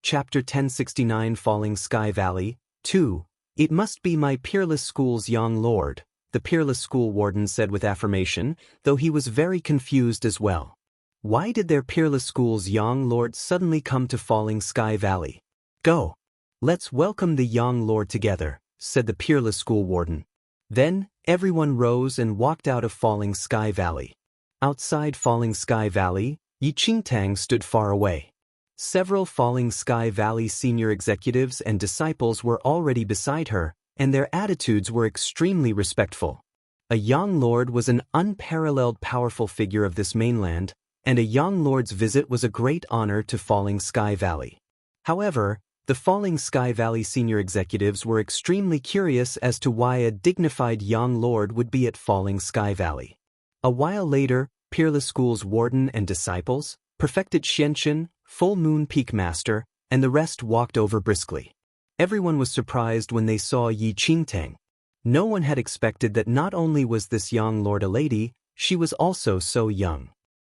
Chapter 1069 Falling Sky Valley, 2. It must be my peerless school's young lord, the peerless school warden said with affirmation, though he was very confused as well. Why did their peerless school's young lord suddenly come to Falling Sky Valley? Go. Let's welcome the young lord together, said the peerless school warden. Then, everyone rose and walked out of Falling Sky Valley. Outside Falling Sky Valley, Yi Qingtang stood far away. Several Falling Sky Valley senior executives and disciples were already beside her, and their attitudes were extremely respectful. A young lord was an unparalleled powerful figure of this mainland, and a young lord's visit was a great honor to Falling Sky Valley. However, the Falling Sky Valley senior executives were extremely curious as to why a dignified young lord would be at Falling Sky Valley. A while later, Peerless School's warden and disciples, Perfected Xianchen, Full Moon Peak Master, and the rest walked over briskly. Everyone was surprised when they saw Yi Qingtang. No one had expected that not only was this young lord a lady, she was also so young.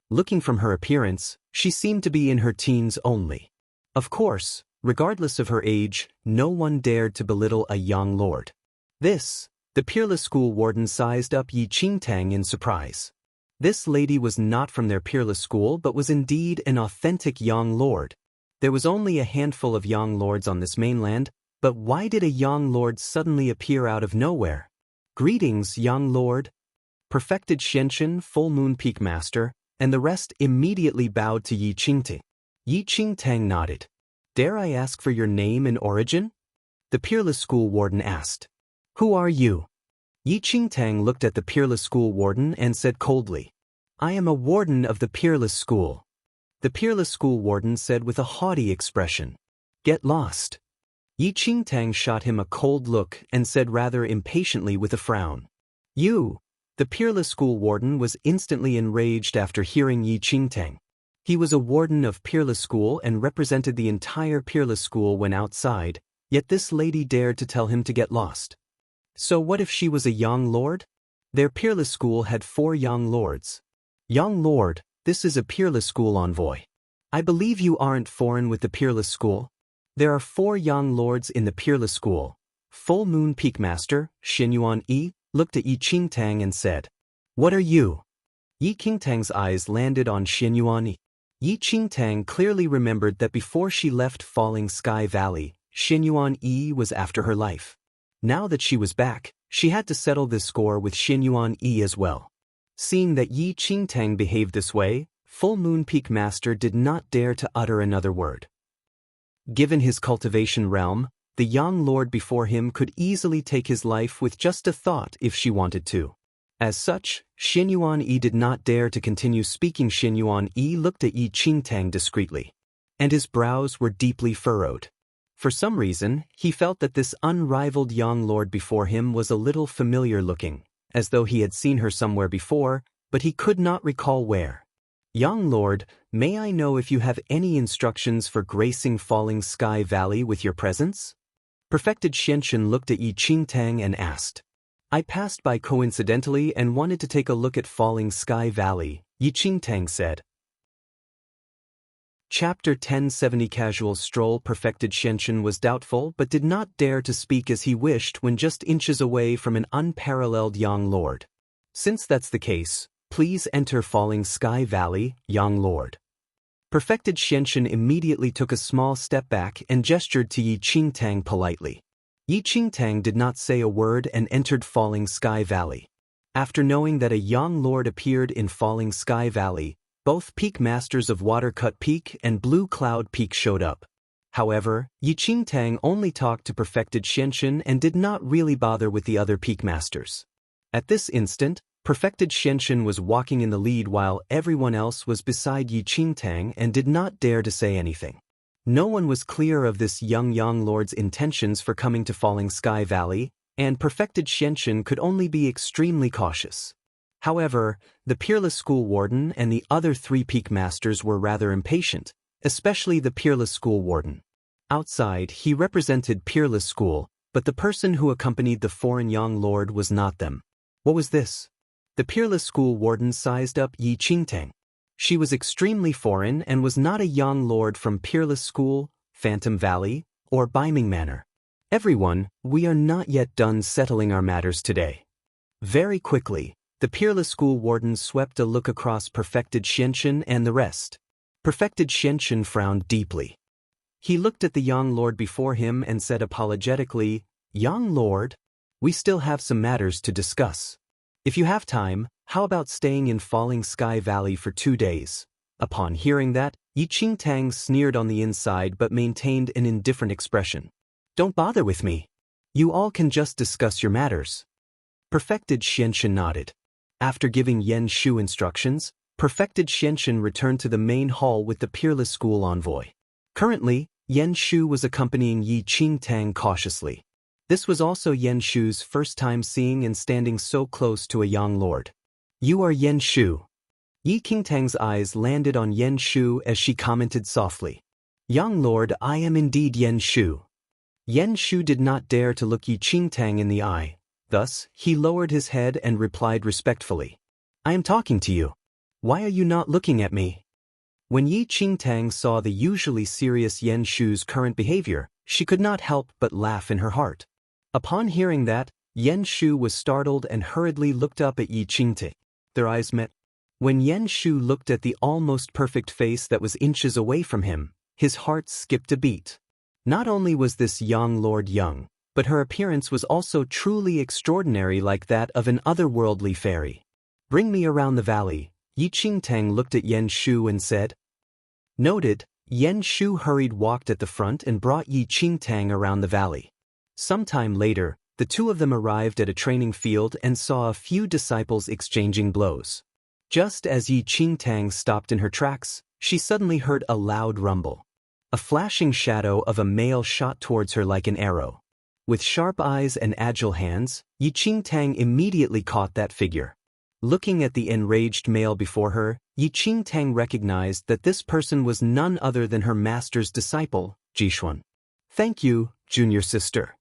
Looking from her appearance, she seemed to be in her teens only. Of course, regardless of her age, no one dared to belittle a young lord. The Peerless School warden sized up Yi Qingtang in surprise. This lady was not from their peerless school but was indeed an authentic young lord. There was only a handful of young lords on this mainland, but why did a young lord suddenly appear out of nowhere? Greetings, young lord. Perfected Xianchen, Full Moon Peak Master, and the rest immediately bowed to Yi Qingtang. Yi Qingtang nodded. Dare I ask for your name and origin? The Peerless School warden asked. Who are you? Yi Qingtang looked at the Peerless School warden and said coldly, I am a warden of the Peerless School. The Peerless School warden said with a haughty expression, Get lost. Yi Qingtang shot him a cold look and said rather impatiently with a frown, You! The Peerless School warden was instantly enraged after hearing Yi Qingtang. He was a warden of Peerless School and represented the entire Peerless School when outside, yet this lady dared to tell him to get lost. So what if she was a young lord? Their Peerless School had 4 young lords. Young lord, this is a Peerless School envoy. I believe you aren't foreign with the Peerless School. There are 4 young lords in the Peerless School. Full Moon Peak Master, Xinyuan Yi, looked at Yi Qingtang and said, What are you? Yi Qingtang's eyes landed on Xinyuan Yi. Yi Qingtang clearly remembered that before she left Falling Sky Valley, Xinyuan Yi was after her life. Now that she was back, she had to settle this score with Xinyuan Yi as well. Seeing that Yi Qingtang behaved this way, Full Moon Peak Master did not dare to utter another word. Given his cultivation realm, the young lord before him could easily take his life with just a thought if she wanted to. As such, Xinyuan Yi did not dare to continue speaking. Xinyuan Yi looked at Yi Qingtang discreetly, and his brows were deeply furrowed. For some reason, he felt that this unrivaled young lord before him was a little familiar looking, as though he had seen her somewhere before, but he could not recall where. Young lord, may I know if you have any instructions for gracing Falling Sky Valley with your presence? Perfected Xianchen looked at Yi Qingtang and asked. I passed by coincidentally and wanted to take a look at Falling Sky Valley, Yi Qingtang said. Chapter 1070 Casual Stroll. Perfected Xianchen was doubtful but did not dare to speak as he wished when just inches away from an unparalleled young lord. Since that's the case, please enter Falling Sky Valley, young lord. Perfected Xianchen immediately took a small step back and gestured to Yi Qingtang politely. Yi Qingtang did not say a word and entered Falling Sky Valley. After knowing that a young lord appeared in Falling Sky Valley, both Peak Masters of Watercut Peak and Blue Cloud Peak showed up. However, Yi Qingtang only talked to Perfected Xianchen and did not really bother with the other Peak Masters. At this instant, Perfected Xianchen was walking in the lead while everyone else was beside Yi Qingtang and did not dare to say anything. No one was clear of this young lord's intentions for coming to Falling Sky Valley, and Perfected Xianchen could only be extremely cautious. However, the Peerless School warden and the other 3 Peak Masters were rather impatient, especially the Peerless School warden. Outside, he represented Peerless School, but the person who accompanied the foreign young lord was not them. What was this? The Peerless School warden sized up Yi Qingtang. She was extremely foreign and was not a young lord from Peerless School, Phantom Valley, or Biming Manor? Everyone, we are not yet done settling our matters today. Very quickly, the peerless school warden swept a look across Perfected Xianxin and the rest. Perfected Xianxin frowned deeply. He looked at the young lord before him and said apologetically, "Young lord, we still have some matters to discuss. If you have time, how about staying in Falling Sky Valley for 2 days?" Upon hearing that, Yi Qingtang sneered on the inside but maintained an indifferent expression. "Don't bother with me. You all can just discuss your matters." Perfected Xianxin nodded. After giving Yan Shu instructions, Perfected Xianxin returned to the main hall with the peerless school envoy. Currently, Yan Shu was accompanying Yi Qingtang cautiously. This was also Yan Shu's first time seeing and standing so close to a young lord. "You are Yan Shu." Yi Qingtang's eyes landed on Yan Shu as she commented softly. "Young lord, I am indeed Yan Shu." Yan Shu did not dare to look Yi Qingtang in the eye. Thus, he lowered his head and replied respectfully, "I am talking to you. Why are you not looking at me?" When Yi Qingtang saw the usually serious Yan Shu's current behavior, she could not help but laugh in her heart. Upon hearing that, Yan Shu was startled and hurriedly looked up at Yi Qingtang. Their eyes met. When Yan Shu looked at the almost perfect face that was inches away from him, his heart skipped a beat. Not only was this young lord young, but her appearance was also truly extraordinary, like that of an otherworldly fairy. "Bring me around the valley," Yi Qingtang looked at Yan Shu and said. Noted, Yan Shu walked at the front and brought Yi Qingtang around the valley. Sometime later, the two of them arrived at a training field and saw a few disciples exchanging blows. Just as Yi Qingtang stopped in her tracks, she suddenly heard a loud rumble. A flashing shadow of a male shot towards her like an arrow. With sharp eyes and agile hands, Yi Qingtang immediately caught that figure. Looking at the enraged male before her, Yi Qingtang recognized that this person was none other than her master's disciple, Jixuan. "Thank you, junior sister."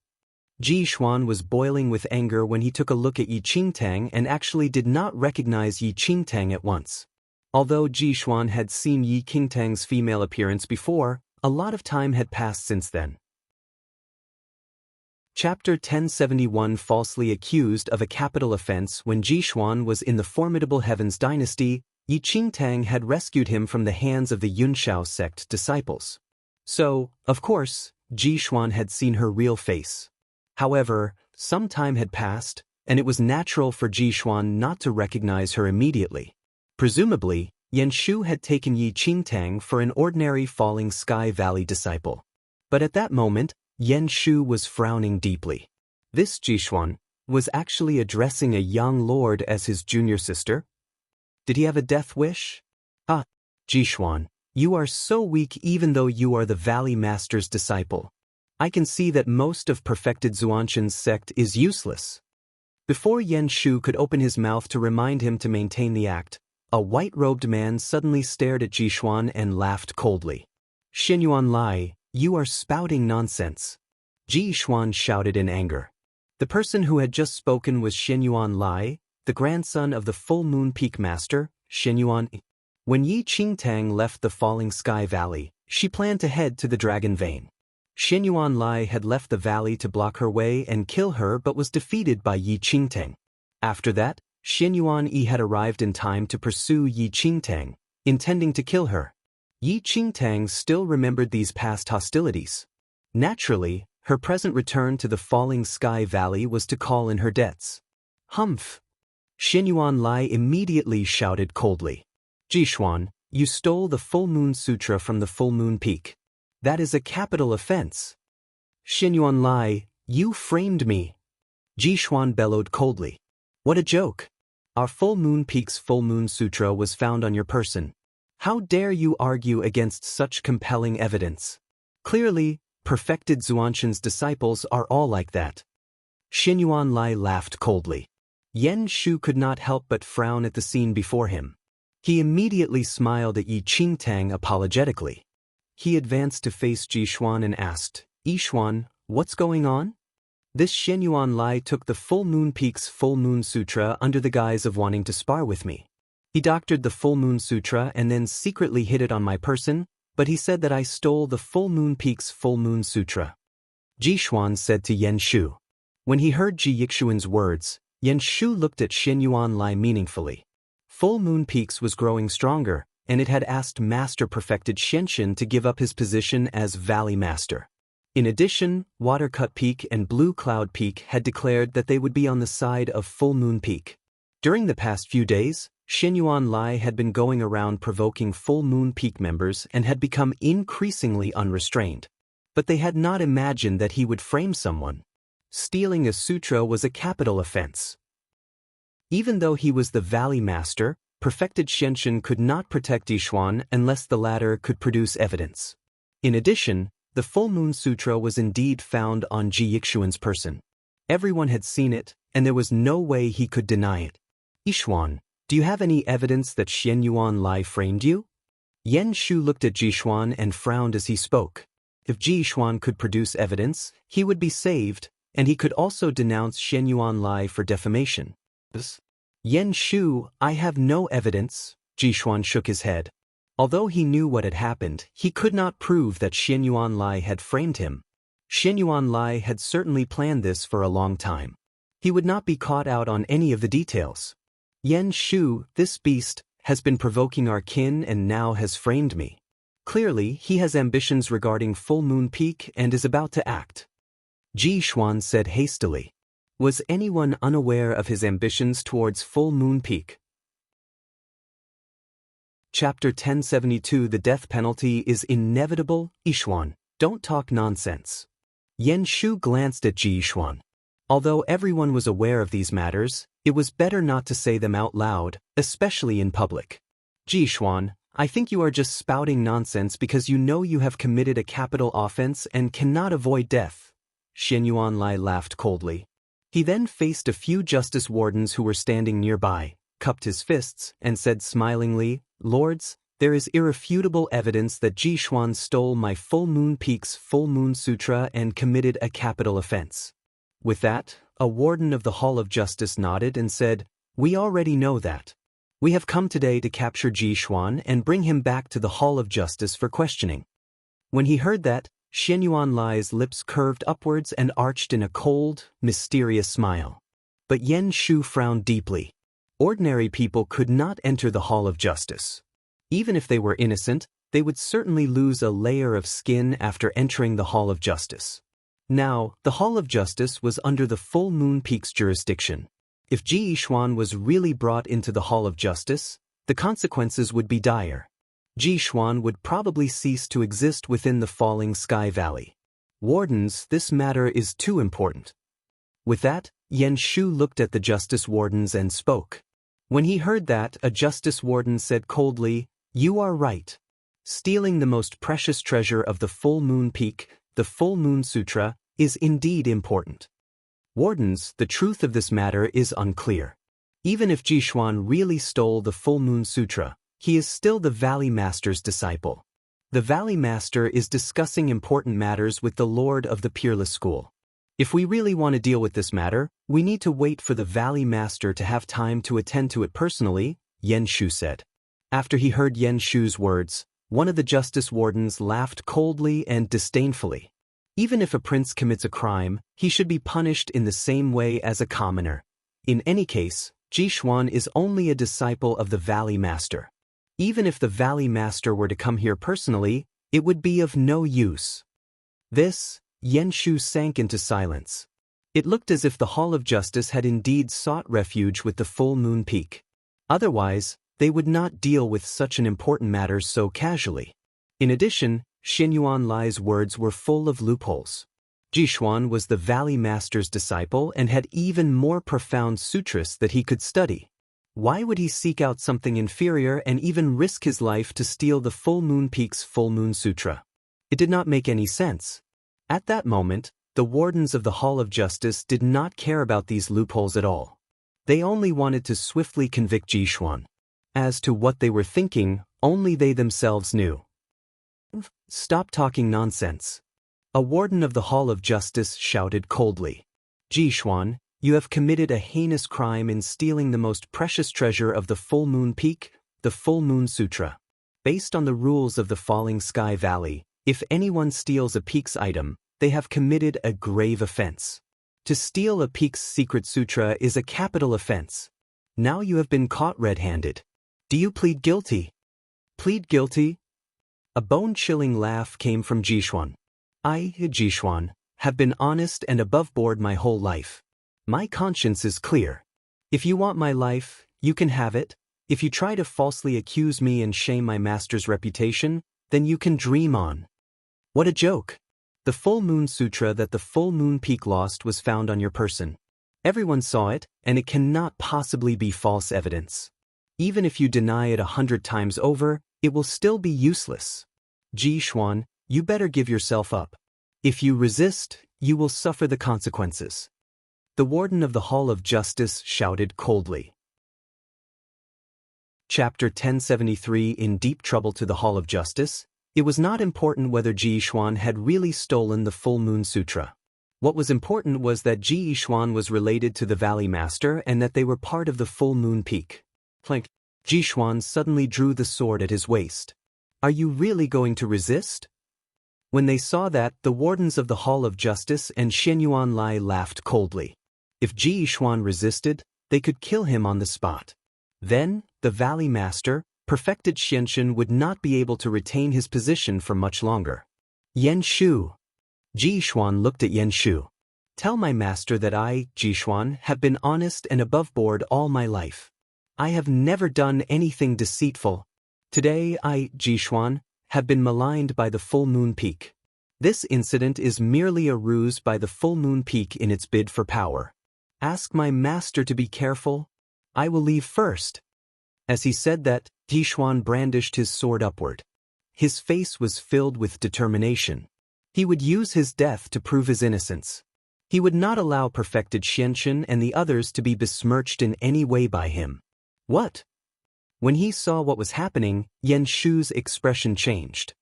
Jixuan was boiling with anger when he took a look at Yi Qingtang and actually did not recognize Yi Qingtang at once. Although Jixuan had seen Yi Qingtang's female appearance before, a lot of time had passed since then. Chapter 1071 Falsely accused of a capital offense. When Jixuan was in the formidable Heavens dynasty, Yi Qingtang had rescued him from the hands of the Yunshao sect disciples. So, of course, Jixuan had seen her real face. However, some time had passed, and it was natural for Jixuan not to recognize her immediately. Presumably, Yan Shu had taken Yi Qingtang for an ordinary Falling Sky Valley disciple. But at that moment, Yan Shu was frowning deeply. This Jixuan was actually addressing a young lord as his junior sister? Did he have a death wish? "Ah, Jixuan, you are so weak even though you are the Valley Master's disciple. I can see that most of Perfected Zuanshan's sect is useless." Before Yan Shu could open his mouth to remind him to maintain the act, a white-robed man suddenly stared at Jixuan and laughed coldly. "Xinyuan Lai, you are spouting nonsense." Jixuan shouted in anger. The person who had just spoken was Xinyuan Lai, the grandson of the Full Moon Peak Master, Xinyuan. When Yi Qingtang left the Falling Sky Valley, she planned to head to the Dragon Vein. Xinyuan Lai had left the valley to block her way and kill her but was defeated by Yi Qingtang. After that, Xinyuan Yi had arrived in time to pursue Yi Qingtang, intending to kill her. Yi Qingtang still remembered these past hostilities. Naturally, her present return to the Falling Sky Valley was to call in her debts. "Humph!" Xinyuan Lai immediately shouted coldly. "Jixuan, you stole the Full Moon Sutra from the Full Moon Peak. That is a capital offense." "Xinyuan Lai, you framed me." Jixuan bellowed coldly. "What a joke! Our Full Moon Peak's Full Moon Sutra was found on your person. How dare you argue against such compelling evidence? Clearly, Perfected Zuanshan's disciples are all like that." Xinyuan Lai laughed coldly. Yan Shu could not help but frown at the scene before him. He immediately smiled at Yi Qingtang apologetically. He advanced to face Jixuan and asked, "Yixuan, what's going on?" This Xinyuan Lai took the Full Moon Peak's Full Moon Sutra under the guise of wanting to spar with me. He doctored the Full Moon Sutra and then secretly hid it on my person, but he said that I stole the Full Moon Peak's Full Moon Sutra. Ji Xuan said to Yan Shu. When he heard Ji Yixuan's words, Yan Shu looked at Xin Yuan Lai meaningfully. Full Moon Peaks was growing stronger, and it had asked Master Perfected Xianxin to give up his position as Valley Master. In addition, Watercut Peak and Blue Cloud Peak had declared that they would be on the side of Full Moon Peak. During the past few days, Xin Yuan Lai had been going around provoking Full Moon Peak members and had become increasingly unrestrained. But they had not imagined that he would frame someone. Stealing a sutra was a capital offense. Even though he was the Valley Master, Perfected Xianxin could not protect Yixuan unless the latter could produce evidence. In addition, the Full Moon Sutra was indeed found on Ji Yixuan's person. Everyone had seen it, and there was no way he could deny it. Yixuan, do you have any evidence that Xin Yuan Lai framed you? Yan Shu looked at Ji Xuan and frowned as he spoke. If Ji Xuan could produce evidence, he would be saved, and he could also denounce Xin Yuan Lai for defamation. Yan Shu, I have no evidence, Ji Xuan shook his head. Although he knew what had happened, he could not prove that Xin Yuan Lai had framed him. Xin Yuan Lai had certainly planned this for a long time. He would not be caught out on any of the details. Yan Shu, this beast, has been provoking our kin and now has framed me. Clearly, he has ambitions regarding Full Moon Peak and is about to act. Ji Xuan said hastily. Was anyone unaware of his ambitions towards Full Moon Peak? Chapter 1072 The death penalty is inevitable. Yixuan, don't talk nonsense. Yan Shu glanced at Ji Yixuan. Although everyone was aware of these matters, it was better not to say them out loud, especially in public. Ji Yixuan, I think you are just spouting nonsense because you know you have committed a capital offense and cannot avoid death. Xin Yuan Lai laughed coldly. He then faced a few justice wardens who were standing nearby, cupped his fists, and said smilingly, Lords, there is irrefutable evidence that Ji Xuan stole my Full Moon Peak's Full Moon Sutra and committed a capital offense. With that, a warden of the Hall of Justice nodded and said, We already know that. We have come today to capture Ji Xuan and bring him back to the Hall of Justice for questioning. When he heard that, Xin Yuan Lai's lips curved upwards and arched in a cold, mysterious smile. But Yan Shu frowned deeply. Ordinary people could not enter the Hall of Justice. Even if they were innocent, they would certainly lose a layer of skin after entering the Hall of Justice. Now, the Hall of Justice was under the Full Moon Peak's jurisdiction. If Ji Yixuan was really brought into the Hall of Justice, the consequences would be dire. Ji Yixuan would probably cease to exist within the Falling Sky Valley. Wardens, this matter is too important. With that, Yan Shu looked at the justice wardens and spoke. When he heard that, a justice warden said coldly, You are right. Stealing the most precious treasure of the Full Moon Peak, the Full Moon Sutra, is indeed important. Wardens, the truth of this matter is unclear. Even if Ji Xuan really stole the Full Moon Sutra, he is still the Valley Master's disciple. The Valley Master is discussing important matters with the Lord of the Peerless School. If we really want to deal with this matter, we need to wait for the Valley Master to have time to attend to it personally, Yan Shu said. After he heard Yan Shu's words, one of the justice wardens laughed coldly and disdainfully. Even if a prince commits a crime, he should be punished in the same way as a commoner. In any case, Ji Xuan is only a disciple of the Valley Master. Even if the Valley Master were to come here personally, it would be of no use. This, Yan Shu sank into silence. It looked as if the Hall of Justice had indeed sought refuge with the Full Moon Peak. Otherwise, they would not deal with such an important matter so casually. In addition, Xin Yuan Lai's words were full of loopholes. Ji Xuan was the Valley Master's disciple and had even more profound sutras that he could study. Why would he seek out something inferior and even risk his life to steal the Full Moon Peak's Full Moon Sutra? It did not make any sense. At that moment, the wardens of the Hall of Justice did not care about these loopholes at all. They only wanted to swiftly convict Ji Xuan. As to what they were thinking, only they themselves knew. Stop talking nonsense. A warden of the Hall of Justice shouted coldly. Ji Xuan, you have committed a heinous crime in stealing the most precious treasure of the Full Moon Peak, the Full Moon Sutra. Based on the rules of the Falling Sky Valley, if anyone steals a peak's item, they have committed a grave offense. To steal a peak's secret sutra is a capital offense. Now you have been caught red-handed. Do you plead guilty? Plead guilty? A bone-chilling laugh came from Jishuan. I, Jishuan, have been honest and above board my whole life. My conscience is clear. If you want my life, you can have it. If you try to falsely accuse me and shame my master's reputation, then you can dream on. What a joke! The full moon sutra that the full moon peak lost was found on your person. Everyone saw it, and it cannot possibly be false evidence. Even if you deny it 100 times over, it will still be useless. Jishuan, you better give yourself up. If you resist, you will suffer the consequences. The warden of the Hall of Justice shouted coldly. Chapter 1073 In Deep Trouble to the Hall of Justice. It was not important whether Jishuan had really stolen the Full Moon Sutra. What was important was that Jishuan was related to the Valley Master and that they were part of the Full Moon Peak. Clank. Jishuan suddenly drew the sword at his waist. Are you really going to resist? When they saw that, the wardens of the Hall of Justice and Xianyuan Lai laughed coldly. If Jishuan resisted, they could kill him on the spot. Then, the Valley Master, perfected Xianxun, would not be able to retain his position for much longer. Yan Shu. Jishuan looked at Yan Shu. Tell my master that I, Jishuan, have been honest and above board all my life. I have never done anything deceitful. Today I, Jishuan, have been maligned by the Full Moon Peak. This incident is merely a ruse by the Full Moon Peak in its bid for power. Ask my master to be careful. I will leave first. As he said that, Jishuan brandished his sword upward. His face was filled with determination. He would use his death to prove his innocence. He would not allow perfected Xianxun and the others to be besmirched in any way by him. What? When he saw what was happening, Yan Shu's expression changed.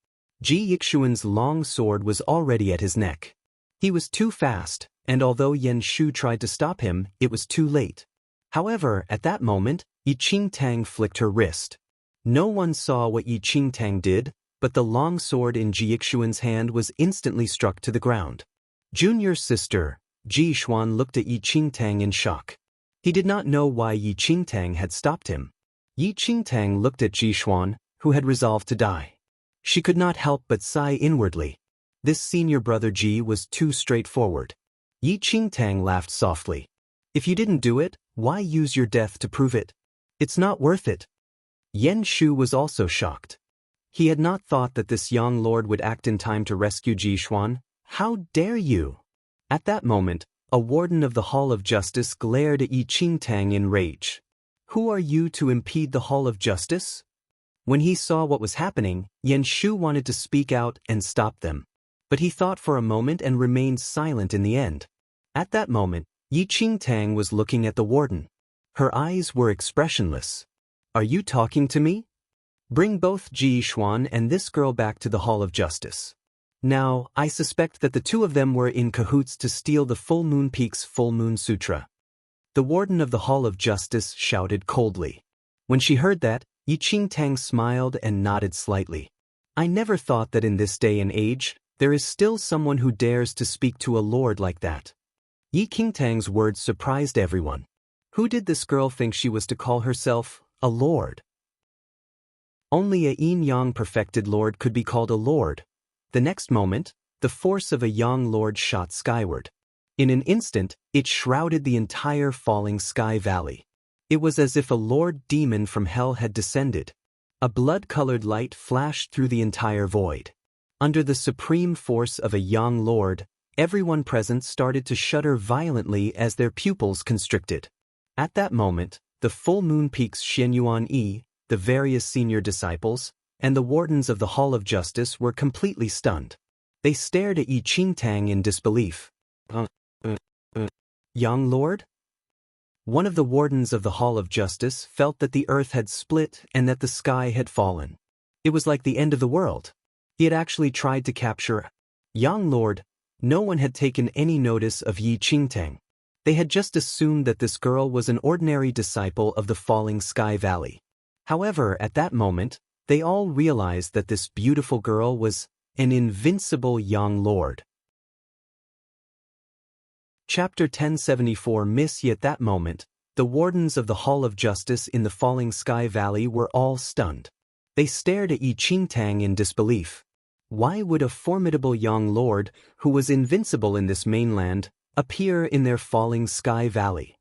Ji Yixuan's long sword was already at his neck. He was too fast, and although Yan Shu tried to stop him, it was too late. However, at that moment, Yi Qingtang flicked her wrist. No one saw what Yi Qingtang did, but the long sword in Ji Yixuan's hand was instantly struck to the ground. Junior sister, Jishuan looked at Yi Qingtang in shock. He did not know why Yi Qingtang had stopped him. Yi Qingtang looked at Jishuan, who had resolved to die. She could not help but sigh inwardly. This senior brother Ji was too straightforward. Yi Qingtang laughed softly. If you didn't do it, why use your death to prove it? It's not worth it. Yan Shu was also shocked. He had not thought that this young lord would act in time to rescue Jishuan. How dare you? At that moment, a warden of the Hall of Justice glared at Yi Qingtang in rage. Who are you to impede the Hall of Justice? When he saw what was happening, Yan Shu wanted to speak out and stop them. But he thought for a moment and remained silent in the end. At that moment, Yi Qingtang was looking at the warden. Her eyes were expressionless. Are you talking to me? Bring both Jishuan and this girl back to the Hall of Justice. Now, I suspect that the two of them were in cahoots to steal the Full Moon Peak's Full Moon Sutra. The warden of the Hall of Justice shouted coldly. When she heard that, Yi Qingtang smiled and nodded slightly. I never thought that in this day and age, there is still someone who dares to speak to a lord like that. Yi Qingtang's words surprised everyone. Who did this girl think she was to call herself a lord? Only a yin-yang perfected lord could be called a lord. The next moment, the force of a young lord shot skyward. In an instant, it shrouded the entire Falling Sky Valley. It was as if a lord demon from hell had descended. A blood-colored light flashed through the entire void. Under the supreme force of a young lord, everyone present started to shudder violently as their pupils constricted. At that moment, the Full Moon Peak's Xianyuan Yi, the various senior disciples, and the wardens of the Hall of Justice were completely stunned. They stared at Yi Qingtang in disbelief. Young lord? One of the wardens of the Hall of Justice felt that the earth had split and that the sky had fallen. It was like the end of the world. He had actually tried to capture young lord. No one had taken any notice of Yi Qingtang. They had just assumed that this girl was an ordinary disciple of the Falling Sky Valley. However, at that moment, They all realized that this beautiful girl was an invincible young lord. Chapter 1074 Miss. At that moment, the wardens of the Hall of Justice in the Falling Sky Valley were all stunned. They stared at Yi Qingtang in disbelief. Why would a formidable young lord, who was invincible in this mainland, appear in their Falling Sky Valley?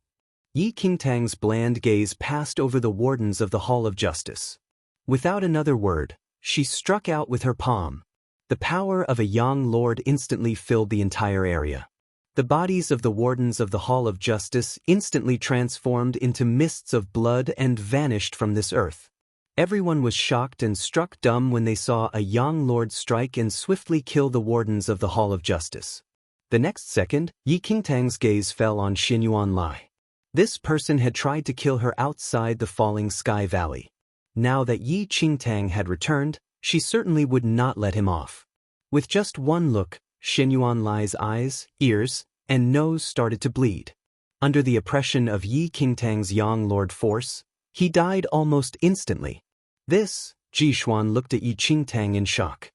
Yi Qingtang's bland gaze passed over the wardens of the Hall of Justice. Without another word, she struck out with her palm. The power of a young lord instantly filled the entire area. The bodies of the wardens of the Hall of Justice instantly transformed into mists of blood and vanished from this earth. Everyone was shocked and struck dumb when they saw a young lord strike and swiftly kill the wardens of the Hall of Justice. The next second, Yi Qingtang's gaze fell on Xinyuan Lai. This person had tried to kill her outside the Falling Sky Valley. Now that Yi Qingtang had returned, she certainly would not let him off. With just one look, Xinyuan Lai's eyes, ears, and nose started to bleed. Under the oppression of Yi Qingtang's young lord force, he died almost instantly. This, Jishuan looked at Yi Qingtang in shock.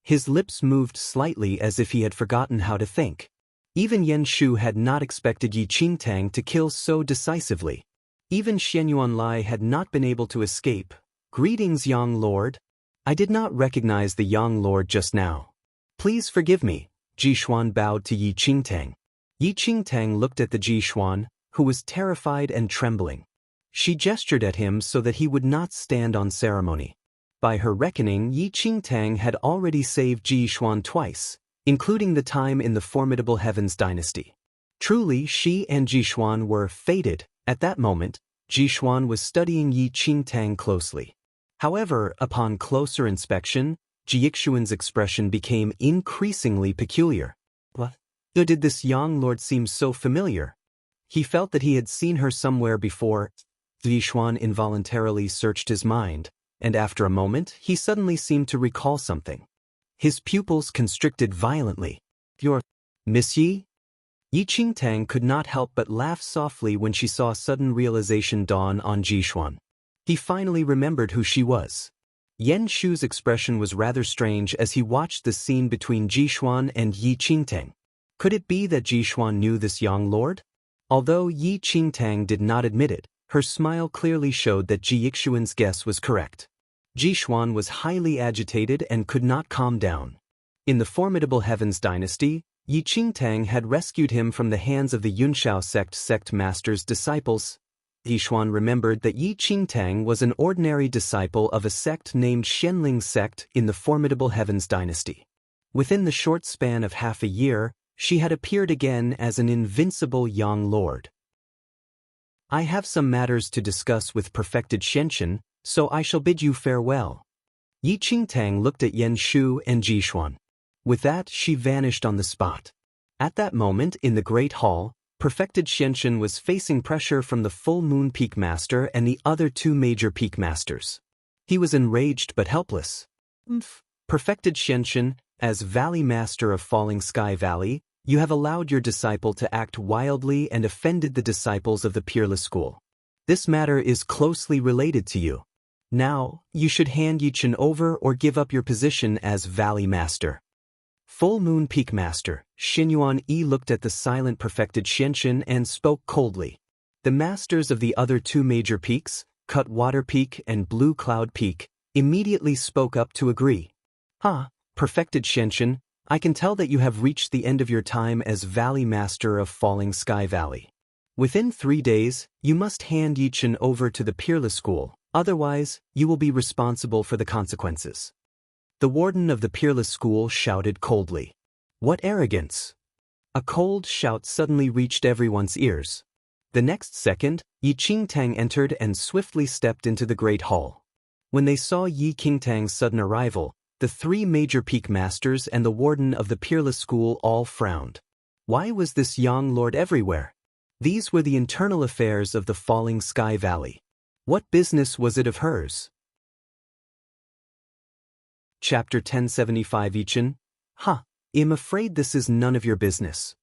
His lips moved slightly as if he had forgotten how to think. Even Yan Shu had not expected Yi Qingtang to kill so decisively. Even Xianyuan Lai had not been able to escape. Greetings, young lord. I did not recognize the young lord just now. Please forgive me. Jishuan bowed to Yi Qingtang. Yi Qingtang looked at the Jishuan, who was terrified and trembling. She gestured at him so that he would not stand on ceremony. By her reckoning, Yi Qingtang had already saved Jishuan twice, including the time in the formidable Heavens dynasty. Truly, she and Jishuan were fated. At that moment, Jishuan was studying Yi Qingtang closely. However, upon closer inspection, Jixuan's expression became increasingly peculiar. What? Did this young lord seem so familiar? He felt that he had seen her somewhere before. Jishuan involuntarily searched his mind, and after a moment, he suddenly seemed to recall something. His pupils constricted violently. Your Miss Yi? Yi Qingtang could not help but laugh softly when she saw sudden realization dawn on Jishuan. He finally remembered who she was. Yan Shu's expression was rather strange as he watched the scene between Jishuan and Yi Qingtang. Could it be that Jishuan knew this young lord? Although Yi Qingtang did not admit it, her smile clearly showed that Jixuan's guess was correct. Jishuan was highly agitated and could not calm down. In the formidable Heavens dynasty, Yi Qingtang had rescued him from the hands of the Yunshao sect master's disciples. Jishuan remembered that Yi Qingtang was an ordinary disciple of a sect named Shenling sect in the formidable Heavens dynasty. Within the short span of half a year, she had appeared again as an invincible young lord. I have some matters to discuss with perfected Shenshin, so I shall bid you farewell. Yi Qingtang looked at Yan Shu and Jishuan. With that, she vanished on the spot. At that moment, in the Great Hall, perfected Shenshin was facing pressure from the Full Moon Peak Master and the other two major Peak Masters. He was enraged but helpless. Perfected Shenshin, as Valley Master of Falling Sky Valley, you have allowed your disciple to act wildly and offended the disciples of the Peerless School. This matter is closely related to you. Now, you should hand Yichen over or give up your position as Valley Master. Full Moon Peak Master, Xinyuan Yi looked at the silent perfected Shenshin and spoke coldly. The masters of the other two major peaks, Cutwater Peak and Blue Cloud Peak, immediately spoke up to agree. Perfected Shenshin, I can tell that you have reached the end of your time as Valley Master of Falling Sky Valley. Within 3 days, you must hand Yichen over to the Peerless School, otherwise, you will be responsible for the consequences. The warden of the Peerless School shouted coldly. What arrogance! A cold shout suddenly reached everyone's ears. The next second, Yi Qingtang entered and swiftly stepped into the Great Hall. When they saw Yi Qingtang's sudden arrival, the three major Peak Masters and the warden of the Peerless School all frowned. Why was this young lord everywhere? These were the internal affairs of the Falling Sky Valley. What business was it of hers? Chapter 1075 Yichen. I'm afraid this is none of your business.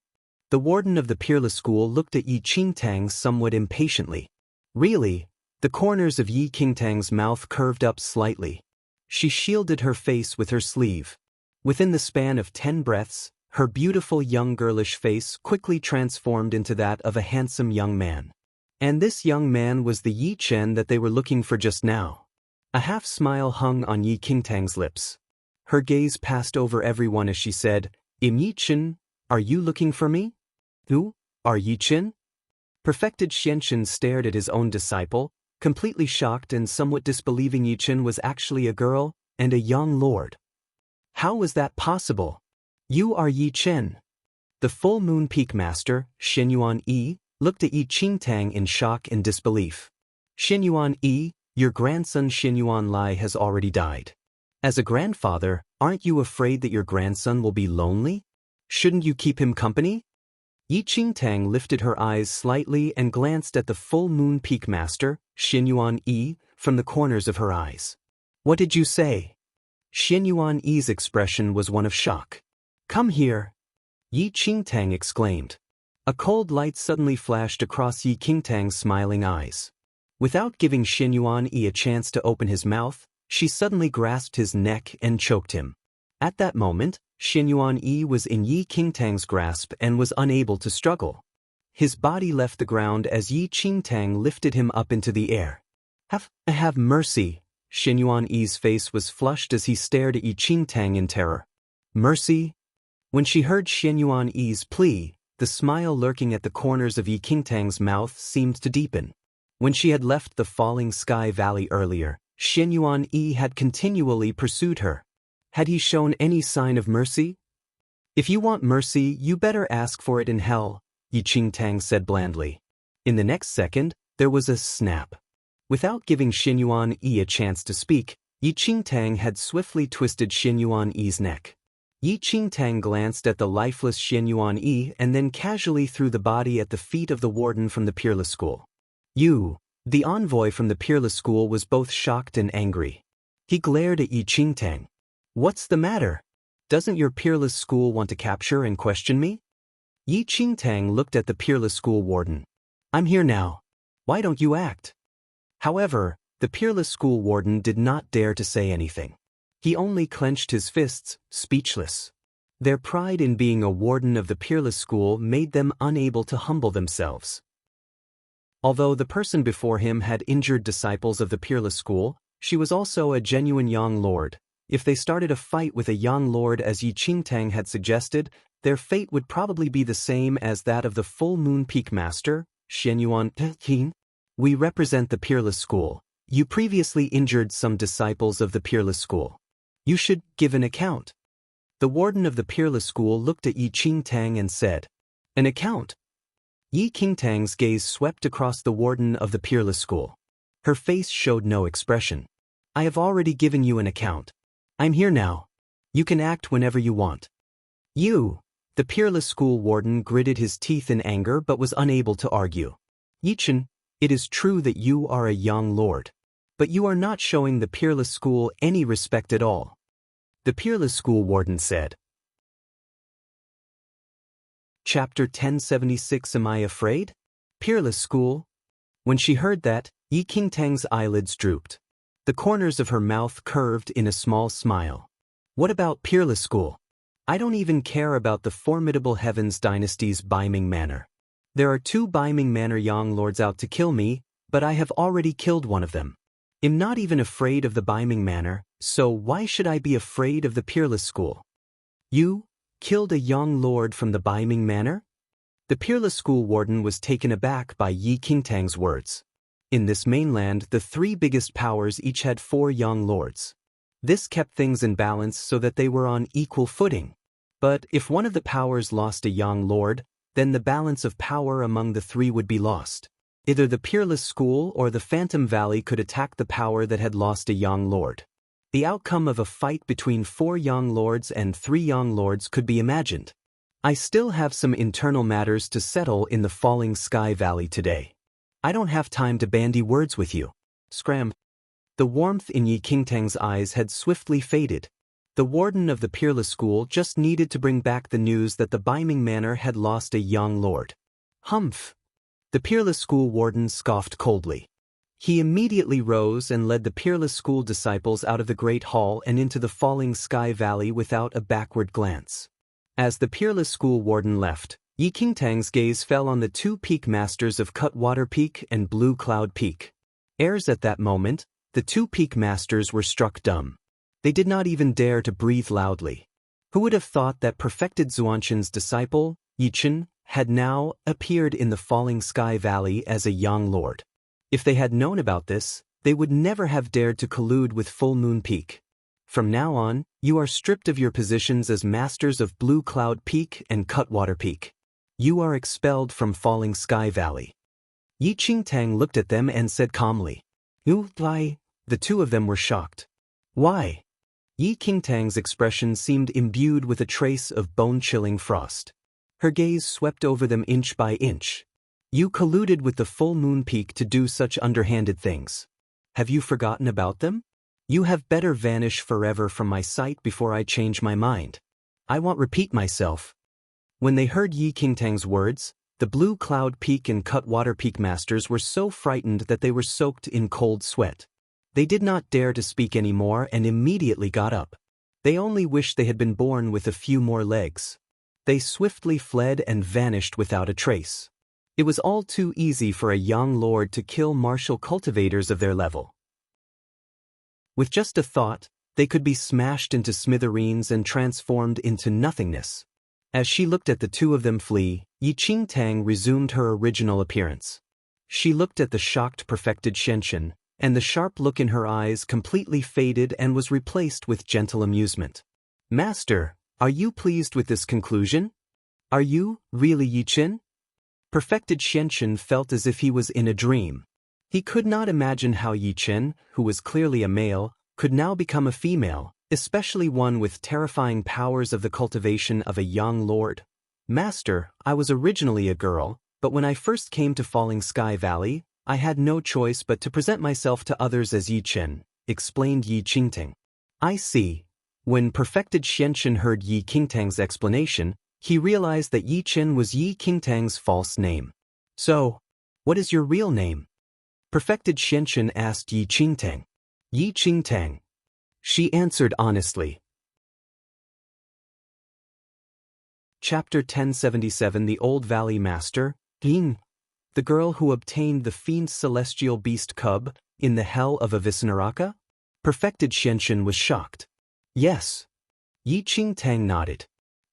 The warden of the Peerless School looked at Yi Qingtang somewhat impatiently. Really? The corners of Yi Qingtang's mouth curved up slightly. She shielded her face with her sleeve. Within the span of 10 breaths, her beautiful young girlish face quickly transformed into that of a handsome young man. And this young man was the Yi Chen that they were looking for just now. A half-smile hung on Yi Qingtang's lips. Her gaze passed over everyone as she said, Yi Chen, are you looking for me? Who are Yi Chen? Perfected Xianxin stared at his own disciple, completely shocked and somewhat disbelieving Yi Chen was actually a girl and a young lord. How was that possible? You are Yi Chen. The full moon peak master, Xinyuan Yi, looked at Yi Qingtang in shock and disbelief. Xinyuan Yi, your grandson Xinyuan Lai has already died. As a grandfather, aren't you afraid that your grandson will be lonely? Shouldn't you keep him company? Yi Qingtang lifted her eyes slightly and glanced at the full moon peak master, Xinyuan Yi, from the corners of her eyes. What did you say? Xinyuan Yi's expression was one of shock. Come here. Yi Qingtang exclaimed. A cold light suddenly flashed across Yi Qingtang's smiling eyes. Without giving Xinyuan Yi a chance to open his mouth, she suddenly grasped his neck and choked him. At that moment, Xinyuan Yi was in Yi Qingtang's grasp and was unable to struggle. His body left the ground as Yi Qingtang lifted him up into the air. Have mercy. Xinyuan Yi's face was flushed as he stared at Yi Qingtang in terror. Mercy? When she heard Xinyuan Yi's plea, the smile lurking at the corners of Yi Qingtang's mouth seemed to deepen. When she had left the Falling Sky Valley earlier, Xinyuan Yi had continually pursued her. Had he shown any sign of mercy? If you want mercy, you better ask for it in hell, Yi Qingtang said blandly. In the next second, there was a snap. Without giving Xinyuan Yi a chance to speak, Yi Qingtang had swiftly twisted Xinyuan Yi's neck. Yi Qingtang glanced at the lifeless Xinyuan Yi and then casually threw the body at the feet of the warden from the Peerless School. The envoy from the Peerless School was both shocked and angry. He glared at Yi Qingtang. What's the matter? Doesn't your Peerless School want to capture and question me? Yi Qingtang looked at the Peerless School warden. I'm here now. Why don't you act? However, the Peerless School warden did not dare to say anything. He only clenched his fists, speechless. Their pride in being a warden of the Peerless School made them unable to humble themselves. Although the person before him had injured disciples of the Peerless School, she was also a genuine young lord. If they started a fight with a young lord as Yi Qingtang had suggested, their fate would probably be the same as that of the Full Moon Peak Master, Xianyuan Yi. We represent the Peerless School. You previously injured some disciples of the Peerless School. You should give an account. The warden of the Peerless School looked at Yi Qingtang and said, An account? Yi Qingtang's gaze swept across the warden of the Peerless School. Her face showed no expression. I have already given you an account. I'm here now. You can act whenever you want. You. The Peerless School warden gritted his teeth in anger but was unable to argue. Yi Chen, it is true that you are a young lord. But you are not showing the Peerless School any respect at all. The Peerless School warden said. Chapter 1076 Am I afraid? Peerless School. When she heard that, Yi Qingtang's eyelids drooped. The corners of her mouth curved in a small smile. What about Peerless School? I don't even care about the formidable Heavens Dynasty's Baiming Manor. There are 2 Baiming Manor young lords out to kill me, but I have already killed one of them. I'm not even afraid of the Baiming Manor, so why should I be afraid of the Peerless School? You killed a young lord from the Baiming Manor? The Peerless School warden was taken aback by Yi Qingtang's words. In this mainland, the 3 biggest powers each had 4 young lords. This kept things in balance so that they were on equal footing. But if one of the powers lost a young lord, then the balance of power among the 3 would be lost. Either the Peerless School or the Phantom Valley could attack the power that had lost a young lord. The outcome of a fight between 4 young lords and 3 young lords could be imagined. I still have some internal matters to settle in the Falling Sky Valley today. I don't have time to bandy words with you. Scram. The warmth in Yi Qingtang's eyes had swiftly faded. The warden of the Peerless School just needed to bring back the news that the Baiming Manor had lost a young lord. Humph. The Peerless School warden scoffed coldly. He immediately rose and led the peerless school disciples out of the great hall and into the falling sky valley without a backward glance. As the peerless school warden left, Yi Qingtang's gaze fell on the two peak masters of Cutwater Peak and Blue Cloud Peak. Heirs at that moment, the two peak masters were struck dumb. They did not even dare to breathe loudly. Who would have thought that perfected Xuanzhen's disciple, Yi Chen, had now appeared in the falling sky valley as a young lord? If they had known about this, they would never have dared to collude with Full Moon Peak. From now on, you are stripped of your positions as masters of Blue Cloud Peak and Cutwater Peak. You are expelled from Falling Sky Valley. Yi Qingtang looked at them and said calmly, "Why?" The two of them were shocked. Why? Yi Qingtang's expression seemed imbued with a trace of bone-chilling frost. Her gaze swept over them inch by inch. You colluded with the Full Moon Peak to do such underhanded things. Have you forgotten about them? You have better vanish forever from my sight before I change my mind. I won't repeat myself. When they heard Yi Qingtang's words, the Blue Cloud Peak and Cutwater Peak masters were so frightened that they were soaked in cold sweat. They did not dare to speak any more and immediately got up. They only wished they had been born with a few more legs. They swiftly fled and vanished without a trace. It was all too easy for a young lord to kill martial cultivators of their level. With just a thought, they could be smashed into smithereens and transformed into nothingness. As she looked at the two of them flee, Yi Qingtang resumed her original appearance. She looked at the shocked perfected Xianxun, and the sharp look in her eyes completely faded and was replaced with gentle amusement. "Master, are you pleased with this conclusion? Are you, really Yi Chen?" Perfected Xianxun felt as if he was in a dream. He could not imagine how Yi Chen, who was clearly a male, could now become a female, especially one with terrifying powers of the cultivation of a young lord. "Master, I was originally a girl, but when I first came to Falling Sky Valley, I had no choice but to present myself to others as Yi Chen," explained Yi Qingtang. "I see." When perfected Xianxun heard Yi Qingtang's explanation, he realized that Yi Chen was Yi Qingtang's false name. "So, what is your real name?" Perfected Xianxun asked Yi Qingtang. "Yi Qingtang." She answered honestly. Chapter 1077 The Old Valley Master, Ying. The girl who obtained the fiend's celestial beast cub, in the hell of Avisnaraka? Perfected Xianxun was shocked. "Yes." Yi Qingtang nodded.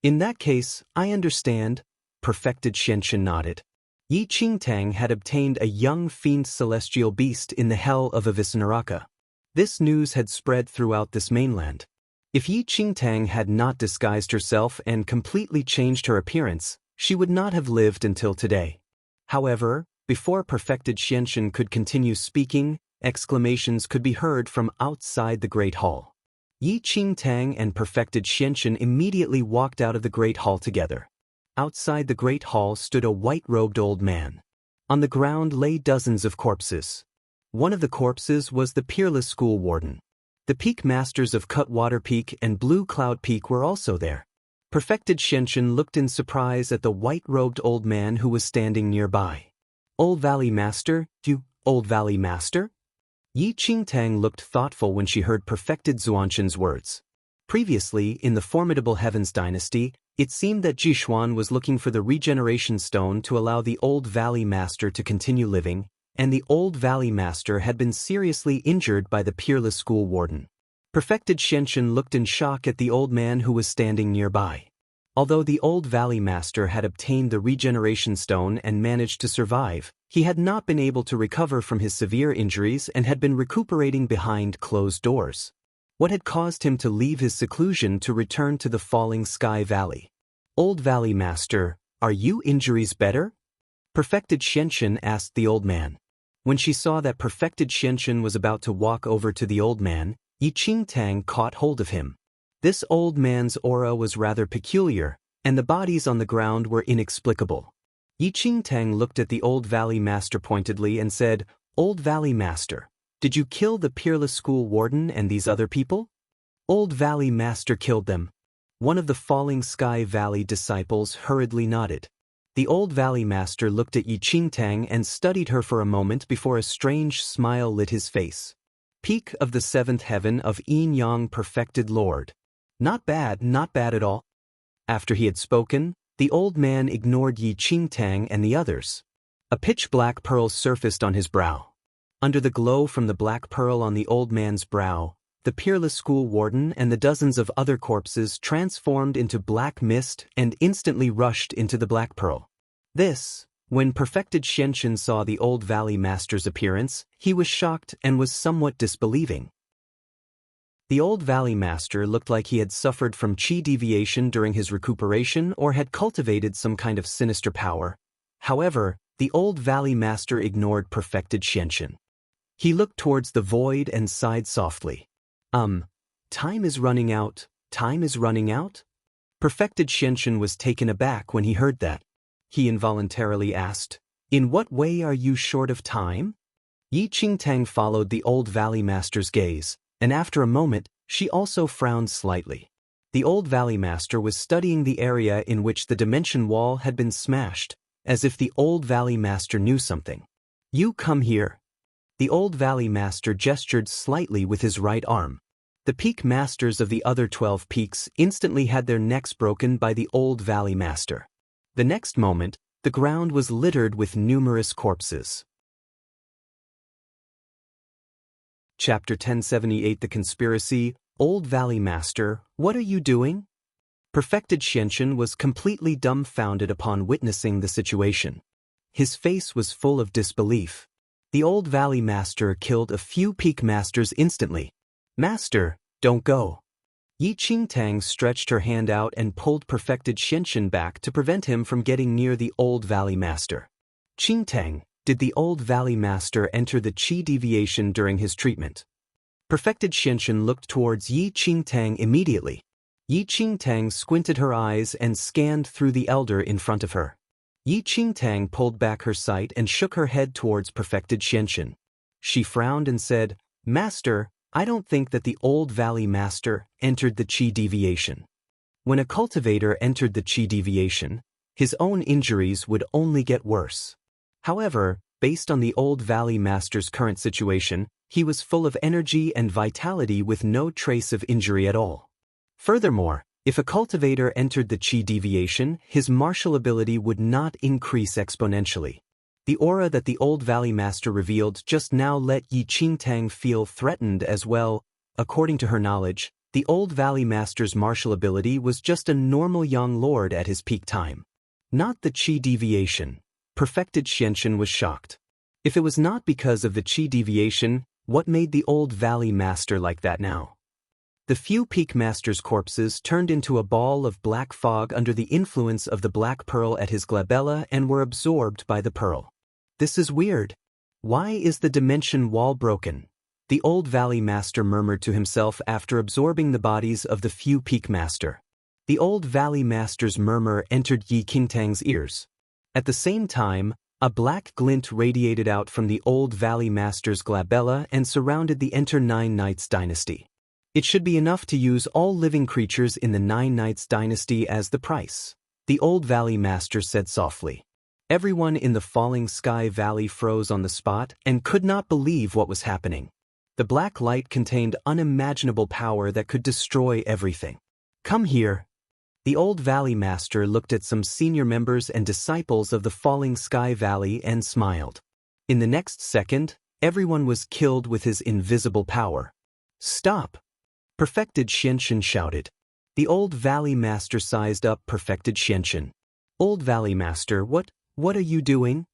"In that case, I understand." Perfected Xianxun nodded. Yi Qingtang had obtained a young fiend celestial beast in the hell of Avisnaraka. This news had spread throughout this mainland. If Yi Qingtang had not disguised herself and completely changed her appearance, she would not have lived until today. However, before perfected Xianxun could continue speaking, exclamations could be heard from outside the Great Hall. Yi Qingtang and perfected Xianxun immediately walked out of the Great Hall together. Outside the Great Hall stood a white-robed old man. On the ground lay dozens of corpses. One of the corpses was the peerless school warden. The peak masters of Cutwater Peak and Blue Cloud Peak were also there. Perfected Xianxun looked in surprise at the white-robed old man who was standing nearby. "Old Valley Master, you, Old Valley Master?" Yi Qingtang looked thoughtful when she heard perfected Xuanzhen's words. Previously, in the formidable Heavens Dynasty, it seemed that Jishuan was looking for the regeneration stone to allow the Old Valley Master to continue living, and the Old Valley Master had been seriously injured by the peerless school warden. Perfected Xianxun looked in shock at the old man who was standing nearby. Although the Old Valley Master had obtained the regeneration stone and managed to survive, he had not been able to recover from his severe injuries and had been recuperating behind closed doors. What had caused him to leave his seclusion to return to the Falling Sky Valley? "Old Valley Master, are you injuries better?" Perfected Xianxun asked the old man. When she saw that perfected Xianxun was about to walk over to the old man, Yi Qingtang caught hold of him. This old man's aura was rather peculiar, and the bodies on the ground were inexplicable. Yi Qingtang looked at the Old Valley Master pointedly and said, "Old Valley Master, did you kill the peerless school warden and these other people?" "Old Valley Master killed them." One of the Falling Sky Valley disciples hurriedly nodded. The old Valley Master looked at Yi Qingtang and studied her for a moment before a strange smile lit his face. Peak of the seventh heaven of Yin Yang perfected Lord. Not bad at all. After he had spoken, the old man ignored Yi Qingtang and the others. A pitch-black pearl surfaced on his brow. Under the glow from the black pearl on the old man's brow, the peerless school warden and the dozens of other corpses transformed into black mist and instantly rushed into the black pearl. When perfected Xianxun saw the old Valley Master's appearance, he was shocked and was somewhat disbelieving. The old Valley Master looked like he had suffered from qi deviation during his recuperation or had cultivated some kind of sinister power. However, the old Valley Master ignored perfected Xianxun. He looked towards the void and sighed softly. Time is running out. Perfected Xianxun was taken aback when he heard that. He involuntarily asked, "In what way are you short of time?" Yi Qingtang followed the old Valley Master's gaze, and after a moment, she also frowned slightly. The old Valley Master was studying the area in which the dimension wall had been smashed, as if the old Valley Master knew something. "You come here." The old Valley Master gestured slightly with his right arm. The peak masters of the other 12 peaks instantly had their necks broken by the old Valley Master. The next moment, the ground was littered with numerous corpses. Chapter 1078 The Conspiracy. Old Valley Master, what are you doing? Perfected Xianxun was completely dumbfounded upon witnessing the situation. His face was full of disbelief. The old Valley Master killed a few peak masters instantly. "Master, don't go." Yi Qingtang stretched her hand out and pulled perfected Xianxun back to prevent him from getting near the old Valley Master. "Qingtang, did the old Valley Master enter the qi deviation during his treatment?" Perfected Xianxun looked towards Yi Qingtang immediately. Yi Qingtang squinted her eyes and scanned through the elder in front of her. Yi Qingtang pulled back her sight and shook her head towards perfected Xianxun. She frowned and said, "Master, I don't think that the old Valley Master entered the qi deviation. When a cultivator entered the qi deviation, his own injuries would only get worse. However, based on the old Valley Master's current situation, he was full of energy and vitality with no trace of injury at all. Furthermore, if a cultivator entered the qi deviation, his martial ability would not increase exponentially. The aura that the old Valley Master revealed just now let Yi Qingtang feel threatened as well. According to her knowledge, the old Valley Master's martial ability was just a normal young lord at his peak time. Not the qi deviation. Perfected Xianxun was shocked. If it was not because of the qi deviation, what made the old Valley Master like that now? The few peak masters' corpses turned into a ball of black fog under the influence of the black pearl at his glabella and were absorbed by the pearl. "This is weird. Why is the dimension wall broken?" the old Valley Master murmured to himself after absorbing the bodies of the few peak master. The old Valley Master's murmur entered Yi Qingtang's ears. At the same time, a black glint radiated out from the old Valley Master's glabella and surrounded the Enter Nine Knights dynasty. "It should be enough to use all living creatures in the Nine Knights dynasty as the price," the old Valley Master said softly. Everyone in the Falling Sky Valley froze on the spot and could not believe what was happening. The black light contained unimaginable power that could destroy everything. "Come here." The old Valley Master looked at some senior members and disciples of the Falling Sky Valley and smiled. In the next second, everyone was killed with his invisible power. "Stop!" Perfected Xianxun shouted. The old Valley Master sized up Perfected Xianxun. "Old Valley Master, what are you doing?"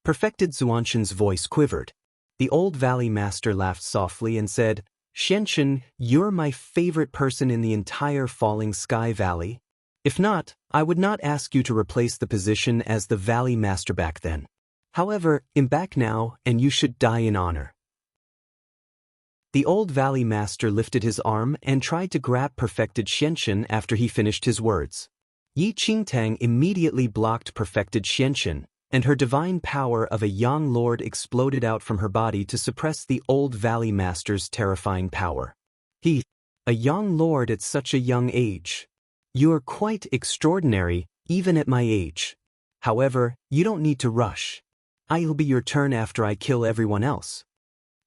Perfected Xuanxun's voice quivered. The old Valley Master laughed softly and said, "Xianxun, you're my favorite person in the entire Falling Sky Valley. If not, I would not ask you to replace the position as the Valley Master back then. However, I'm back now, and you should die in honor." The old Valley Master lifted his arm and tried to grab Perfected Xianxun after he finished his words. Yi Qingtang immediately blocked Perfected Xianxun, and her divine power of a young lord exploded out from her body to suppress the old Valley Master's terrifying power. A young lord at such a young age. You're quite extraordinary, even at my age." However, you don't need to rush. It'll be your turn after I kill everyone else.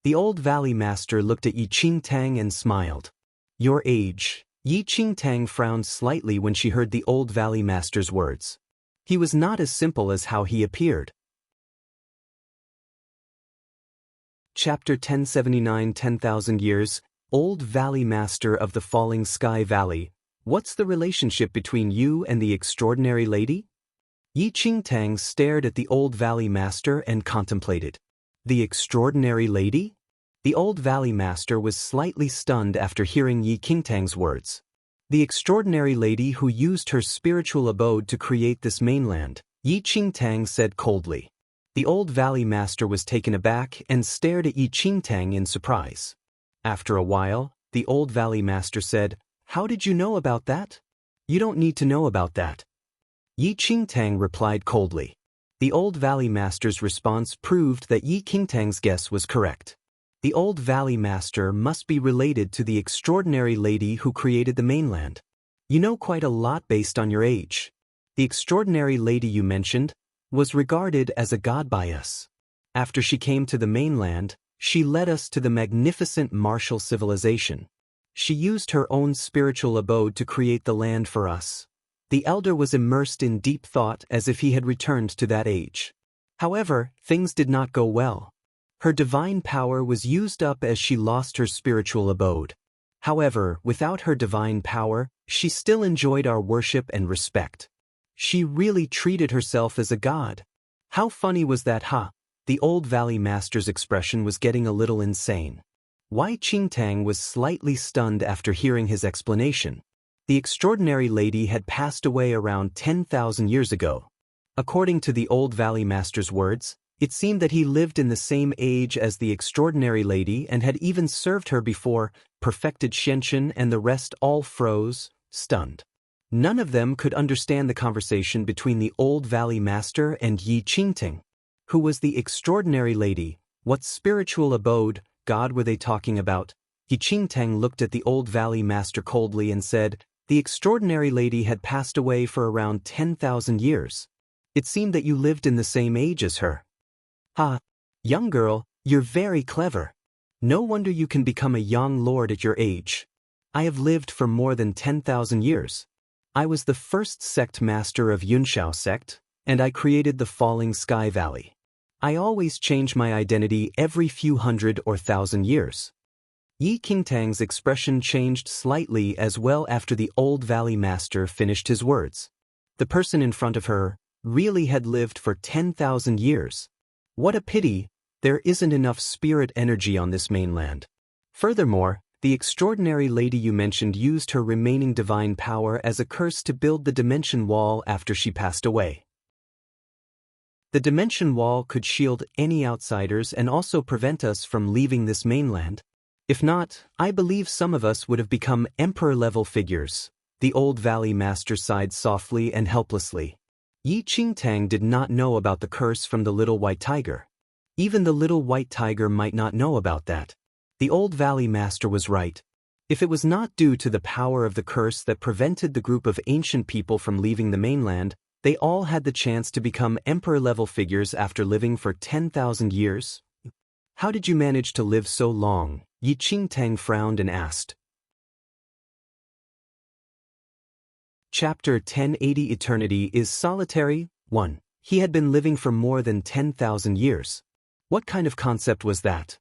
The old valley master looked at Yi Qingtang and smiled. Your age. Yi Qingtang frowned slightly when she heard the old valley master's words. He was not as simple as how he appeared. Chapter 1079 10,000 Years, Old Valley Master of the Falling Sky Valley, what's the relationship between you and the extraordinary lady? Yi Qingtang stared at the old valley master and contemplated. The extraordinary lady? The old valley master was slightly stunned after hearing Yi Qingtang's words. The extraordinary lady who used her spiritual abode to create this mainland, Yi Qingtang said coldly. The old valley master was taken aback and stared at Yi Qingtang in surprise. After a while, the old valley master said, How did you know about that? You don't need to know about that. Yi Qingtang replied coldly. The old valley master's response proved that Yi Qingtang's guess was correct. The old valley master must be related to the extraordinary lady who created the mainland. You know quite a lot based on your age. The extraordinary lady you mentioned was regarded as a god by us. After she came to the mainland, she led us to the magnificent martial civilization. She used her own spiritual abode to create the land for us. The elder was immersed in deep thought as if he had returned to that age. However, things did not go well. Her divine power was used up as she lost her spiritual abode. However, without her divine power, she still enjoyed our worship and respect. She really treated herself as a god. How funny was that, huh? The old valley master's expression was getting a little insane. Yi Qingtang was slightly stunned after hearing his explanation. The extraordinary lady had passed away around 10,000 years ago. According to the old valley master's words, it seemed that he lived in the same age as the extraordinary lady and had even served her before, perfected Xianchen and the rest all froze, stunned. None of them could understand the conversation between the old valley master and Yi Qingtang. Who was the extraordinary lady? What spiritual abode, god were they talking about? Yi Qingtang looked at the old valley master coldly and said, The extraordinary lady had passed away for around 10,000 years. It seemed that you lived in the same age as her. Ha! Young girl, you're very clever. No wonder you can become a young lord at your age. I have lived for more than 10,000 years. I was the first sect master of Yunshao sect, and I created the Falling Sky Valley. I always change my identity every few hundred or thousand years. Yi Qingtang's expression changed slightly as well after the old valley master finished his words. The person in front of her really had lived for 10,000 years. What a pity, there isn't enough spirit energy on this mainland. Furthermore, the extraordinary lady you mentioned used her remaining divine power as a curse to build the dimension wall after she passed away. The dimension wall could shield any outsiders and also prevent us from leaving this mainland. If not, I believe some of us would have become emperor-level figures. The old valley master sighed softly and helplessly. Yi Qingtang did not know about the curse from the little white tiger. Even the little white tiger might not know about that. The old valley master was right. If it was not due to the power of the curse that prevented the group of ancient people from leaving the mainland, they all had the chance to become emperor-level figures after living for 10,000 years. How did you manage to live so long? Yi Qingtang frowned and asked. Chapter 1080 Eternity is Solitary 1. He had been living for more than 10,000 years. What kind of concept was that?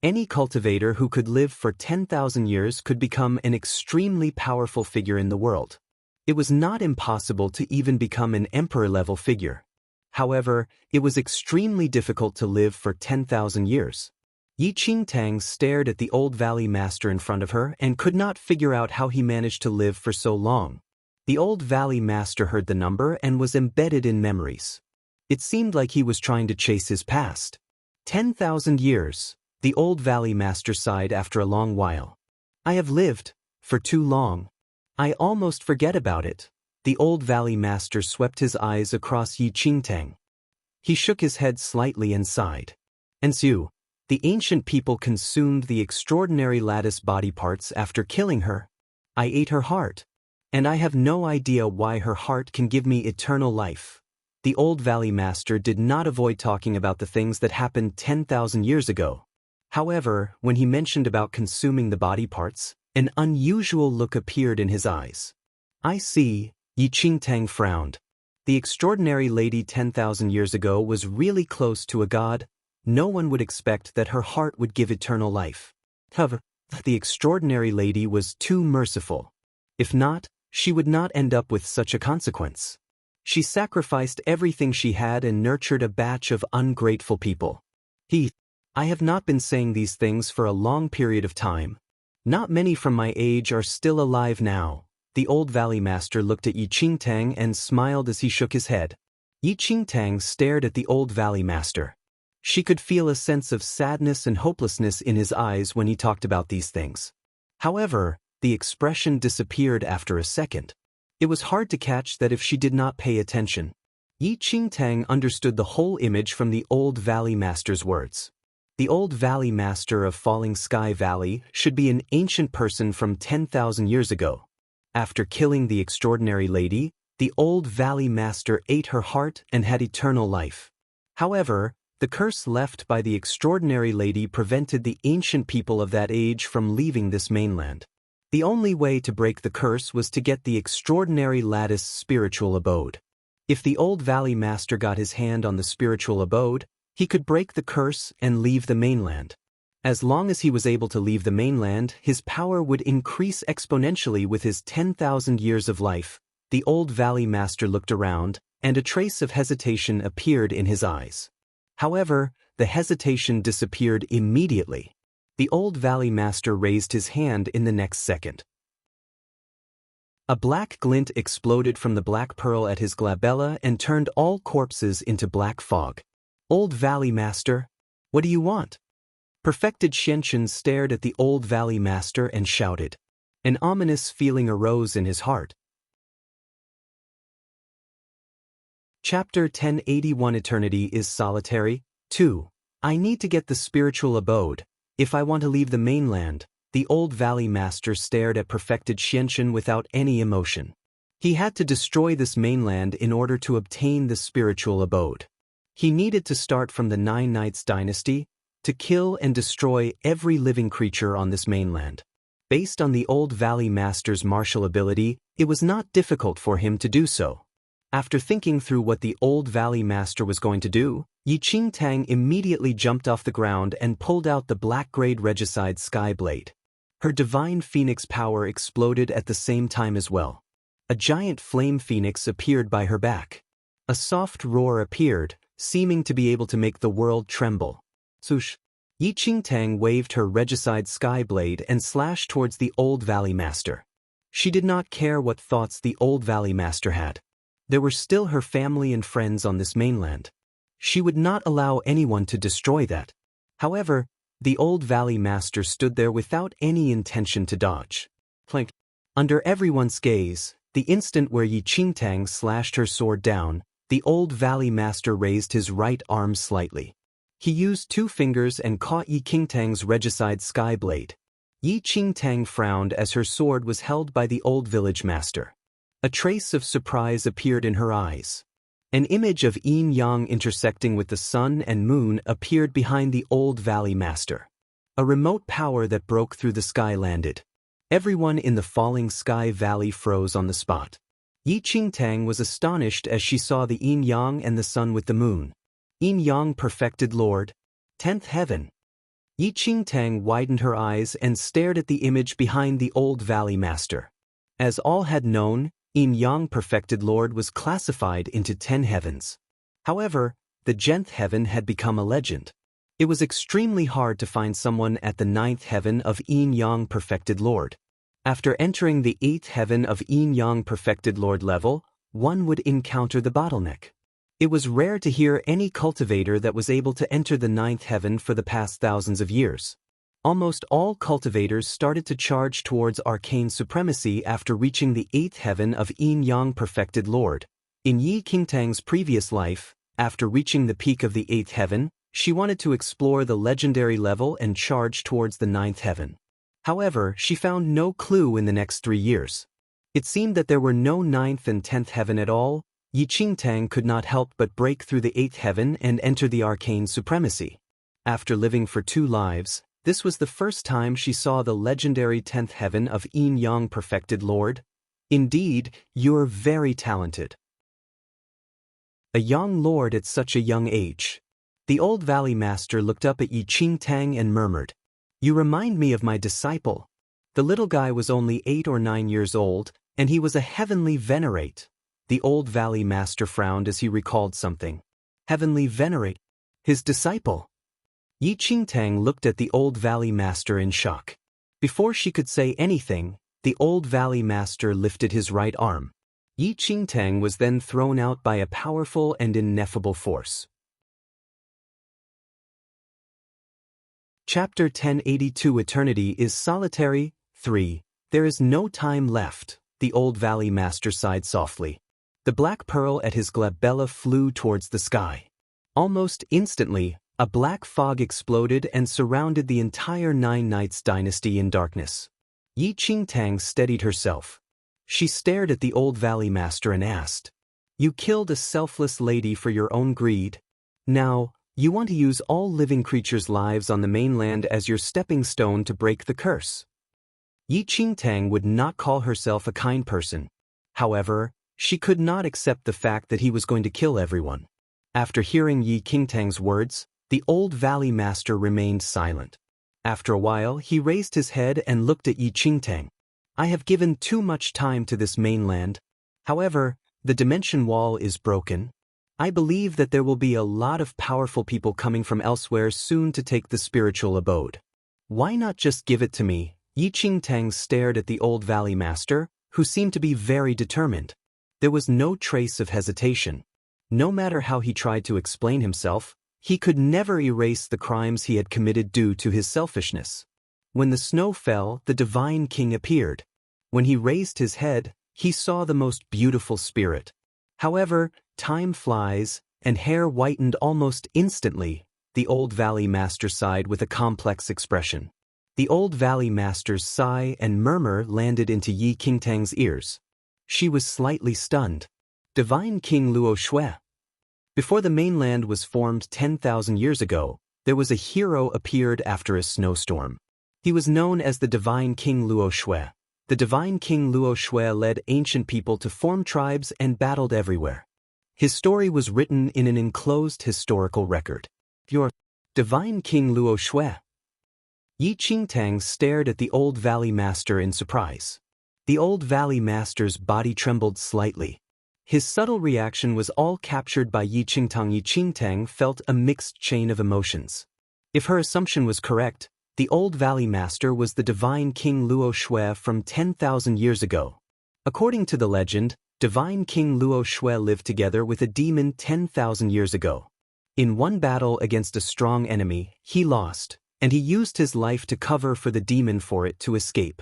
Any cultivator who could live for 10,000 years could become an extremely powerful figure in the world. It was not impossible to even become an emperor-level figure. However, it was extremely difficult to live for 10,000 years. Yi Qingtang stared at the old valley master in front of her and could not figure out how he managed to live for so long. The old valley master heard the number and was embedded in memories. It seemed like he was trying to chase his past. 10,000 years. The old valley master sighed after a long while. I have lived for too long. I almost forget about it. The old valley master swept his eyes across Yi Qingtang. He shook his head slightly and sighed. And so, the ancient people consumed the extraordinary lattice body parts after killing her. I ate her heart. And I have no idea why her heart can give me eternal life. The Old Valley Master did not avoid talking about the things that happened 10,000 years ago. However, when he mentioned about consuming the body parts, an unusual look appeared in his eyes. "I see," Yi Qingtang frowned. The extraordinary lady 10,000 years ago was really close to a god. No one would expect that her heart would give eternal life. However, the extraordinary lady was too merciful. If not, she would not end up with such a consequence. She sacrificed everything she had and nurtured a batch of ungrateful people. I have not been saying these things for a long period of time. Not many from my age are still alive now. The Old Valley Master looked at Yi Qingtang and smiled as he shook his head. Yi Qingtang stared at the Old Valley Master. She could feel a sense of sadness and hopelessness in his eyes when he talked about these things. However, the expression disappeared after a second. It was hard to catch that if she did not pay attention. Yi Qingtang understood the whole image from the Old Valley Master's words. The Old Valley Master of Falling Sky Valley should be an ancient person from 10,000 years ago. After killing the extraordinary lady, the Old Valley Master ate her heart and had eternal life. However, the curse left by the extraordinary lady prevented the ancient people of that age from leaving this mainland. The only way to break the curse was to get the extraordinary lattice spiritual abode. If the Old Valley Master got his hand on the spiritual abode, he could break the curse and leave the mainland. As long as he was able to leave the mainland, his power would increase exponentially with his 10,000 years of life. The Old Valley Master looked around, and a trace of hesitation appeared in his eyes. However, the hesitation disappeared immediately. The Old Valley Master raised his hand in the next second. A black glint exploded from the black pearl at his glabella and turned all corpses into black fog. "Old Valley Master, what do you want?" Perfected Xianchen stared at the Old Valley Master and shouted. An ominous feeling arose in his heart. Chapter 1081 Eternity is Solitary. 2. I need to get the spiritual abode. If I want to leave the mainland. The Old Valley Master stared at Perfected Xianchen without any emotion. He had to destroy this mainland in order to obtain the spiritual abode. He needed to start from the Nine Knights dynasty, to kill and destroy every living creature on this mainland. Based on the Old Valley Master's martial ability, it was not difficult for him to do so. After thinking through what the Old Valley Master was going to do, Yi Qingtang immediately jumped off the ground and pulled out the black-grade regicide sky blade. Her divine phoenix power exploded at the same time as well. A giant flame phoenix appeared by her back. A soft roar appeared, seeming to be able to make the world tremble. Swoosh! Yi Qingtang waved her regicide sky blade and slashed towards the Old Valley Master. She did not care what thoughts the Old Valley Master had. There were still her family and friends on this mainland. She would not allow anyone to destroy that. However, the Old Valley Master stood there without any intention to dodge. Clink! Under everyone's gaze, the instant where Yi Qingtang slashed her sword down, the Old Valley Master raised his right arm slightly. He used 2 fingers and caught Yi Qingtang's regicide sky blade. Yi Qingtang frowned as her sword was held by the Old Village Master. A trace of surprise appeared in her eyes. An image of yin-yang intersecting with the sun and moon appeared behind the Old Valley Master. A remote power that broke through the sky landed. Everyone in the Falling Sky Valley froze on the spot. Yi Qingtang was astonished as she saw the yin-yang and the sun with the moon. Yin-yang Perfected Lord. 10th Heaven. Yi Qingtang widened her eyes and stared at the image behind the Old Valley Master. As all had known, Yin-yang Perfected Lord was classified into 10 heavens. However, the 10th heaven had become a legend. It was extremely hard to find someone at the 9th heaven of Yin-yang Perfected Lord. After entering the 8th heaven of Yin-yang Perfected Lord level, one would encounter the bottleneck. It was rare to hear any cultivator that was able to enter the 9th heaven for the past thousands of years. Almost all cultivators started to charge towards arcane supremacy after reaching the 8th heaven of Yin-yang Perfected Lord. In Yi Qingtang's previous life, after reaching the peak of the 8th heaven, she wanted to explore the legendary level and charge towards the 9th heaven. However, she found no clue in the next 3 years. It seemed that there were no 9th and 10th heaven at all. Yi Qingtang could not help but break through the 8th heaven and enter the arcane supremacy. After living for 2 lives, this was the first time she saw the legendary 10th heaven of Yin Yang perfected Lord. Indeed, you're very talented. A young lord at such a young age. The old valley master looked up at Yi Qingtang and murmured, "You remind me of my disciple." The little guy was only 8 or 9 years old, and he was a heavenly venerate. The old valley master frowned as he recalled something. Heavenly venerate? His disciple? Yi Qingtang looked at the old valley master in shock. Before she could say anything, the old valley master lifted his right arm. Yi Qingtang was then thrown out by a powerful and ineffable force. Chapter 1082 Eternity is Solitary. 3. There is no time left, the old valley master sighed softly. The black pearl at his glabella flew towards the sky. Almost instantly, a black fog exploded and surrounded the entire Nine Nights dynasty in darkness. Yi Qingtang steadied herself. She stared at the old valley master and asked, "You killed a selfless lady for your own greed. Now, you want to use all living creatures' lives on the mainland as your stepping stone to break the curse." Yi Qingtang would not call herself a kind person. However, she could not accept the fact that he was going to kill everyone. After hearing Yi Qingtang's words, the old valley master remained silent. After a while, he raised his head and looked at Yi Qingtang. "I have given too much time to this mainland. However, the dimension wall is broken. I believe that there will be a lot of powerful people coming from elsewhere soon to take the spiritual abode. Why not just give it to me?" Yi Qingtang stared at the old valley master, who seemed to be very determined. There was no trace of hesitation. No matter how he tried to explain himself, he could never erase the crimes he had committed due to his selfishness. When the snow fell, the divine king appeared. When he raised his head, he saw the most beautiful spirit. However, time flies, and hair whitened almost instantly. The old valley master sighed with a complex expression. The old valley master's sigh and murmur landed into Yi Qingtang's ears. She was slightly stunned. Divine King Luo Shui. Before the mainland was formed 10,000 years ago, there was a hero appeared after a snowstorm. He was known as the Divine King Luo Shui. The Divine King Luo Shui led ancient people to form tribes and battled everywhere. His story was written in an enclosed historical record. Your Divine King Luo Shui. Yi Qingtang stared at the old valley master in surprise. The old valley master's body trembled slightly. His subtle reaction was all captured by Yi Qingtang. Yi Qingtang felt a mixed chain of emotions. If her assumption was correct, the old valley master was the divine King Luo Shui from 10,000 years ago. According to the legend, divine King Luo Shui lived together with a demon 10,000 years ago. In one battle against a strong enemy, he lost, and he used his life to cover for the demon for it to escape.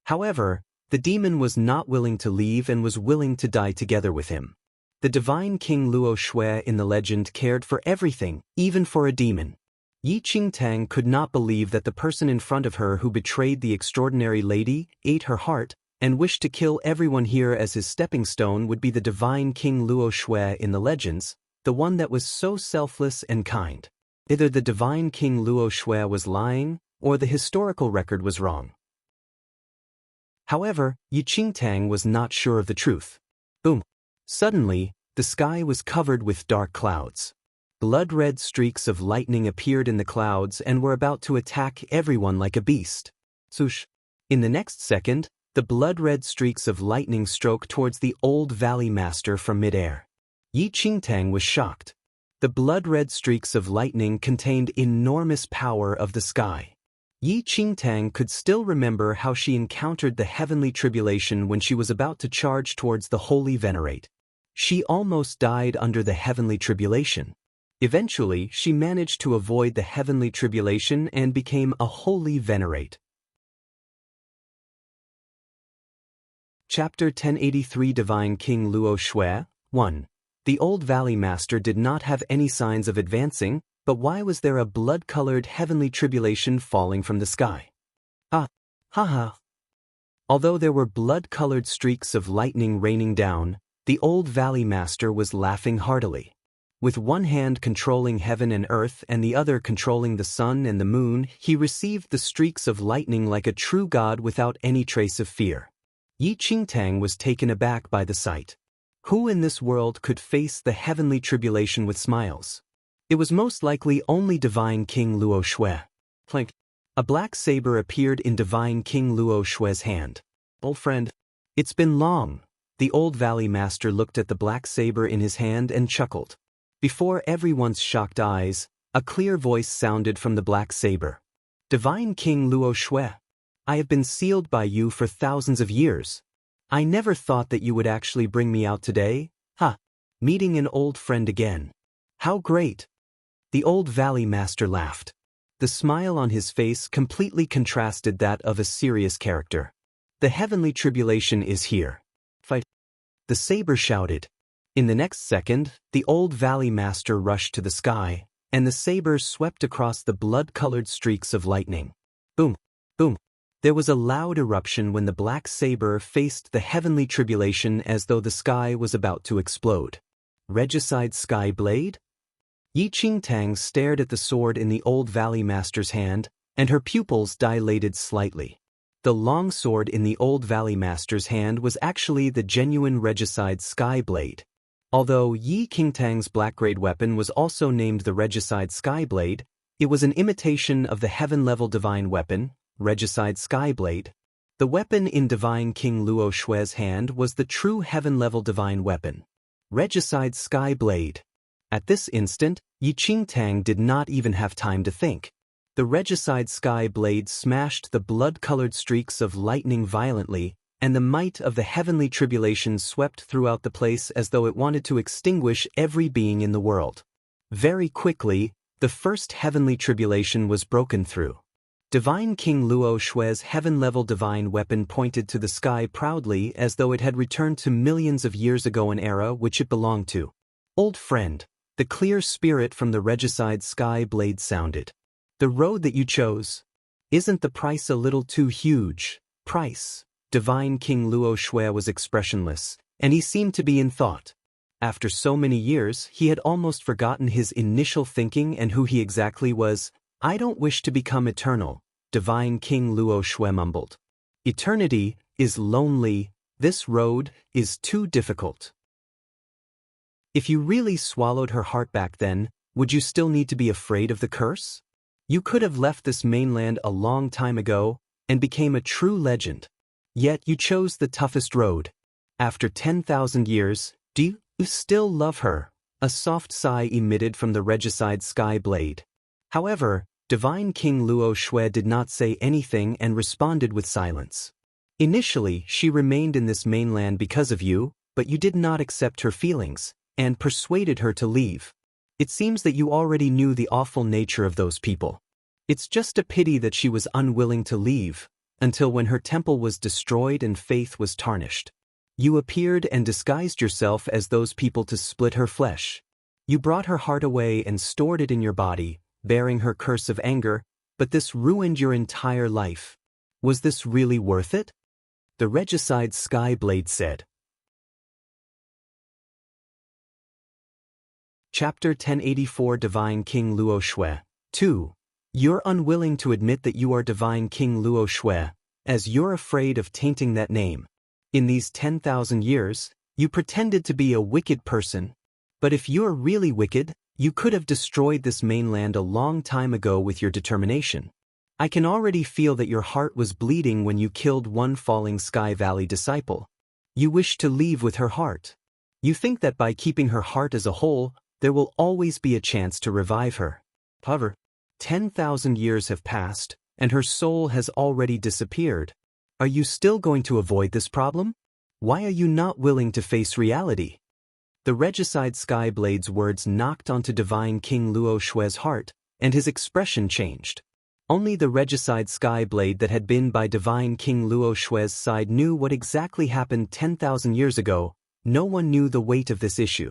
However, the demon was not willing to leave and was willing to die together with him. The divine King Luo Shui in the legend cared for everything, even for a demon. Yi Qingtang could not believe that the person in front of her who betrayed the extraordinary lady, ate her heart, and wished to kill everyone here as his stepping stone would be the divine King Luo Shui in the legends, the one that was so selfless and kind. Either the divine King Luo Shui was lying, or the historical record was wrong. However, Yi Qingtang was not sure of the truth. Boom! Suddenly, the sky was covered with dark clouds. Blood-red streaks of lightning appeared in the clouds and were about to attack everyone like a beast. Swoosh! In the next second, the blood-red streaks of lightning struck towards the old valley master from midair. Yi Qingtang was shocked. The blood-red streaks of lightning contained enormous power of the sky. Yi Qingtang could still remember how she encountered the heavenly tribulation when she was about to charge towards the holy venerate. She almost died under the heavenly tribulation. Eventually, she managed to avoid the heavenly tribulation and became a holy venerate. Chapter 1083 Divine King Luo Shui. 1. The old valley master did not have any signs of advancing, but why was there a blood-colored heavenly tribulation falling from the sky? Haha. Although there were blood-colored streaks of lightning raining down, The old valley master was laughing heartily. With one hand controlling heaven and earth and the other controlling the sun and the moon, he received the streaks of lightning like a true god without any trace of fear. Yi Qingtang was taken aback by the sight. Who in this world could face the heavenly tribulation with smiles? It was most likely only Divine King Luo Shui. Clink. A black saber appeared in Divine King Luo Shui's hand. Old friend. It's been long. The old valley master looked at the black saber in his hand and chuckled. Before everyone's shocked eyes, a clear voice sounded from the black saber. Divine King Luo Shui, I have been sealed by you for thousands of years. I never thought that you would actually bring me out today. Ha! Meeting an old friend again. How great! The old valley master laughed. The smile on his face completely contrasted that of a serious character. The heavenly tribulation is here. Fight! The saber shouted. In the next second, the old valley master rushed to the sky, and the saber swept across the blood-colored streaks of lightning. Boom! Boom! There was a loud eruption when the black saber faced the heavenly tribulation as though the sky was about to explode. Regicide Sky Blade? Yi Qingtang stared at the sword in the old valley master's hand, and her pupils dilated slightly. The long sword in the old valley master's hand was actually the genuine Regicide Sky Blade. Although Yi Qingtang's black-grade weapon was also named the Regicide Sky Blade, it was an imitation of the heaven-level divine weapon, Regicide Sky Blade. The weapon in Divine King Luo Shui's hand was the true heaven-level divine weapon, Regicide Sky Blade. At this instant, Yi Qingtang did not even have time to think. The Regicide Sky Blade smashed the blood-colored streaks of lightning violently, and the might of the heavenly tribulation swept throughout the place as though it wanted to extinguish every being in the world. Very quickly, the first heavenly tribulation was broken through. Divine King Luo Shui's heaven-level divine weapon pointed to the sky proudly as though it had returned to millions of years ago, an era which it belonged to. Old friend, the clear spirit from the Regicide Sky Blade sounded. The road that you chose. Isn't the price a little too huge? Price? Divine King Luo Shui was expressionless, and he seemed to be in thought. After so many years, he had almost forgotten his initial thinking and who he exactly was. I don't wish to become eternal, Divine King Luo Shui mumbled. Eternity is lonely. This road is too difficult. If you really swallowed her heart back then, would you still need to be afraid of the curse? You could have left this mainland a long time ago and became a true legend. Yet you chose the toughest road. After 10,000 years, do you still love her? A soft sigh emitted from the Regicide Sky Blade. However, Divine King Luo Shui did not say anything and responded with silence. Initially, she remained in this mainland because of you, but you did not accept her feelings, and persuaded her to leave. It seems that you already knew the awful nature of those people. It's just a pity that she was unwilling to leave, until when her temple was destroyed and faith was tarnished. You appeared and disguised yourself as those people to split her flesh. You brought her heart away and stored it in your body, bearing her curse of anger, but this ruined your entire life. Was this really worth it? The Regicide Sky Blade said. Chapter 1084 Divine King Luo Shui. 2. You're unwilling to admit that you are Divine King Luo Shui, as you're afraid of tainting that name. In these 10,000 years, you pretended to be a wicked person. But if you're really wicked, you could have destroyed this mainland a long time ago with your determination. I can already feel that your heart was bleeding when you killed one Falling Sky Valley disciple. You wish to leave with her heart. You think that by keeping her heart as a whole, there will always be a chance to revive her. However, 10,000 years have passed, and her soul has already disappeared. Are you still going to avoid this problem? Why are you not willing to face reality? The Regicide Sky Blade's words knocked onto Divine King Luo Shui's heart, and his expression changed. Only the Regicide Sky Blade that had been by Divine King Luo Shui's side knew what exactly happened 10,000 years ago. No one knew the weight of this issue.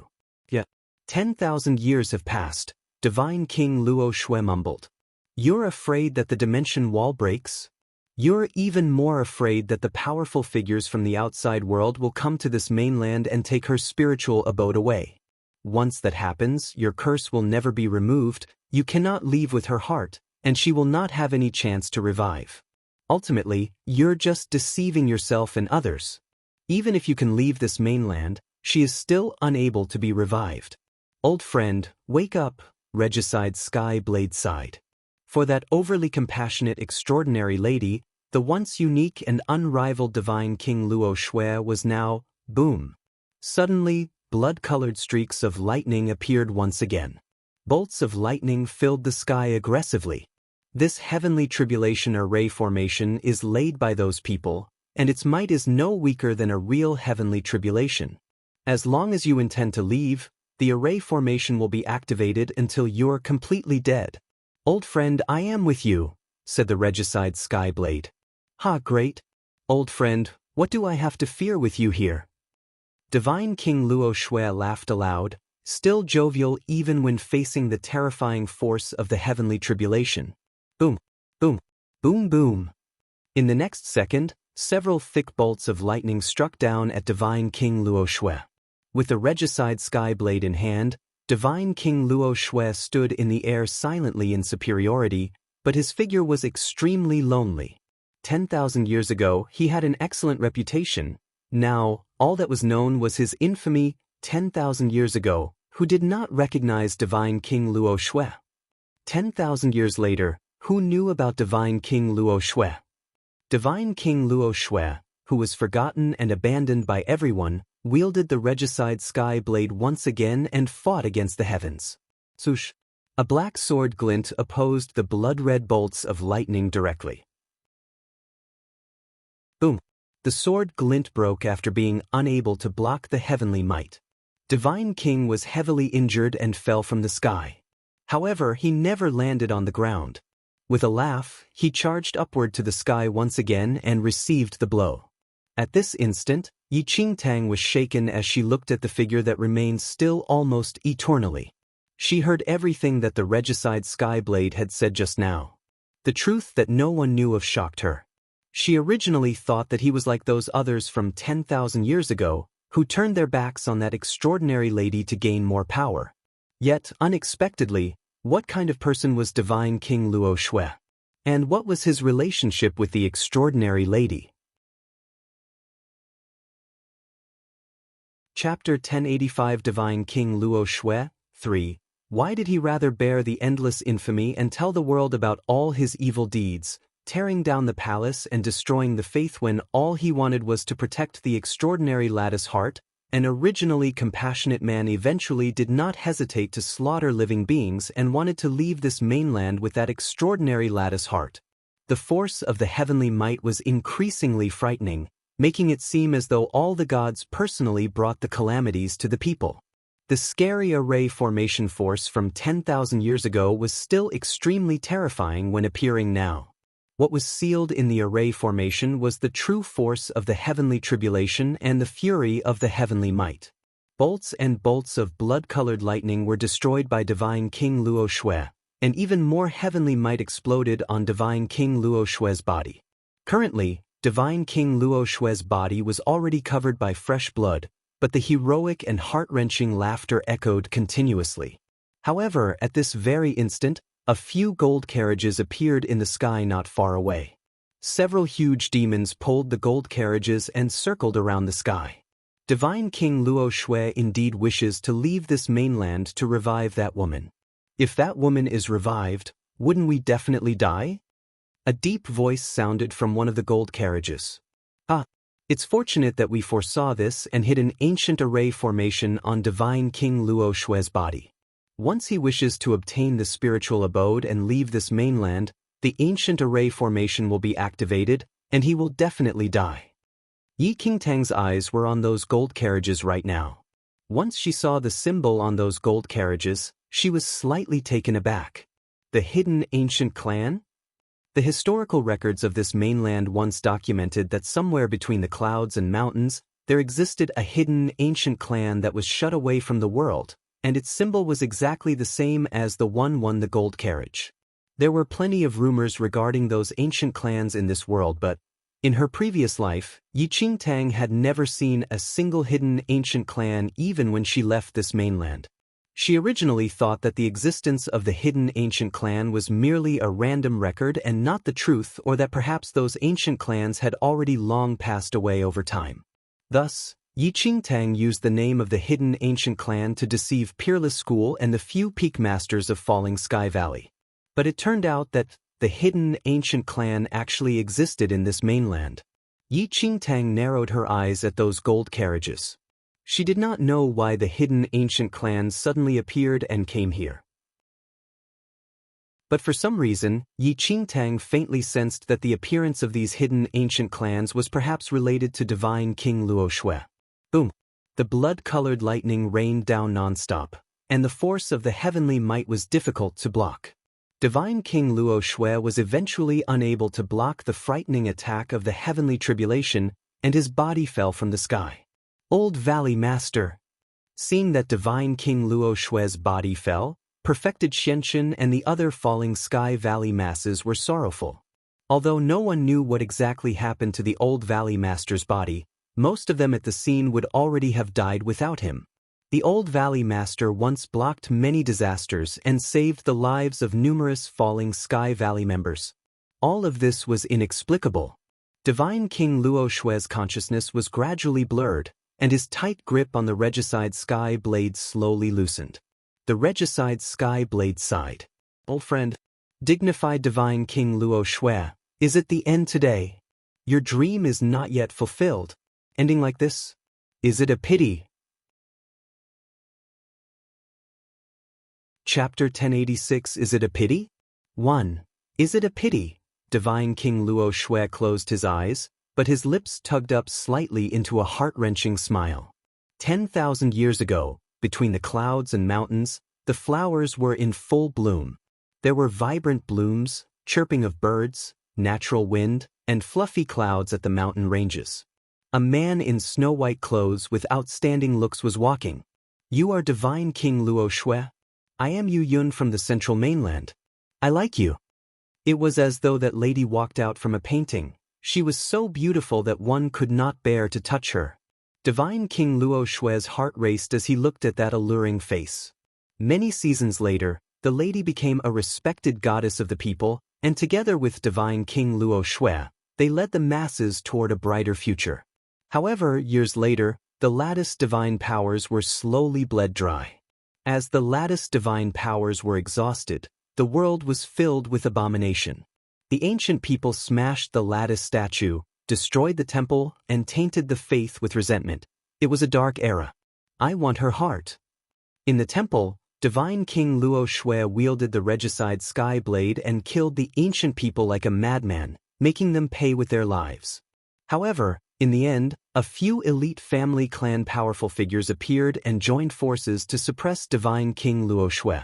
Yet, 10,000 years have passed, Divine King Luo Shui mumbled. You're afraid that the dimension wall breaks? You're even more afraid that the powerful figures from the outside world will come to this mainland and take her spiritual abode away. Once that happens, your curse will never be removed, you cannot leave with her heart, and she will not have any chance to revive. Ultimately, you're just deceiving yourself and others. Even if you can leave this mainland, she is still unable to be revived. Old friend, wake up, Regicide Skyblade sighed. For that overly compassionate extraordinary lady, the once unique and unrivaled divine King Luo Shui was now, boom. Suddenly, blood-colored streaks of lightning appeared once again. Bolts of lightning filled the sky aggressively. This heavenly tribulation array formation is laid by those people, and its might is no weaker than a real heavenly tribulation. As long as you intend to leave, the array formation will be activated until you're completely dead. Old friend, I am with you, said the regicide Skyblade. Ha, great. Old friend, what do I have to fear with you here? Divine King Luo Shui laughed aloud, still jovial even when facing the terrifying force of the heavenly tribulation. Boom, boom, boom, boom. In the next second, several thick bolts of lightning struck down at Divine King Luo Shui. With the regicide Skyblade in hand, Divine King Luo Shui stood in the air silently in superiority, but his figure was extremely lonely. 10,000 years ago, he had an excellent reputation. Now, all that was known was his infamy 10,000 years ago, who did not recognize Divine King Luo Shui. 10,000 years later, who knew about Divine King Luo Shui? Divine King Luo Shui, who was forgotten and abandoned by everyone, wielded the regicide Skyblade once again and fought against the heavens. Swoosh! A black sword glint opposed the blood-red bolts of lightning directly. Boom! The sword glint broke after being unable to block the heavenly might. Divine King was heavily injured and fell from the sky. However, he never landed on the ground. With a laugh, he charged upward to the sky once again and received the blow. At this instant, Yi Qingtang was shaken as she looked at the figure that remained still almost eternally. She heard everything that the regicide Skyblade had said just now. The truth that no one knew of shocked her. She originally thought that he was like those others from 10,000 years ago, who turned their backs on that extraordinary lady to gain more power. Yet, unexpectedly, what kind of person was Divine King Luo Shui? And what was his relationship with the extraordinary lady? Chapter 1085 Divine King Luo Shui 3. Why did he rather bear the endless infamy and tell the world about all his evil deeds, tearing down the palace and destroying the faith when all he wanted was to protect the extraordinary lattice heart? An originally compassionate man eventually did not hesitate to slaughter living beings and wanted to leave this mainland with that extraordinary lattice heart. The force of the heavenly might was increasingly frightening, making it seem as though all the gods personally brought the calamities to the people. The scary array formation force from 10,000 years ago was still extremely terrifying when appearing now. What was sealed in the array formation was the true force of the heavenly tribulation and the fury of the heavenly might. Bolts and bolts of blood-colored lightning were destroyed by Divine King Luo Shui, and even more heavenly might exploded on Divine King Luo Shui's body. Currently, Divine King Luo Shui's body was already covered by fresh blood, but the heroic and heart-wrenching laughter echoed continuously. However, at this very instant, a few gold carriages appeared in the sky not far away. Several huge demons pulled the gold carriages and circled around the sky. Divine King Luo Shui indeed wishes to leave this mainland to revive that woman. If that woman is revived, wouldn't we definitely die? A deep voice sounded from one of the gold carriages. Ah, it's fortunate that we foresaw this and hid an ancient array formation on Divine King Luo Shui's body. Once he wishes to obtain the spiritual abode and leave this mainland, the ancient array formation will be activated, and he will definitely die. Yi Qingtang's eyes were on those gold carriages right now. Once she saw the symbol on those gold carriages, she was slightly taken aback. The hidden ancient clan? The historical records of this mainland once documented that somewhere between the clouds and mountains, there existed a hidden ancient clan that was shut away from the world, and its symbol was exactly the same as the one won the gold carriage. There were plenty of rumors regarding those ancient clans in this world, but in her previous life, Yi Qingtang had never seen a single hidden ancient clan even when she left this mainland. She originally thought that the existence of the hidden ancient clan was merely a random record and not the truth, or that perhaps those ancient clans had already long passed away over time. Thus, Yi Qingtang used the name of the hidden ancient clan to deceive Peerless School and the few peak masters of Falling Sky Valley. But it turned out that the hidden ancient clan actually existed in this mainland. Yi Qingtang narrowed her eyes at those gold carriages. She did not know why the hidden ancient clans suddenly appeared and came here. But for some reason, Yi Qingtang faintly sensed that the appearance of these hidden ancient clans was perhaps related to Divine King Luo Shui. Boom! The blood-colored lightning rained down non-stop, and the force of the heavenly might was difficult to block. Divine King Luo Shui was eventually unable to block the frightening attack of the heavenly tribulation, and his body fell from the sky. Old Valley Master. Seeing that Divine King Luo Shui's body fell, Perfected Xianxin and the other Falling Sky Valley masses were sorrowful. Although no one knew what exactly happened to the Old Valley Master's body, most of them at the scene would already have died without him. The Old Valley Master once blocked many disasters and saved the lives of numerous Falling Sky Valley members. All of this was inexplicable. Divine King Luo Shui's consciousness was gradually blurred, and his tight grip on the Regicide Sky Blade slowly loosened. The Regicide Sky Blade sighed. Old friend, dignified Divine King Luo Shui, is it the end today? Your dream is not yet fulfilled. Ending like this? Is it a pity? Chapter 1086. Is it a pity? 1. Is it a pity? Divine King Luo Shui closed his eyes, but his lips tugged up slightly into a heart-wrenching smile. 10,000 years ago, between the clouds and mountains, the flowers were in full bloom. There were vibrant blooms, chirping of birds, natural wind, and fluffy clouds at the mountain ranges. A man in snow-white clothes with outstanding looks was walking. You are Divine King Luo Shui? I am Yu Yun from the Central Mainland. I like you. It was as though that lady walked out from a painting. She was so beautiful that one could not bear to touch her. Divine King Luo Shui's heart raced as he looked at that alluring face. Many seasons later, the lady became a respected goddess of the people, and together with Divine King Luo Shui, they led the masses toward a brighter future. However, years later, the lattice divine powers were slowly bled dry. As the lattice divine powers were exhausted, the world was filled with abomination. The ancient people smashed the lattice statue, destroyed the temple, and tainted the faith with resentment. It was a dark era. I want her heart. In the temple, Divine King Luo Shui wielded the Regicide Sky Blade and killed the ancient people like a madman, making them pay with their lives. However, in the end, a few elite family clan powerful figures appeared and joined forces to suppress Divine King Luo Shui.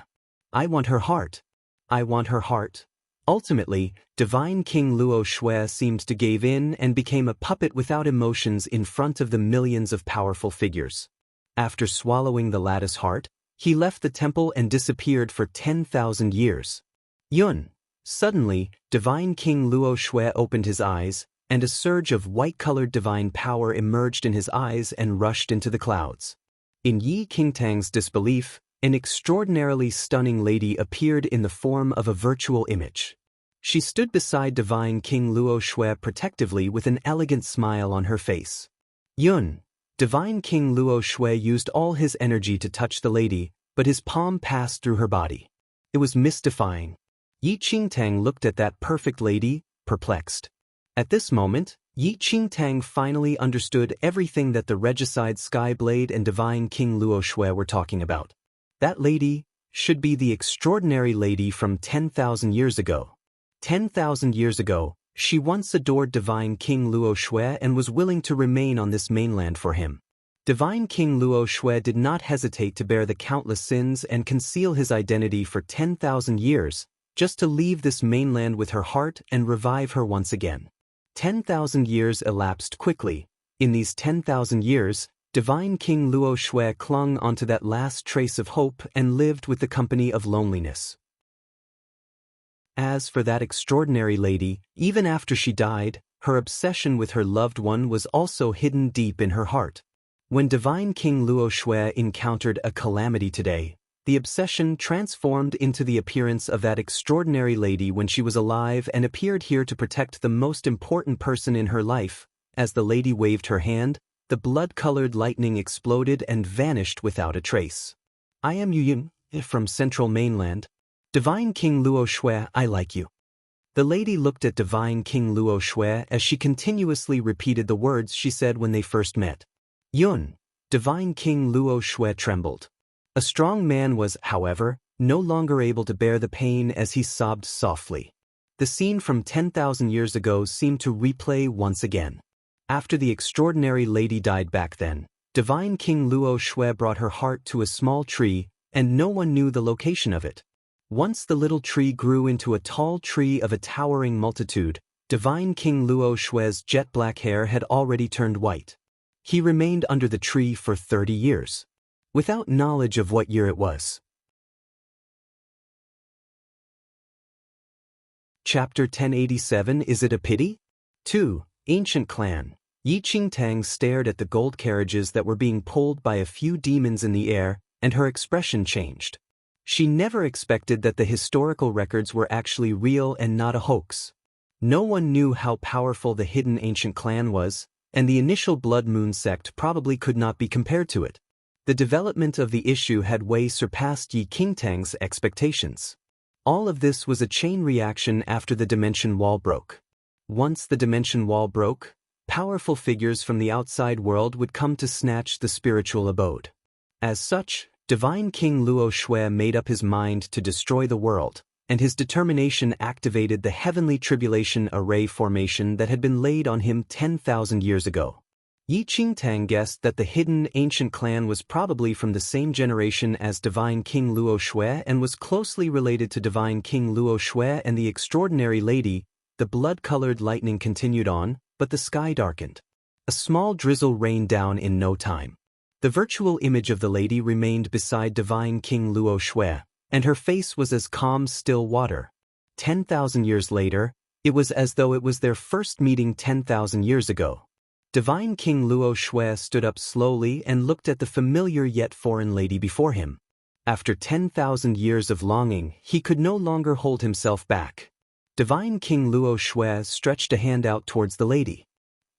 I want her heart. I want her heart. Ultimately, Divine King Luo Shui seemed to give in and became a puppet without emotions in front of the millions of powerful figures. After swallowing the lattice heart, he left the temple and disappeared for 10,000 years. Yun. Suddenly, Divine King Luo Shui opened his eyes, and a surge of white-colored divine power emerged in his eyes and rushed into the clouds. In Yi Qingtang's disbelief, an extraordinarily stunning lady appeared in the form of a virtual image. She stood beside Divine King Luo Shui protectively with an elegant smile on her face. Yun. Divine King Luo Shui used all his energy to touch the lady, but his palm passed through her body. It was mystifying. Yi Qingtang looked at that perfect lady, perplexed. At this moment, Yi Qingtang finally understood everything that the Regicide Sky Blade and Divine King Luo Shui were talking about. That lady should be the extraordinary lady from 10,000 years ago. 10,000 years ago, she once adored Divine King Luo Shui and was willing to remain on this mainland for him. Divine King Luo Shui did not hesitate to bear the countless sins and conceal his identity for 10,000 years, just to leave this mainland with her heart and revive her once again. 10,000 years elapsed quickly. In these 10,000 years, Divine King Luo Shui clung onto that last trace of hope and lived with the company of loneliness. As for that extraordinary lady, even after she died, her obsession with her loved one was also hidden deep in her heart. When Divine King Luo Shui encountered a calamity today, the obsession transformed into the appearance of that extraordinary lady when she was alive and appeared here to protect the most important person in her life. As the lady waved her hand, the blood-colored lightning exploded and vanished without a trace. I am Yu Yun, from Central Mainland. Divine King Luo Shui, I like you. The lady looked at Divine King Luo Shui as she continuously repeated the words she said when they first met. Yun. Divine King Luo Shui trembled. A strong man was, however, no longer able to bear the pain as he sobbed softly. The scene from 10,000 years ago seemed to replay once again. After the extraordinary lady died back then, Divine King Luo Shui brought her heart to a small tree, and no one knew the location of it. Once the little tree grew into a tall tree of a towering multitude, Divine King Luo Shui's jet-black hair had already turned white. He remained under the tree for 30 years, without knowledge of what year it was. Chapter 1087. Is it a pity? 2. Ancient Clan. Yi Qingtang stared at the gold carriages that were being pulled by a few demons in the air, and her expression changed. She never expected that the historical records were actually real and not a hoax. No one knew how powerful the hidden ancient clan was, and the initial Blood Moon sect probably could not be compared to it. The development of the issue had way surpassed Yi Qingtang's expectations. All of this was a chain reaction after the dimension wall broke. Once the dimension wall broke, powerful figures from the outside world would come to snatch the spiritual abode. As such, Divine King Luo Shui made up his mind to destroy the world, and his determination activated the heavenly tribulation array formation that had been laid on him 10,000 years ago. Yi Qingtang guessed that the hidden ancient clan was probably from the same generation as Divine King Luo Shui and was closely related to Divine King Luo Shui and the extraordinary lady. The blood-colored lightning continued on, but the sky darkened. A small drizzle rained down in no time. The virtual image of the lady remained beside Divine King Luo Shui, and her face was as calm still water. 10,000 years later, it was as though it was their first meeting 10,000 years ago. Divine King Luo Shui stood up slowly and looked at the familiar yet foreign lady before him. After 10,000 years of longing, he could no longer hold himself back. Divine King Luo Shui stretched a hand out towards the lady.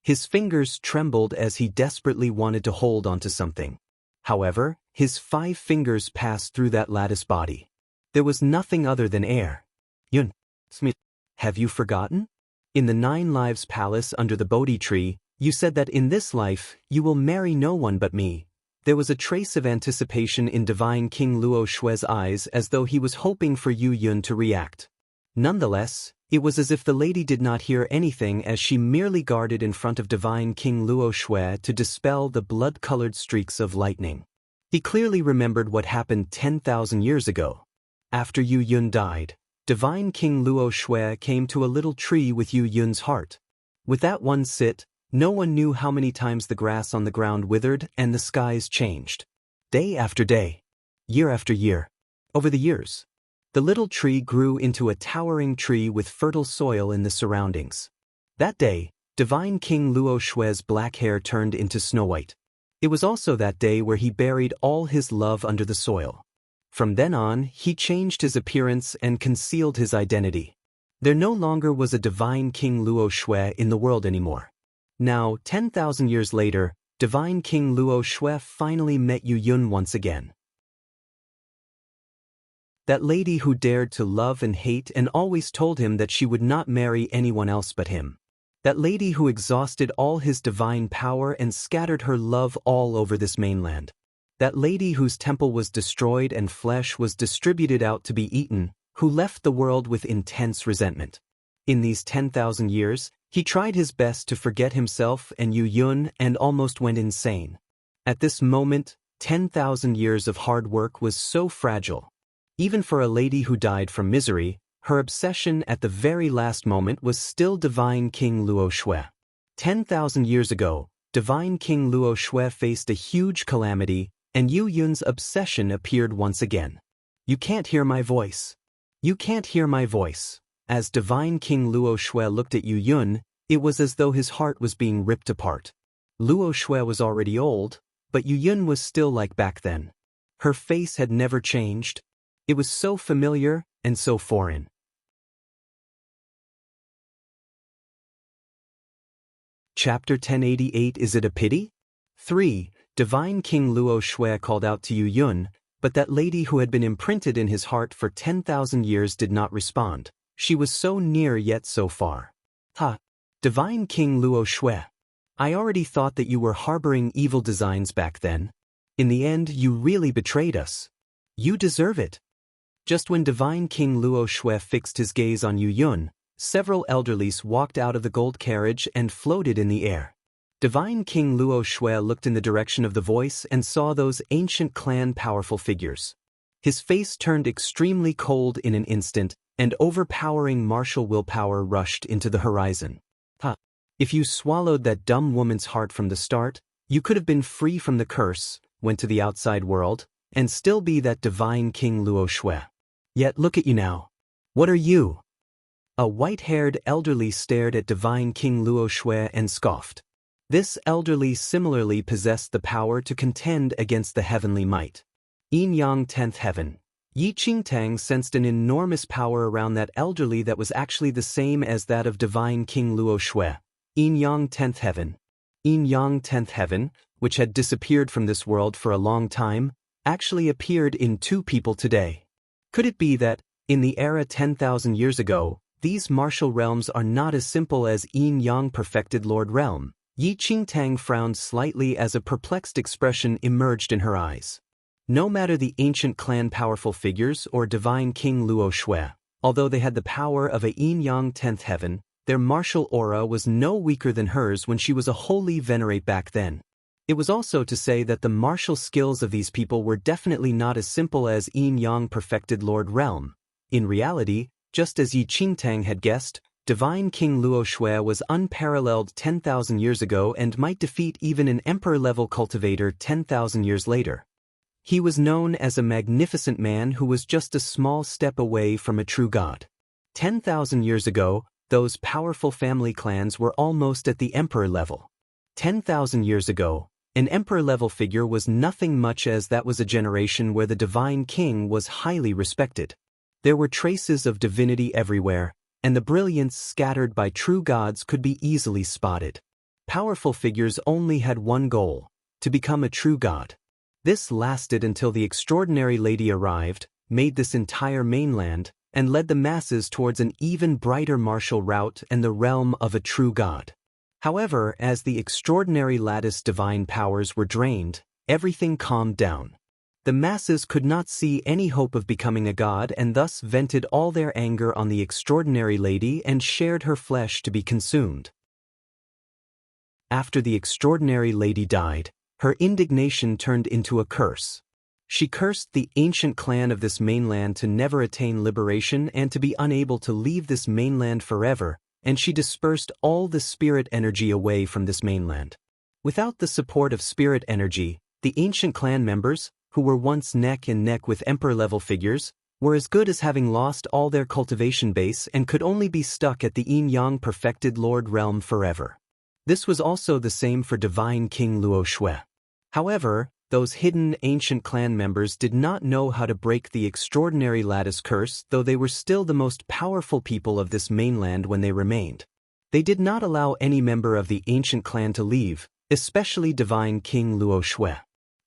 His fingers trembled as he desperately wanted to hold onto something. However, his 5 fingers passed through that lattice body. There was nothing other than air. Yun. Smith. Have you forgotten? In the 9 Lives Palace under the Bodhi tree, you said that in this life, you will marry no one but me. There was a trace of anticipation in Divine King Luo Shui's eyes as though he was hoping for Yu Yun to react. Nonetheless, it was as if the lady did not hear anything as she merely guarded in front of Divine King Luo Shui to dispel the blood-colored streaks of lightning. He clearly remembered what happened 10,000 years ago. After Yu Yun died, Divine King Luo Shui came to a little tree with Yu Yun's heart. With that one sit, no one knew how many times the grass on the ground withered and the skies changed. Day after day, year after year, over the years, the little tree grew into a towering tree with fertile soil in the surroundings. That day, Divine King Luo Shui's black hair turned into snow white. It was also that day where he buried all his love under the soil. From then on, he changed his appearance and concealed his identity. There no longer was a Divine King Luo Shui in the world anymore. Now, 10,000 years later, Divine King Luo Shui finally met Yu Yun once again. That lady who dared to love and hate and always told him that she would not marry anyone else but him. That lady who exhausted all his divine power and scattered her love all over this mainland. That lady whose temple was destroyed and flesh was distributed out to be eaten, who left the world with intense resentment. In these 10,000 years, he tried his best to forget himself and Yu Yun and almost went insane. At this moment, 10,000 years of hard work was so fragile. Even for a lady who died from misery, her obsession at the very last moment was still Divine King Luo Shui. 10,000 years ago, Divine King Luo Shui faced a huge calamity, and Yu Yun's obsession appeared once again. You can't hear my voice. You can't hear my voice. As Divine King Luo Shui looked at Yu Yun, it was as though his heart was being ripped apart. Luo Shui was already old, but Yu Yun was still like back then. Her face had never changed. It was so familiar and so foreign. Chapter 1088. Is it a pity? 3. Divine King Luo Shui called out to Yu Yun, but that lady who had been imprinted in his heart for 10,000 years did not respond. She was so near yet so far. Divine King Luo Shui. I already thought that you were harboring evil designs back then. In the end, you really betrayed us. You deserve it. Just when Divine King Luo Shui fixed his gaze on Yu Yun, several elderlies walked out of the gold carriage and floated in the air. Divine King Luo Shui looked in the direction of the voice and saw those ancient clan powerful figures. His face turned extremely cold in an instant, and overpowering martial willpower rushed into the horizon. If you swallowed that dumb woman's heart from the start, you could have been free from the curse, went to the outside world, and still be that Divine King Luo Shui. Yet look at you now. What are you? A white-haired elderly stared at Divine King Luo Shui and scoffed. This elderly similarly possessed the power to contend against the heavenly might. Yin Yang 10th Heaven. Yi Qingtang sensed an enormous power around that elderly that was actually the same as that of Divine King Luo Shui. Yin Yang 10th Heaven. Yin Yang 10th Heaven, which had disappeared from this world for a long time, actually appeared in two people today. Could it be that, in the era 10,000 years ago, these martial realms are not as simple as Yin Yang perfected Lord Realm? Yi Qingtang frowned slightly as a perplexed expression emerged in her eyes. No matter the ancient clan powerful figures or Divine King Luo Shui, although they had the power of a Yin Yang 10th Heaven, their martial aura was no weaker than hers when she was a holy venerate back then. It was also to say that the martial skills of these people were definitely not as simple as Yin Yang perfected Lord Realm. In reality, just as Yi Qingtang had guessed, Divine King Luo Shui was unparalleled 10,000 years ago and might defeat even an emperor-level cultivator 10,000 years later. He was known as a magnificent man who was just a small step away from a true god. 10,000 years ago, those powerful family clans were almost at the emperor level. 10,000 years ago, an emperor-level figure was nothing much, as that was a generation where the Divine King was highly respected. There were traces of divinity everywhere, and the brilliance scattered by true gods could be easily spotted. Powerful figures only had one goal: to become a true god. This lasted until the extraordinary lady arrived, made this entire mainland, and led the masses towards an even brighter martial route and the realm of a true god. However, as the extraordinary lattice divine powers were drained, everything calmed down. The masses could not see any hope of becoming a god and thus vented all their anger on the extraordinary lady and shared her flesh to be consumed. After the extraordinary lady died, her indignation turned into a curse. She cursed the ancient clan of this mainland to never attain liberation and to be unable to leave this mainland forever, and she dispersed all the spirit energy away from this mainland. Without the support of spirit energy, the ancient clan members, who were once neck and neck with emperor-level figures, were as good as having lost all their cultivation base and could only be stuck at the Yin-Yang perfected Lord Realm forever. This was also the same for Divine King Luo Shui. However, those hidden ancient clan members did not know how to break the extraordinary lattice curse, though they were still the most powerful people of this mainland when they remained. They did not allow any member of the ancient clan to leave, especially Divine King Luo Shui.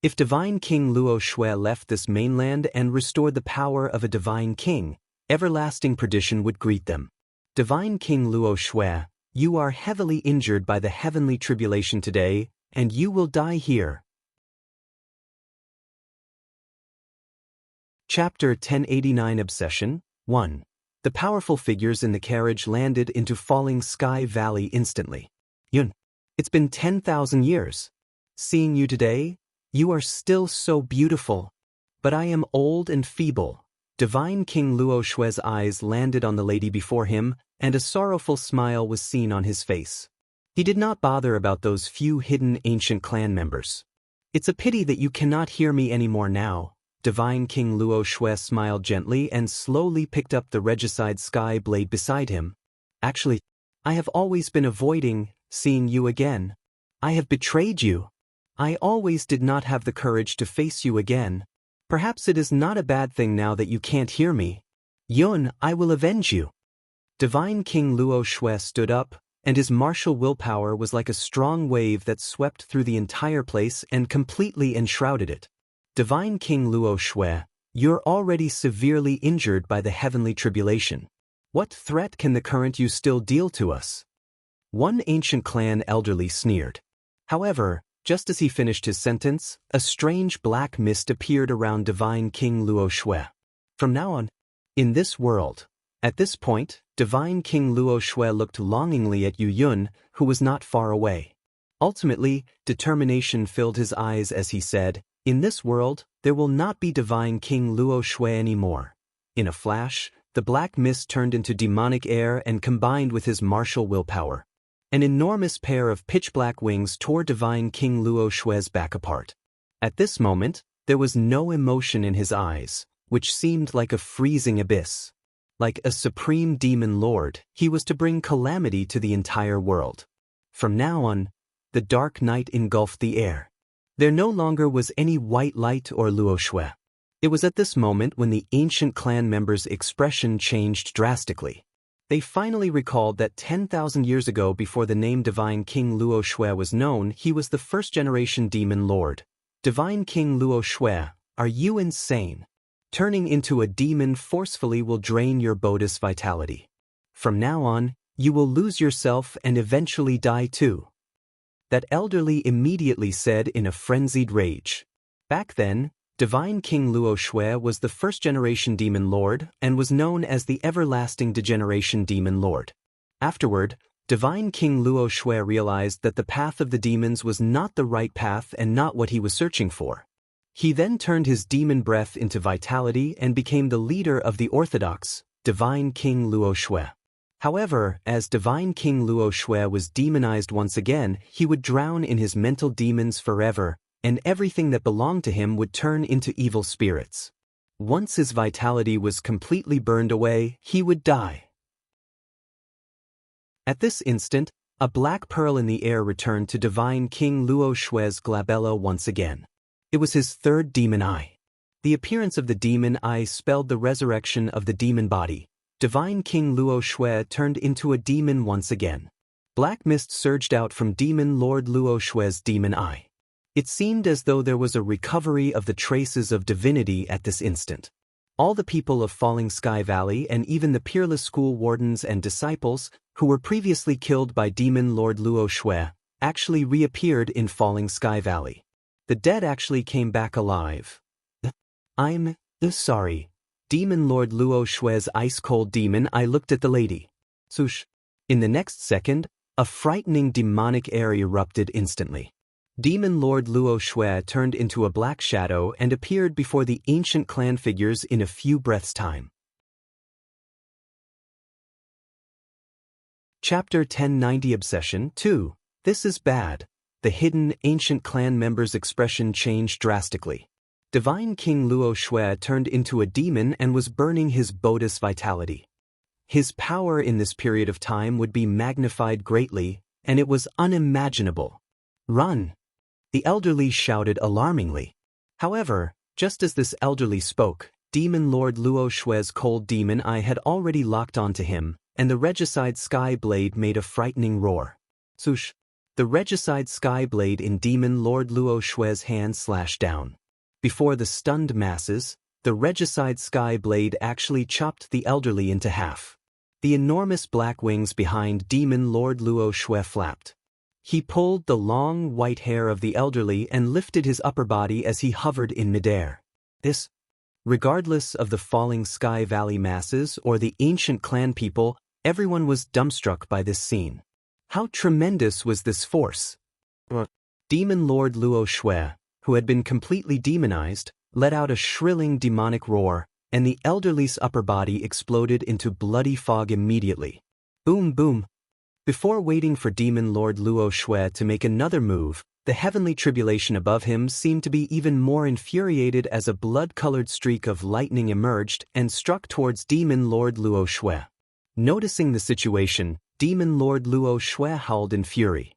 If Divine King Luo Shui left this mainland and restored the power of a divine king, everlasting perdition would greet them. Divine King Luo Shui, you are heavily injured by the heavenly tribulation today, and you will die here. Chapter 1089 Obsession 1. The powerful figures in the carriage landed into Falling Sky Valley instantly. Yun. It's been 10,000 years. Seeing you today, you are still so beautiful. But I am old and feeble. Divine King Luo Shui's eyes landed on the lady before him, and a sorrowful smile was seen on his face. He did not bother about those few hidden ancient clan members. It's a pity that you cannot hear me anymore now, Divine King Luo Shui smiled gently and slowly picked up the regicide sky blade beside him. Actually, I have always been avoiding seeing you again. I have betrayed you. I always did not have the courage to face you again. Perhaps it is not a bad thing now that you can't hear me. Yun, I will avenge you. Divine King Luo Shui stood up, and his martial willpower was like a strong wave that swept through the entire place and completely enshrouded it. Divine King Luo Shui, you're already severely injured by the heavenly tribulation. What threat can the current you still deal to us? One ancient clan elderly sneered. However, just as he finished his sentence, a strange black mist appeared around Divine King Luo Shui. From now on, in this world. At this point, Divine King Luo Shui looked longingly at Yu Yun, who was not far away. Ultimately, determination filled his eyes as he said, in this world, there will not be Divine King Luo Shui anymore. In a flash, the black mist turned into demonic air and combined with his martial willpower. An enormous pair of pitch-black wings tore Divine King Luo Shui's back apart. At this moment, there was no emotion in his eyes, which seemed like a freezing abyss. Like a supreme demon lord, he was to bring calamity to the entire world. From now on, the dark night engulfed the air. There no longer was any white light or Luo Shui. It was at this moment when the ancient clan members' expression changed drastically. They finally recalled that 10,000 years ago, before the name Divine King Luo Shui was known, he was the first-generation demon lord. Divine King Luo Shui, are you insane? Turning into a demon forcefully will drain your Bodhi's vitality. From now on, you will lose yourself and eventually die too. That elderly immediately said in a frenzied rage. Back then, Divine King Luo Shui was the first-generation demon lord and was known as the everlasting degeneration demon lord. Afterward, Divine King Luo Shui realized that the path of the demons was not the right path and not what he was searching for. He then turned his demon breath into vitality and became the leader of the orthodox, Divine King Luo Shui. However, as Divine King Luo Shui was demonized once again, he would drown in his mental demons forever, and everything that belonged to him would turn into evil spirits. Once his vitality was completely burned away, he would die. At this instant, a black pearl in the air returned to Divine King Luo Shui's glabella once again. It was his third demon eye. The appearance of the demon eye spelled the resurrection of the demon body. Divine King Luo Shui turned into a demon once again. Black mist surged out from Demon Lord Luo Shui's demon eye. It seemed as though there was a recovery of the traces of divinity at this instant. All the people of Falling Sky Valley and even the peerless school wardens and disciples, who were previously killed by Demon Lord Luo Shui, actually reappeared in Falling Sky Valley. The dead actually came back alive. I'm sorry. Demon Lord Luo Shui's ice-cold demon eye looked at the lady. Swoosh. In the next second, a frightening demonic air erupted instantly. Demon Lord Luo Shui turned into a black shadow and appeared before the ancient clan figures in a few breaths' time. Chapter 1090 Obsession 2. This is bad. The hidden ancient clan member's expression changed drastically. Divine King Luo Shui turned into a demon and was burning his Bodhi's vitality. His power in this period of time would be magnified greatly, and it was unimaginable. Run! The elderly shouted alarmingly. However, just as this elderly spoke, Demon Lord Luo Shui's cold demon eye had already locked onto him, and the regicide sky blade made a frightening roar. Swoosh! The regicide sky blade in Demon Lord Luo Shui's hand slashed down. Before the stunned masses, the regicide sky blade actually chopped the elderly into half. The enormous black wings behind Demon Lord Luo Shui flapped. He pulled the long white hair of the elderly and lifted his upper body as he hovered in midair. This, regardless of the Falling Sky Valley masses or the ancient clan people, everyone was dumbstruck by this scene. How tremendous was this force? Demon Lord Luo Shui, who had been completely demonized, let out a shrilling demonic roar, and the elderly's upper body exploded into bloody fog immediately. Boom boom. Before waiting for Demon Lord Luo Shui to make another move, The heavenly tribulation above him seemed to be even more infuriated as a blood-colored streak of lightning emerged and struck towards Demon Lord Luo Shui. Noticing the situation, Demon Lord Luo Shui howled in fury.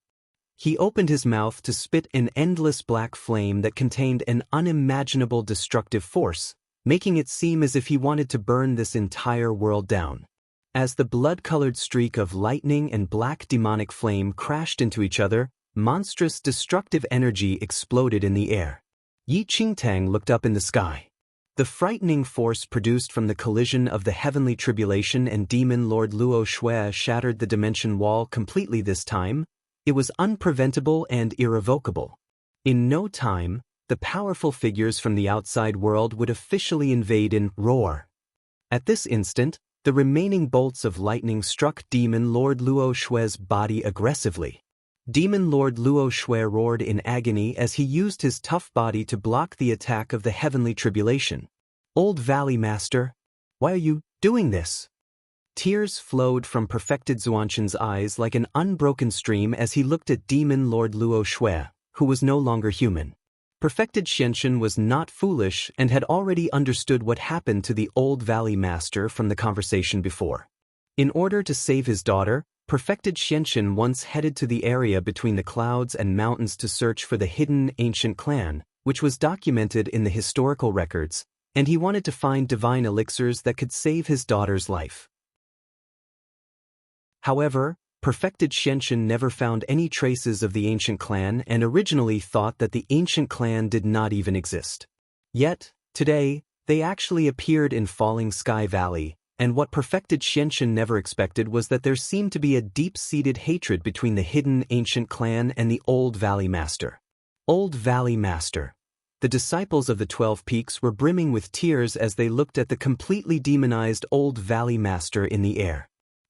He opened his mouth to spit an endless black flame that contained an unimaginable destructive force, making it seem as if he wanted to burn this entire world down. As the blood-colored streak of lightning and black demonic flame crashed into each other, monstrous destructive energy exploded in the air. Yi Qingtang looked up in the sky. The frightening force produced from the collision of the heavenly tribulation and Demon Lord Luo Shui shattered the dimension wall completely this time. It was unpreventable and irrevocable. In no time, the powerful figures from the outside world would officially invade and roar. At this instant, the remaining bolts of lightning struck Demon Lord Luo Shui's body aggressively. Demon Lord Luo Shui roared in agony as he used his tough body to block the attack of the heavenly tribulation. "Old Valley Master, why are you doing this?" Tears flowed from Perfected Xuanqian's eyes like an unbroken stream as he looked at Demon Lord Luo Shui, who was no longer human. Perfected Xianqian was not foolish and had already understood what happened to the Old Valley Master from the conversation before. In order to save his daughter, Perfected Xianqian once headed to the area between the clouds and mountains to search for the hidden ancient clan, which was documented in the historical records, and he wanted to find divine elixirs that could save his daughter's life. However, Perfected Xianqian never found any traces of the ancient clan and originally thought that the ancient clan did not even exist. Yet, today, they actually appeared in Falling Sky Valley, and what Perfected Xianqian never expected was that there seemed to be a deep-seated hatred between the hidden ancient clan and the Old Valley Master. Old Valley Master. The disciples of the 12 Peaks were brimming with tears as they looked at the completely demonized Old Valley Master in the air.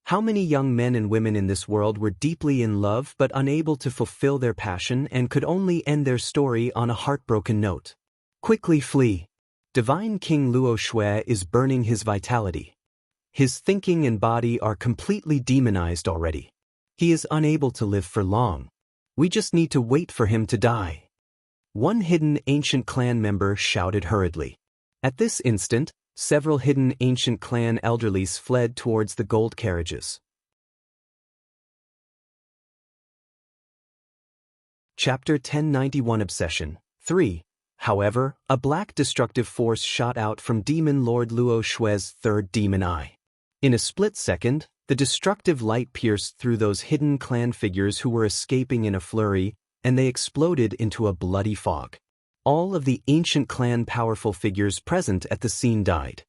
How many young men and women in this world were deeply in love but unable to fulfill their passion and could only end their story on a heartbroken note? Quickly flee. Divine King Luo Shui is burning his vitality. His thinking and body are completely demonized already. He is unable to live for long. We just need to wait for him to die. One hidden ancient clan member shouted hurriedly. At this instant, several hidden ancient clan elderlies fled towards the gold carriages. Chapter 1091 Obsession 3. However, a black destructive force shot out from Demon Lord Luo Shui's third demon eye. In a split second, the destructive light pierced through those hidden clan figures who were escaping in a flurry, and they exploded into a bloody fog. All of the ancient clan powerful figures present at the scene died.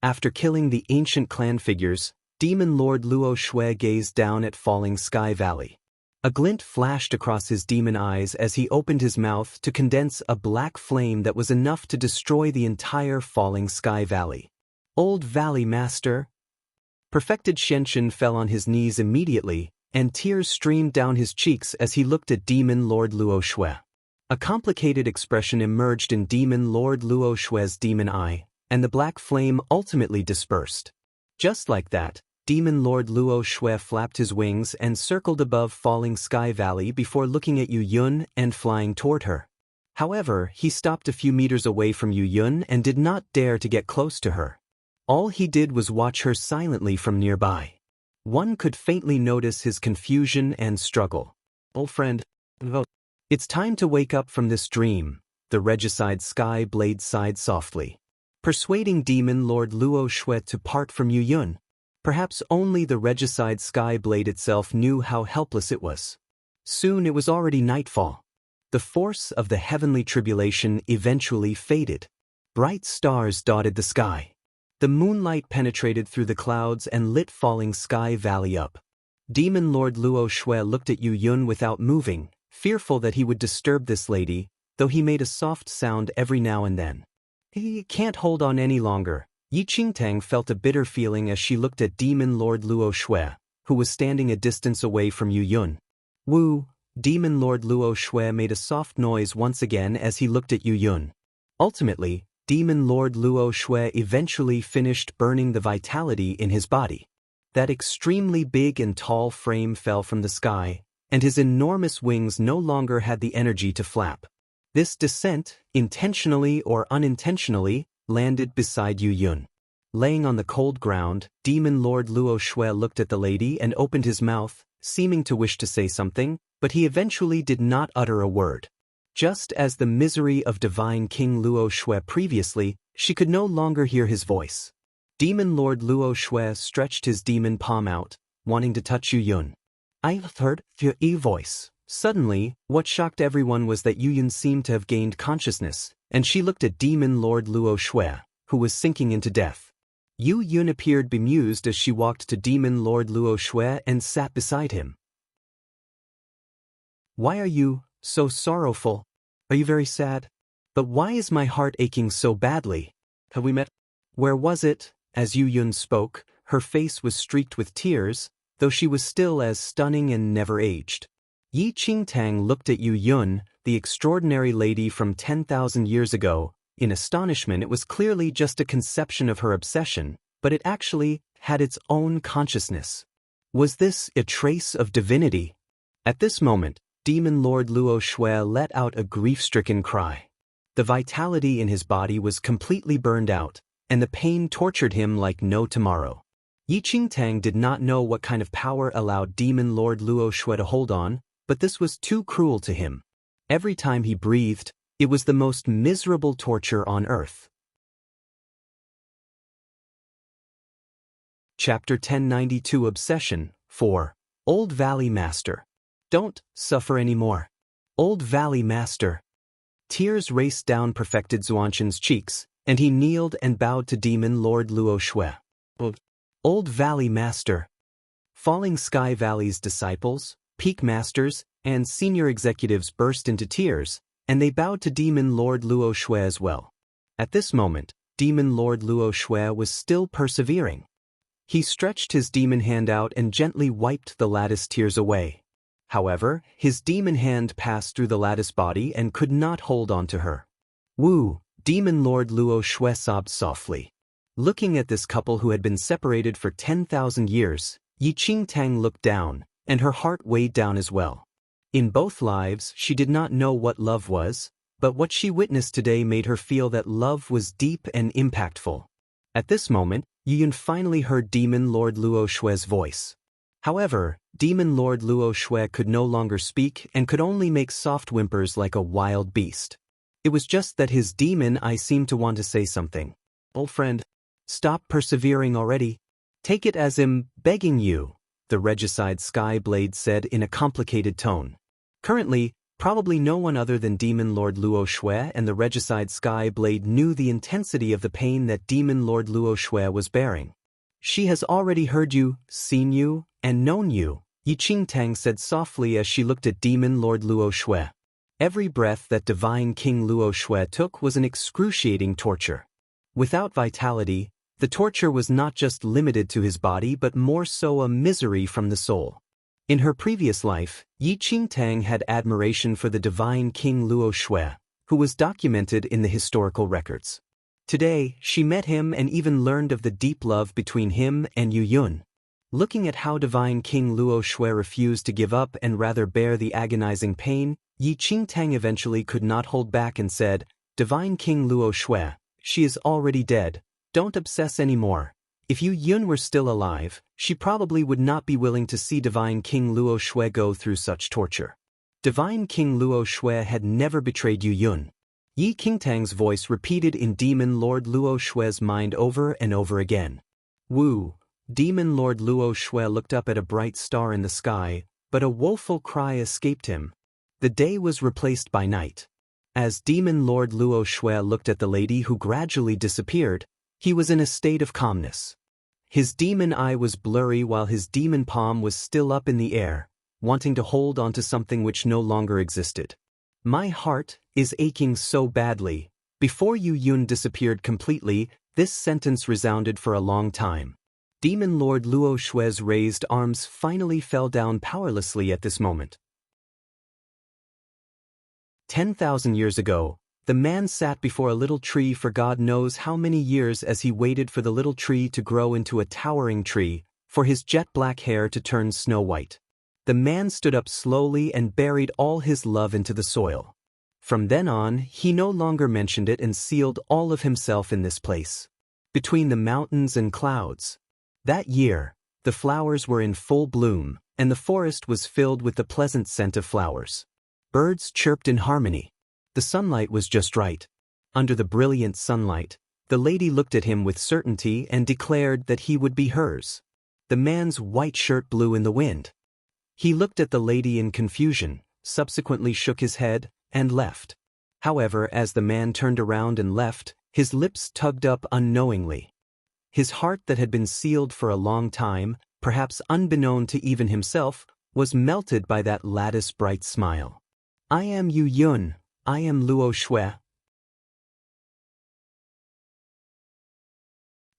After killing the ancient clan figures, Demon Lord Luo Shui gazed down at Falling Sky Valley. A glint flashed across his demon eyes as he opened his mouth to condense a black flame that was enough to destroy the entire Falling Sky Valley. Old Valley Master. Perfected Xianqian fell on his knees immediately, and tears streamed down his cheeks as he looked at Demon Lord Luo Shui. A complicated expression emerged in Demon Lord Luo Shui's demon eye, and the black flame ultimately dispersed. Just like that, Demon Lord Luo Shui flapped his wings and circled above Falling Sky Valley before looking at Yu Yun and flying toward her. However, he stopped a few meters away from Yu Yun and did not dare to get close to her. All he did was watch her silently from nearby. One could faintly notice his confusion and struggle. "Old friend, vote. It's time to wake up from this dream," the regicide Sky Blade sighed softly. Persuading Demon Lord Luo Shui to part from Yu Yun. Perhaps only the regicide Sky Blade itself knew how helpless it was. Soon it was already nightfall. The force of the heavenly tribulation eventually faded. Bright stars dotted the sky. The moonlight penetrated through the clouds and lit Falling Sky Valley up. Demon Lord Luo Shui looked at Yu Yun without moving, fearful that he would disturb this lady, though he made a soft sound every now and then. He can't hold on any longer. Yi Qingtang felt a bitter feeling as she looked at Demon Lord Luo Shui, who was standing a distance away from Yu Yun. Woo! Demon Lord Luo Shui made a soft noise once again as he looked at Yu Yun. Ultimately, Demon Lord Luo Shui eventually finished burning the vitality in his body. That extremely big and tall frame fell from the sky, and his enormous wings no longer had the energy to flap. This descent, intentionally or unintentionally, landed beside Yu Yun. Laying on the cold ground, Demon Lord Luo Shui looked at the lady and opened his mouth, seeming to wish to say something, but he eventually did not utter a word. Just as the misery of Divine King Luo Shui previously, she could no longer hear his voice. Demon Lord Luo Shui stretched his demon palm out, wanting to touch Yu Yun. "I've heard your voice." Suddenly, what shocked everyone was that Yu Yun seemed to have gained consciousness, and she looked at Demon Lord Luo Shui, who was sinking into death. Yu Yun appeared bemused as she walked to Demon Lord Luo Shui and sat beside him. "Why are you so sorrowful? Are you very sad? But why is my heart aching so badly? Have we met?" "Where was it?" As Yu Yun spoke, her face was streaked with tears, though she was still as stunning and never aged. Yi Qingtang looked at Yu Yun, the extraordinary lady from 10,000 years ago. In astonishment, it was clearly just a conception of her obsession, but it actually had its own consciousness. Was this a trace of divinity? At this moment, Demon Lord Luo Shui let out a grief-stricken cry. The vitality in his body was completely burned out, and the pain tortured him like no tomorrow. Yi Qingtang did not know what kind of power allowed Demon Lord Luo Shui to hold on, but this was too cruel to him. Every time he breathed, it was the most miserable torture on earth. Chapter 1092 Obsession 4. Old Valley Master. Don't suffer anymore. Old Valley Master. Tears raced down Perfected Xuanshan's cheeks, and he kneeled and bowed to Demon Lord Luo Shui. Old Valley Master. Falling Sky Valley's disciples, peak masters, and senior executives burst into tears, and they bowed to Demon Lord Luo Shui as well. At this moment, Demon Lord Luo Shui was still persevering. He stretched his demon hand out and gently wiped the lattice tears away. However, his demon hand passed through the lattice body and could not hold on to her. "Woo!" Demon Lord Luo Shui sobbed softly. Looking at this couple who had been separated for 10,000 years, Yi Qingtang looked down, and her heart weighed down as well. In both lives, she did not know what love was, but what she witnessed today made her feel that love was deep and impactful. At this moment, Yu Yun finally heard Demon Lord Luo Shui's voice. However, Demon Lord Luo Shui could no longer speak and could only make soft whimpers like a wild beast. It was just that his demon eye seemed to want to say something. "Old friend, stop persevering already. Take it as I'm begging you," the Regicide Sky Blade said in a complicated tone. Currently, probably no one other than Demon Lord Luo Shui and the Regicide Sky Blade knew the intensity of the pain that Demon Lord Luo Shui was bearing. "She has already heard you, seen you, and known you," Yi Qingtang said softly as she looked at Demon Lord Luo Shui. Every breath that Divine King Luo Shui took was an excruciating torture. Without vitality, the torture was not just limited to his body but more so a misery from the soul. In her previous life, Yi Qingtang had admiration for the Divine King Luo Shui, who was documented in the historical records. Today, she met him and even learned of the deep love between him and Yu Yun. Looking at how Divine King Luo Shui refused to give up and rather bear the agonizing pain, Yi Qingtang eventually could not hold back and said, "Divine King Luo Shui, she is already dead. Don't obsess anymore. If Yu Yun were still alive, she probably would not be willing to see Divine King Luo Shui go through such torture." Divine King Luo Shui had never betrayed Yu Yun. Yi Qingtang's voice repeated in Demon Lord Luo Shui's mind over and over again. "Woo!" Demon Lord Luo Shui looked up at a bright star in the sky, but a woeful cry escaped him. The day was replaced by night. As Demon Lord Luo Shui looked at the lady who gradually disappeared, he was in a state of calmness. His demon eye was blurry while his demon palm was still up in the air, wanting to hold onto something which no longer existed. "My heart is aching so badly." Before Yu Yun disappeared completely, this sentence resounded for a long time. Demon Lord Luo Shui's raised arms finally fell down powerlessly at this moment. 10,000 years ago, the man sat before a little tree for God knows how many years as he waited for the little tree to grow into a towering tree, for his jet black hair to turn snow white. The man stood up slowly and buried all his love into the soil. From then on, he no longer mentioned it and sealed all of himself in this place. Between the mountains and clouds. That year, the flowers were in full bloom, and the forest was filled with the pleasant scent of flowers. Birds chirped in harmony. The sunlight was just right. Under the brilliant sunlight, the lady looked at him with certainty and declared that he would be hers. The man's white shirt blew in the wind. He looked at the lady in confusion, subsequently shook his head, and left. However, as the man turned around and left, his lips tugged up unknowingly. His heart that had been sealed for a long time, perhaps unbeknown to even himself, was melted by that lattice-bright smile. I am Yu Yun. I am Luo Shui.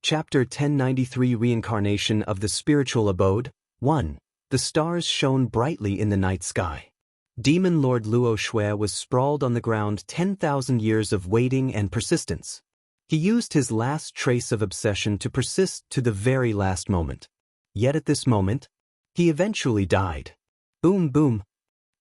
Chapter 1093 Reincarnation of the Spiritual Abode. 1. The stars shone brightly in the night sky. Demon Lord Luo Shui was sprawled on the ground 10,000 years of waiting and persistence. He used his last trace of obsession to persist to the very last moment. Yet at this moment, he eventually died. Boom boom.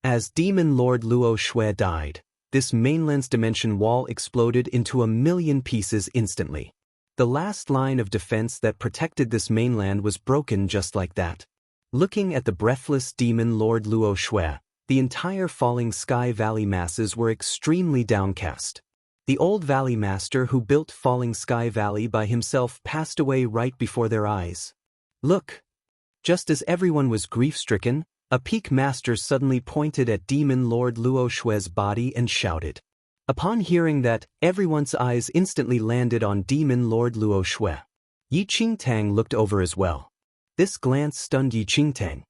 As Demon Lord Luo Shui died, this mainland's dimension wall exploded into 1,000,000 pieces instantly. The last line of defense that protected this mainland was broken just like that. Looking at the breathless Demon Lord Luo Shui, the entire Falling Sky Valley masses were extremely downcast. The old Valley Master who built Falling Sky Valley by himself passed away right before their eyes. Look! Just as everyone was grief-stricken, a Peak Master suddenly pointed at Demon Lord Luo Shui's body and shouted. Upon hearing that, everyone's eyes instantly landed on Demon Lord Luo Shui. Yi Qingtang looked over as well. This glance stunned Yi Qingtang.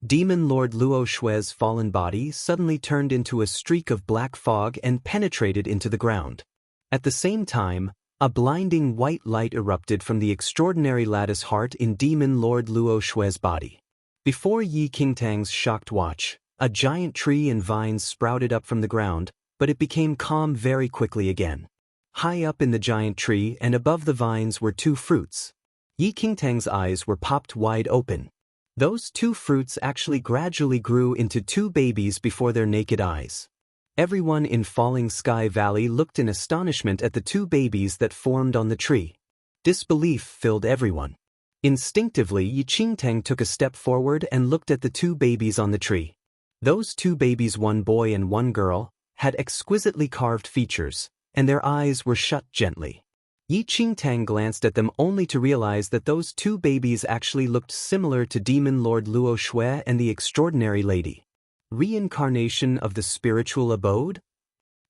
Demon Lord Luo Shui's fallen body suddenly turned into a streak of black fog and penetrated into the ground. At the same time, a blinding white light erupted from the extraordinary lattice heart in Demon Lord Luo Shui's body. Before Yi Qingtang's shocked watch, a giant tree and vines sprouted up from the ground, but it became calm very quickly again. High up in the giant tree and above the vines were 2 fruits. Yi Qingtang's eyes were popped wide open. Those 2 fruits actually gradually grew into 2 babies before their naked eyes. Everyone in Falling Sky Valley looked in astonishment at the 2 babies that formed on the tree. Disbelief filled everyone. Instinctively, Yi Qingtang took a step forward and looked at the 2 babies on the tree. Those 2 babies, one boy and one girl, had exquisitely carved features, and their eyes were shut gently. Yi Qingtang glanced at them only to realize that those 2 babies actually looked similar to Demon Lord Luo Shui and the extraordinary lady. Reincarnation of the spiritual abode?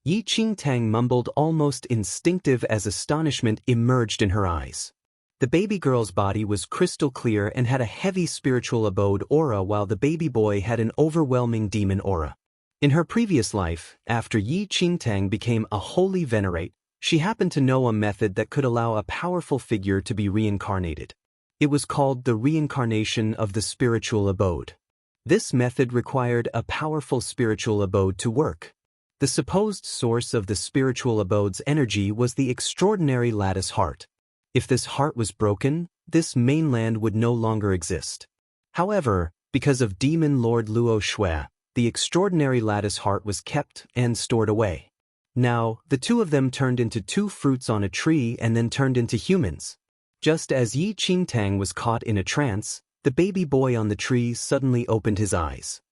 Yi Qingtang mumbled almost instinctive as astonishment emerged in her eyes. The baby girl's body was crystal clear and had a heavy spiritual abode aura while the baby boy had an overwhelming demon aura. In her previous life, after Yi Qingtang became a holy venerate, she happened to know a method that could allow a powerful figure to be reincarnated. It was called the reincarnation of the spiritual abode. This method required a powerful spiritual abode to work. The supposed source of the spiritual abode's energy was the extraordinary lattice heart. If this heart was broken, this mainland would no longer exist. However, because of Demon Lord Luo Shui, the extraordinary lattice heart was kept and stored away. Now, the 2 of them turned into 2 fruits on a tree and then turned into humans. Just as Yi Qingtang was caught in a trance, the baby boy on the tree suddenly opened his eyes.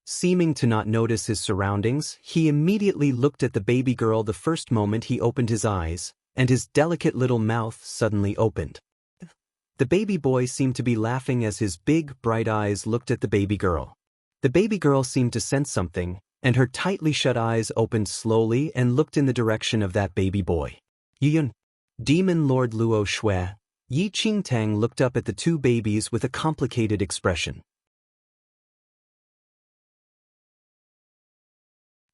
Seeming to not notice his surroundings, he immediately looked at the baby girl the first moment he opened his eyes, and his delicate little mouth suddenly opened. The baby boy seemed to be laughing as his big, bright eyes looked at the baby girl. The baby girl seemed to sense something, and her tightly shut eyes opened slowly and looked in the direction of that baby boy. Yun, Demon Lord Luo Shui. Yi Qingtang looked up at the 2 babies with a complicated expression.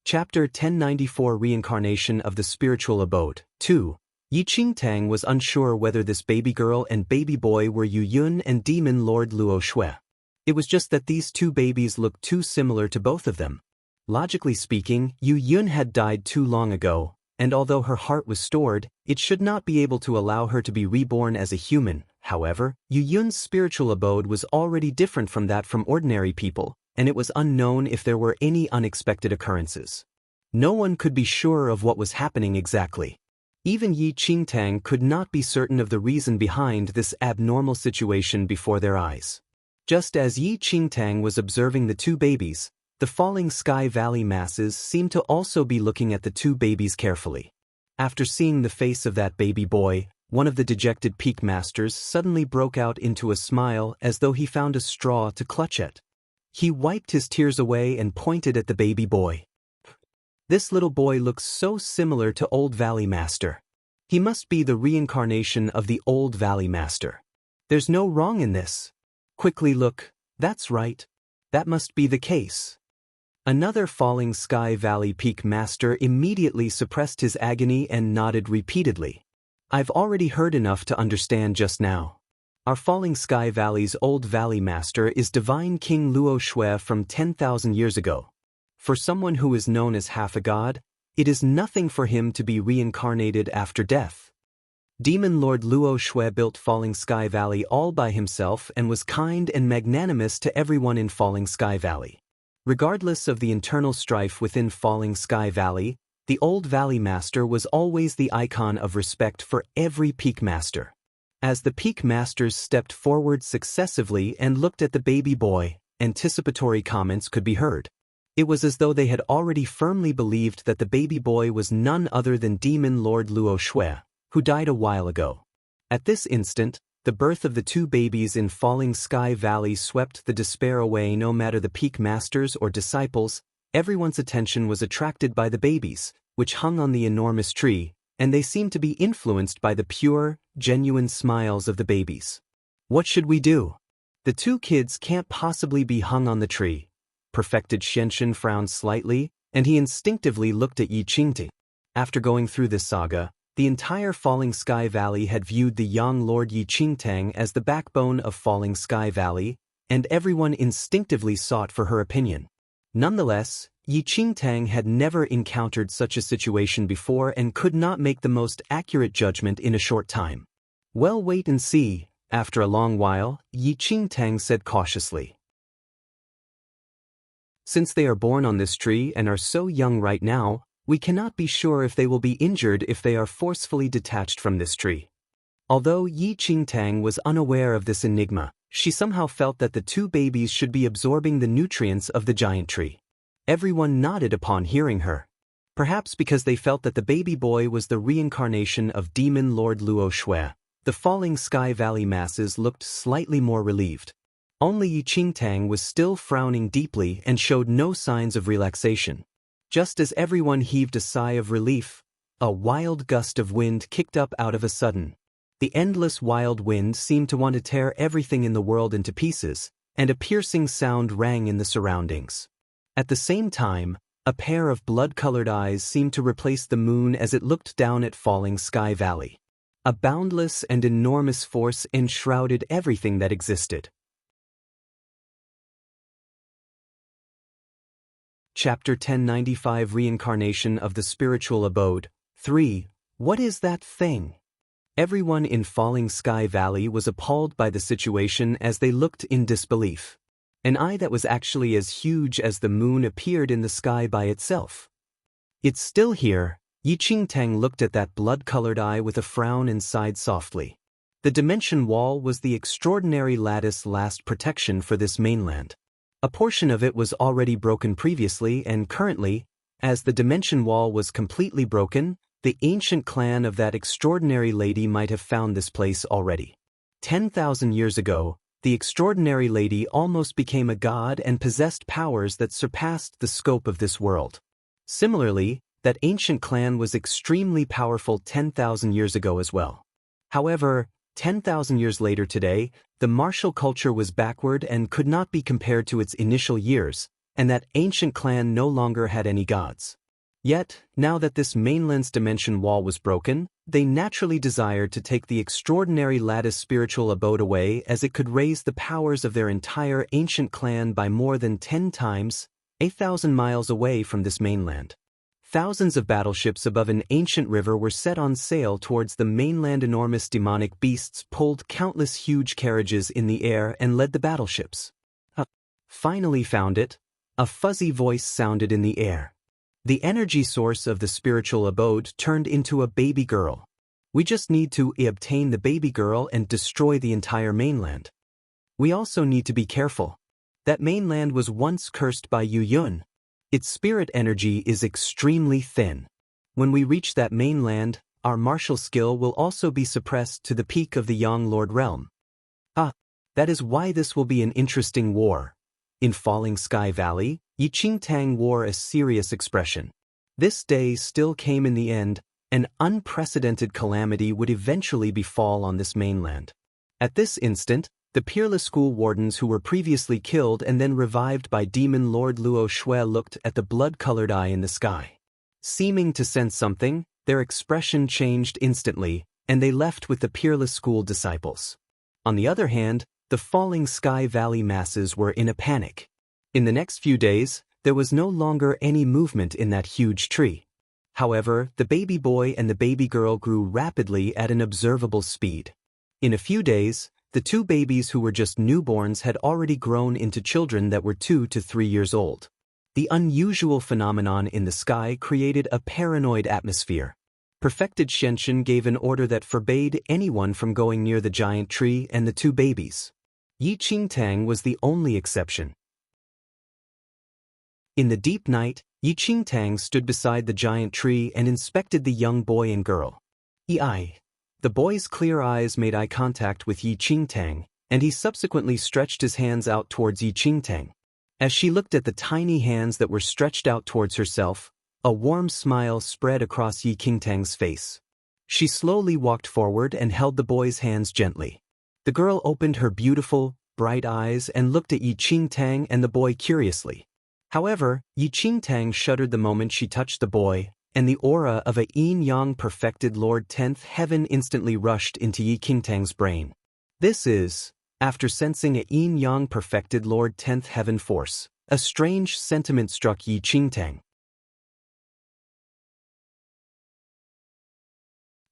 Chapter 1094 Reincarnation of the Spiritual Abode. 2. Yi Qingtang was unsure whether this baby girl and baby boy were Yu Yun and Demon Lord Luo Shui. It was just that these 2 babies looked too similar to both of them. Logically speaking, Yu Yun had died too long ago, and although her heart was stored, it should not be able to allow her to be reborn as a human. However, Yu Yun's spiritual abode was already different from that from ordinary people, and it was unknown if there were any unexpected occurrences. No one could be sure of what was happening exactly. Even Yi Qingtang could not be certain of the reason behind this abnormal situation before their eyes. Just as Yi Qingtang was observing the two babies, the falling sky valley masses seemed to also be looking at the two babies carefully. After seeing the face of that baby boy, one of the dejected peak masters suddenly broke out into a smile as though he found a straw to clutch at. He wiped his tears away and pointed at the baby boy. This little boy looks so similar to Old Valley Master. He must be the reincarnation of the Old Valley Master. There's no wrong in this. Quickly look, that's right. That must be the case. Another falling sky valley peak master immediately suppressed his agony and nodded repeatedly. I've already heard enough to understand just now. Our falling sky valley's Old Valley Master is Divine King Luo Shui from 10,000 years ago. For someone who is known as half a god, it is nothing for him to be reincarnated after death. Demon Lord Luo Shui built Falling Sky Valley all by himself and was kind and magnanimous to everyone in Falling Sky Valley. Regardless of the internal strife within Falling Sky Valley, the Old Valley Master was always the icon of respect for every Peak Master. As the Peak Masters stepped forward successively and looked at the baby boy, anticipatory comments could be heard. It was as though they had already firmly believed that the baby boy was none other than Demon Lord Luo Shui, who died a while ago. At this instant, the birth of the two babies in Falling Sky Valley swept the despair away. No matter the Peak Masters or disciples, everyone's attention was attracted by the babies, which hung on the enormous tree, and they seemed to be influenced by the pure, genuine smiles of the babies. What should we do? The two kids can't possibly be hung on the tree. Perfected Shenshin frowned slightly, and he instinctively looked at Yi Qingting. After going through this saga, the entire Falling Sky Valley had viewed the young Lord Yi Qingtang as the backbone of Falling Sky Valley, and everyone instinctively sought for her opinion. Nonetheless, Yi Qingtang had never encountered such a situation before and could not make the most accurate judgment in a short time. Well, wait and see. After a long while, Yi Qingtang said cautiously. Since they are born on this tree and are so young right now, we cannot be sure if they will be injured if they are forcefully detached from this tree. Although Yi Qingtang was unaware of this enigma, she somehow felt that the two babies should be absorbing the nutrients of the giant tree. Everyone nodded upon hearing her. Perhaps because they felt that the baby boy was the reincarnation of Demon Lord Luo Shui, the Falling Sky Valley masses looked slightly more relieved. Only Yi Qingtang was still frowning deeply and showed no signs of relaxation. Just as everyone heaved a sigh of relief, a wild gust of wind kicked up out of a sudden. The endless wild wind seemed to want to tear everything in the world into pieces, and a piercing sound rang in the surroundings. At the same time, a pair of blood-colored eyes seemed to replace the moon as it looked down at Falling Sky Valley. A boundless and enormous force enshrouded everything that existed. Chapter 1095 Reincarnation of the Spiritual Abode. 3. What is that thing? Everyone in Falling Sky Valley was appalled by the situation as they looked in disbelief. An eye that was actually as huge as the moon appeared in the sky by itself. It's still here. Yi Qingtang looked at that blood-colored eye with a frown and sighed softly. The dimension wall was the extraordinary lattice last protection for this mainland. A portion of it was already broken previously and currently, as the dimension wall was completely broken, the ancient clan of that extraordinary lady might have found this place already. 10,000 years ago, the extraordinary lady almost became a god and possessed powers that surpassed the scope of this world. Similarly, that ancient clan was extremely powerful 10,000 years ago as well. However, 10,000 years later today, the martial culture was backward and could not be compared to its initial years, and that ancient clan no longer had any gods. Yet, now that this mainland's dimension wall was broken, they naturally desired to take the extraordinary lattice spiritual abode away as it could raise the powers of their entire ancient clan by more than 10 times, 8,000 miles away from this mainland. Thousands of battleships above an ancient river were set on sail towards the mainland. Enormous demonic beasts pulled countless huge carriages in the air and led the battleships. Finally found it. A fuzzy voice sounded in the air. The energy source of the spiritual abode turned into a baby girl. We just need to obtain the baby girl and destroy the entire mainland. We also need to be careful. That mainland was once cursed by Yu Yun. Its spirit energy is extremely thin. When we reach that mainland, our martial skill will also be suppressed to the peak of the Yang Lord realm. That is why this will be an interesting war. In Falling Sky Valley, Yi Qingtang wore a serious expression. This day still came in the end. An unprecedented calamity would eventually befall on this mainland. At this instant, the peerless school wardens who were previously killed and then revived by Demon Lord Luo Shui looked at the blood-colored eye in the sky. Seeming to sense something, their expression changed instantly, and they left with the peerless school disciples. On the other hand, the Falling Sky Valley masses were in a panic. In the next few days, there was no longer any movement in that huge tree. However, the baby boy and the baby girl grew rapidly at an observable speed. In a few days, the two babies who were just newborns had already grown into children that were 2 to 3 years old. The unusual phenomenon in the sky created a paranoid atmosphere. Perfected Shenshin gave an order that forbade anyone from going near the giant tree and the two babies. Yi Qingtang was the only exception. In the deep night, Yi Qingtang stood beside the giant tree and inspected the young boy and girl. The boy's clear eyes made eye contact with Yi Qingtang, and he subsequently stretched his hands out towards Yi Qingtang. As she looked at the tiny hands that were stretched out towards herself, a warm smile spread across Yi Qingtang's face. She slowly walked forward and held the boy's hands gently. The girl opened her beautiful, bright eyes and looked at Yi Qingtang and the boy curiously. However, Yi Qingtang shuddered the moment she touched the boy, and the aura of a yin-yang perfected Lord 10th Heaven instantly rushed into Yi Qingtang's brain. This is, after sensing a yin-yang perfected Lord 10th Heaven force, a strange sentiment struck Yi Qingtang.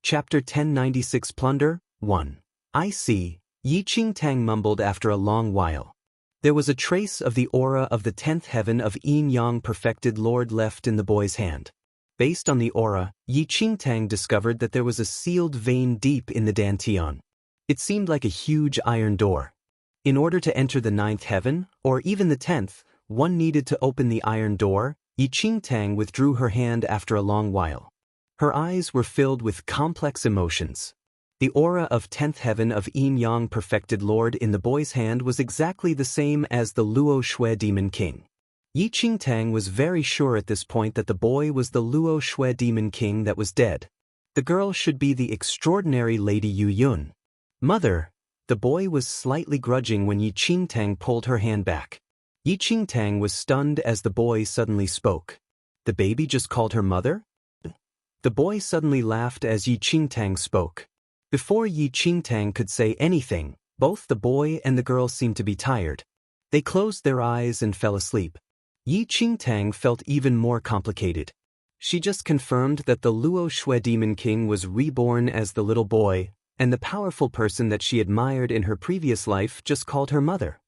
Chapter 1096 Plunder 1. I see, Yi Qingtang mumbled after a long while. There was a trace of the aura of the 10th heaven of yin-yang perfected Lord left in the boy's hand. Based on the aura, Yi Qingtang discovered that there was a sealed vein deep in the dantian. It seemed like a huge iron door. In order to enter the 9th heaven, or even the 10th, one needed to open the iron door. Yi Qingtang withdrew her hand after a long while. Her eyes were filled with complex emotions. The aura of 10th heaven of yin-yang perfected Lord in the boy's hand was exactly the same as the Luo Shui Demon King. Yi Qingtang was very sure at this point that the boy was the Luo Shui Demon King that was dead. The girl should be the extraordinary Lady Yu Yun. Mother, the boy was slightly grudging when Yi Qingtang pulled her hand back. Yi Qingtang was stunned as the boy suddenly spoke. The baby just called her mother? The boy suddenly laughed as Yi Qingtang spoke. Before Yi Qingtang could say anything, both the boy and the girl seemed to be tired. They closed their eyes and fell asleep. Yi Qingtang felt even more complicated. She just confirmed that the Luo Shui Demon King was reborn as the little boy, and the powerful person that she admired in her previous life just called her mother.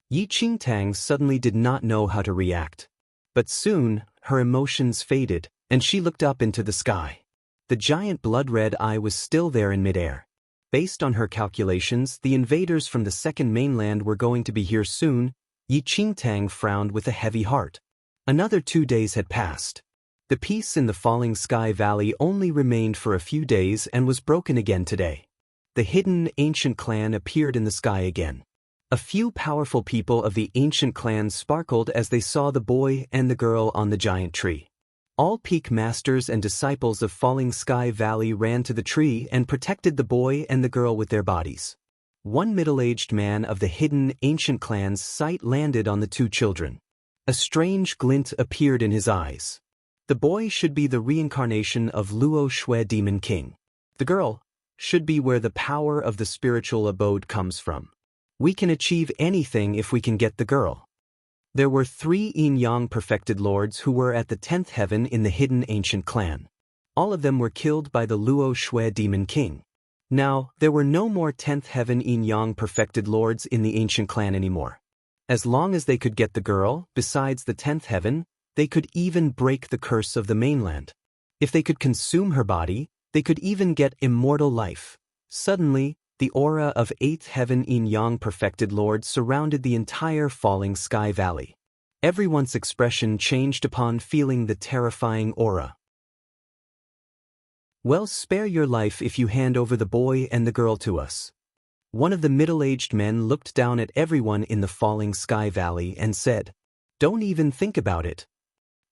Yi Qingtang suddenly did not know how to react. But soon, her emotions faded, and she looked up into the sky. The giant blood-red eye was still there in midair. Based on her calculations, the invaders from the second mainland were going to be here soon. Yi Qingtang frowned with a heavy heart. Another 2 days had passed. The peace in the Falling Sky Valley only remained for a few days and was broken again today. The hidden ancient clan appeared in the sky again. A few powerful people of the ancient clan sparkled as they saw the boy and the girl on the giant tree. All peak masters and disciples of Falling Sky Valley ran to the tree and protected the boy and the girl with their bodies. One middle-aged man of the hidden ancient clan's sight landed on the two children. A strange glint appeared in his eyes. The boy should be the reincarnation of Luo Shui Demon King. The girl should be where the power of the spiritual abode comes from. We can achieve anything if we can get the girl. There were 3 yin-yang perfected lords who were at the 10th heaven in the hidden ancient clan. All of them were killed by the Luo Shui demon king. Now, there were no more 10th heaven yin-yang perfected lords in the ancient clan anymore. As long as they could get the girl, besides the 10th heaven, they could even break the curse of the mainland. If they could consume her body, they could even get immortal life. Suddenly, the aura of 8th heaven yin-yang perfected lord surrounded the entire falling sky valley. Everyone's expression changed upon feeling the terrifying aura. Well, spare your life if you hand over the boy and the girl to us. One of the middle-aged men looked down at everyone in the falling sky valley and said, "Don't even think about it."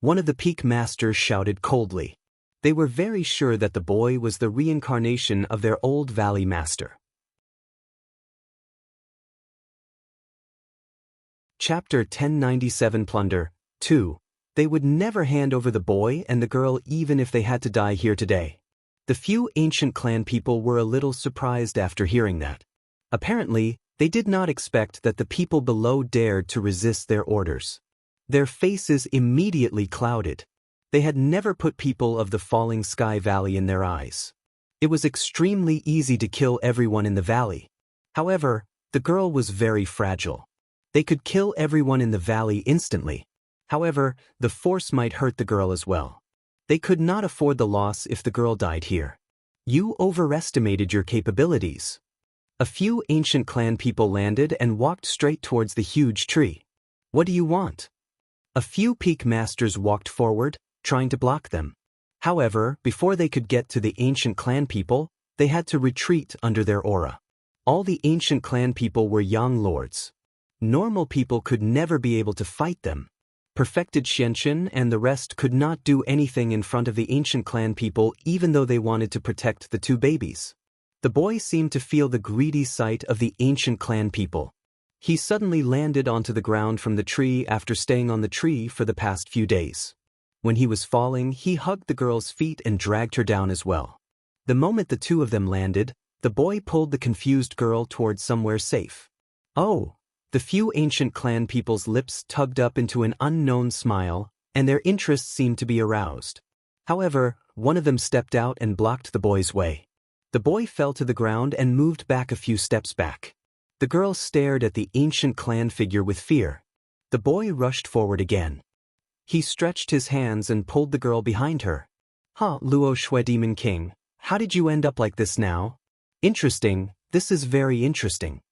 One of the peak masters shouted coldly. They were very sure that the boy was the reincarnation of their old valley master. Chapter 1097 Plunder 2. They would never hand over the boy and the girl even if they had to die here today. The few ancient clan people were a little surprised after hearing that. Apparently, they did not expect that the people below dared to resist their orders. Their faces immediately clouded. They had never put people of the falling sky valley in their eyes. It was extremely easy to kill everyone in the valley. However, the girl was very fragile. They could kill everyone in the valley instantly. However, the force might hurt the girl as well. They could not afford the loss if the girl died here. You overestimated your capabilities. A few ancient clan people landed and walked straight towards the huge tree. What do you want? A few peak masters walked forward, trying to block them. However, before they could get to the ancient clan people, they had to retreat under their aura. All the ancient clan people were young lords. Normal people could never be able to fight them. Perfected Xianxin and the rest could not do anything in front of the ancient clan people even though they wanted to protect the 2 babies. The boy seemed to feel the greedy sight of the ancient clan people. He suddenly landed onto the ground from the tree after staying on the tree for the past few days. When he was falling, he hugged the girl's feet and dragged her down as well. The moment the 2 of them landed, the boy pulled the confused girl towards somewhere safe. Oh! The few ancient clan people's lips tugged up into an unknown smile, and their interest seemed to be aroused. However, one of them stepped out and blocked the boy's way. The boy fell to the ground and moved back a few steps back. The girl stared at the ancient clan figure with fear. The boy rushed forward again. He stretched his hands and pulled the girl behind her. Luo Shui Demon King, how did you end up like this now? Interesting, this is very interesting.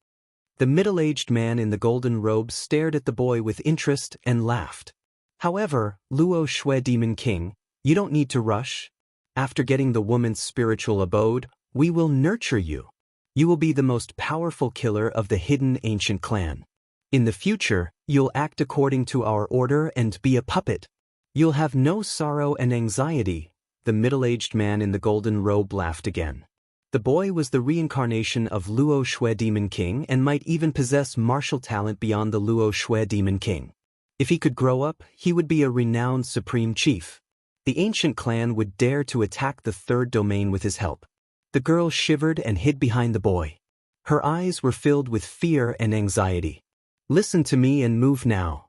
The middle-aged man in the golden robe stared at the boy with interest and laughed. However, Luo Shui Demon King, you don't need to rush. After getting the woman's spiritual abode, we will nurture you. You will be the most powerful killer of the hidden ancient clan. In the future, you'll act according to our order and be a puppet. You'll have no sorrow and anxiety. The middle-aged man in the golden robe laughed again. The boy was the reincarnation of Luo Shui Demon King and might even possess martial talent beyond the Luo Shui Demon King. If he could grow up, he would be a renowned supreme chief. The ancient clan would dare to attack the 3rd domain with his help. The girl shivered and hid behind the boy. Her eyes were filled with fear and anxiety. Listen to me and move now.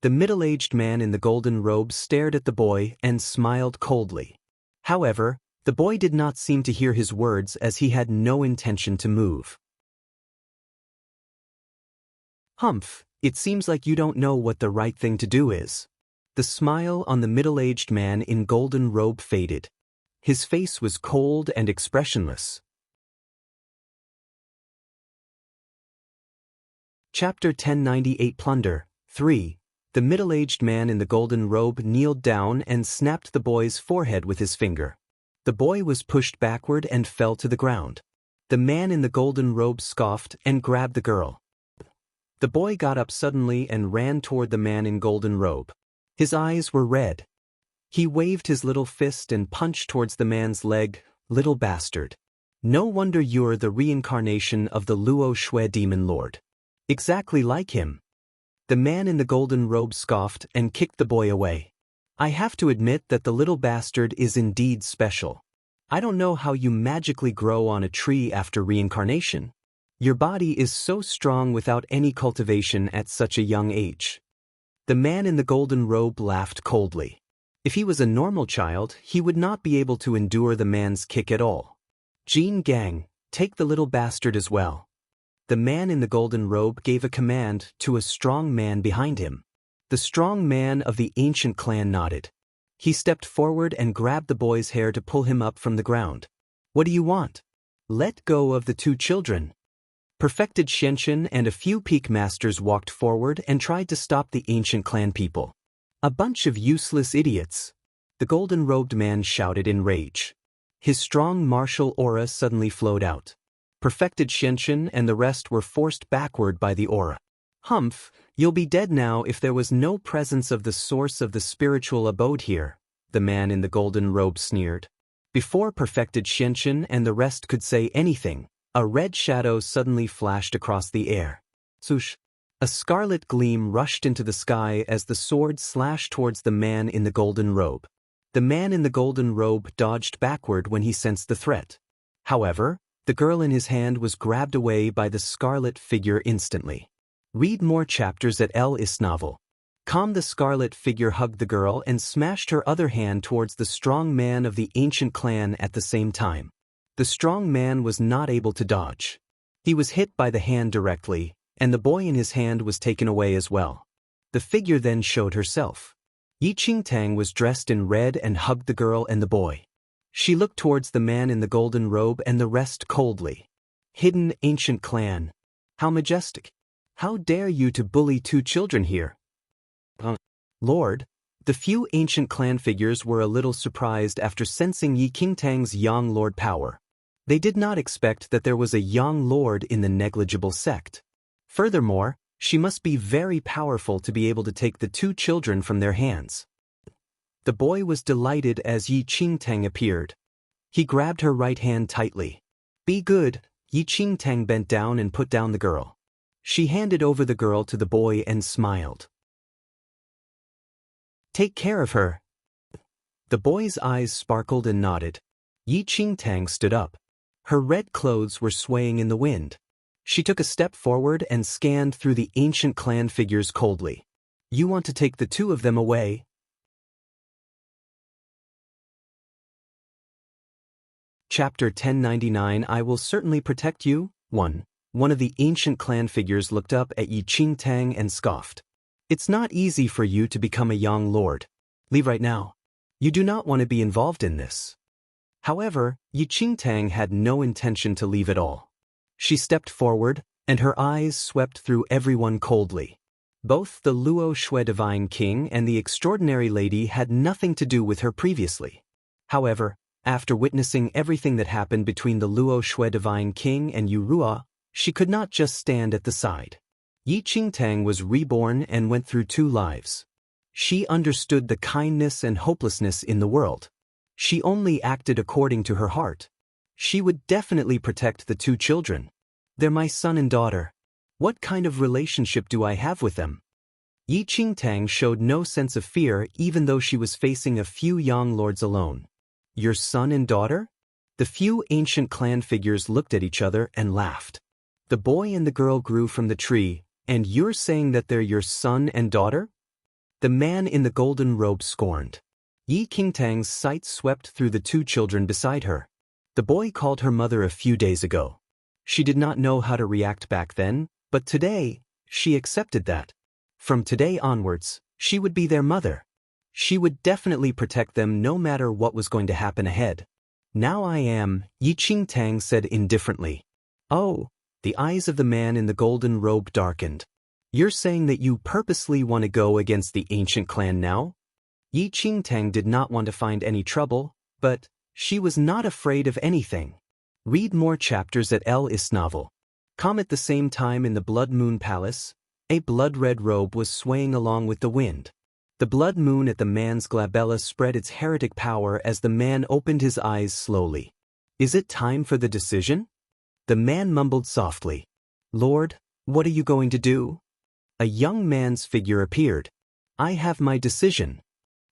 The middle-aged man in the golden robe stared at the boy and smiled coldly. However, the boy did not seem to hear his words as he had no intention to move. Humph, it seems like you don't know what the right thing to do is. The smile on the middle-aged man in golden robe faded. His face was cold and expressionless. Chapter 1098 Plunder 3. The middle-aged man in the golden robe kneeled down and snapped the boy's forehead with his finger. The boy was pushed backward and fell to the ground. The man in the golden robe scoffed and grabbed the girl. The boy got up suddenly and ran toward the man in golden robe. His eyes were red. He waved his little fist and punched towards the man's leg. Little bastard. No wonder you're the reincarnation of the Luo Shui Demon Lord. Exactly like him. The man in the golden robe scoffed and kicked the boy away. I have to admit that the little bastard is indeed special. I don't know how you magically grow on a tree after reincarnation. Your body is so strong without any cultivation at such a young age. The man in the golden robe laughed coldly. If he was a normal child, he would not be able to endure the man's kick at all. Jean Gang, take the little bastard as well. The man in the golden robe gave a command to a strong man behind him. The strong man of the ancient clan nodded. He stepped forward and grabbed the boy's hair to pull him up from the ground. What do you want? Let go of the two children. Perfected Xianxin and a few peak masters walked forward and tried to stop the ancient clan people. A bunch of useless idiots. The golden-robed man shouted in rage. His strong martial aura suddenly flowed out. Perfected Xianxin and the rest were forced backward by the aura. Humph, you'll be dead now if there was no presence of the source of the spiritual abode here, the man in the golden robe sneered. Before Perfected Xianxin and the rest could say anything, a red shadow suddenly flashed across the air. Swoosh! A scarlet gleam rushed into the sky as the sword slashed towards the man in the golden robe. The man in the golden robe dodged backward when he sensed the threat. However, the girl in his hand was grabbed away by the scarlet figure instantly. Read more chapters at L.is novel. The scarlet figure hugged the girl and smashed her other hand towards the strong man of the ancient clan at the same time. The strong man was not able to dodge. He was hit by the hand directly, and the boy in his hand was taken away as well. The figure then showed herself. Yi Qingtang was dressed in red and hugged the girl and the boy. She looked towards the man in the golden robe and the rest coldly. Hidden ancient clan. How majestic. How dare you to bully two children here? Lord, the few ancient clan figures were a little surprised after sensing Yi Qingtang's young lord power. They did not expect that there was a young lord in the negligible sect. Furthermore, she must be very powerful to be able to take the two children from their hands. The boy was delighted as Yi Qingtang appeared. He grabbed her right hand tightly. Be good, Yi Qingtang bent down and put down the girl. She handed over the girl to the boy and smiled. Take care of her. The boy's eyes sparkled and nodded. Yi Qingtang stood up. Her red clothes were swaying in the wind. She took a step forward and scanned through the ancient clan figures coldly. You want to take the two of them away? Chapter 1099 I will certainly protect you. 1. One of the ancient clan figures looked up at Yi Qingtang and scoffed. It's not easy for you to become a young lord. Leave right now. You do not want to be involved in this. However, Yi Qingtang had no intention to leave at all. She stepped forward, and her eyes swept through everyone coldly. Both the Luo Shui Divine King and the extraordinary lady had nothing to do with her previously. However, after witnessing everything that happened between the Luo Shui Divine King and Yu Ruo, she could not just stand at the side. Yi Qingtang was reborn and went through 2 lives. She understood the kindness and hopelessness in the world. She only acted according to her heart. She would definitely protect the 2 children. They're my son and daughter. What kind of relationship do I have with them? Yi Qingtang showed no sense of fear even though she was facing a few young lords alone. Your son and daughter? The few ancient clan figures looked at each other and laughed. The boy and the girl grew from the tree, and you're saying that they're your son and daughter? The man in the golden robe scorned. Yi Qingtang's sight swept through the 2 children beside her. The boy called her mother a few days ago. She did not know how to react back then, but today, she accepted that. From today onwards, she would be their mother. She would definitely protect them no matter what was going to happen ahead. Now I am, Yi Qingtang said indifferently. Oh, the eyes of the man in the golden robe darkened. You're saying that you purposely want to go against the ancient clan now? Yi Qingtang did not want to find any trouble, but she was not afraid of anything. Read more chapters at L.is novel. At the same time in the Blood Moon Palace, a blood-red robe was swaying along with the wind. The blood moon at the man's glabella spread its heretic power as the man opened his eyes slowly. Is it time for the decision? The man mumbled softly. Lord, what are you going to do? A young man's figure appeared. I have my decision.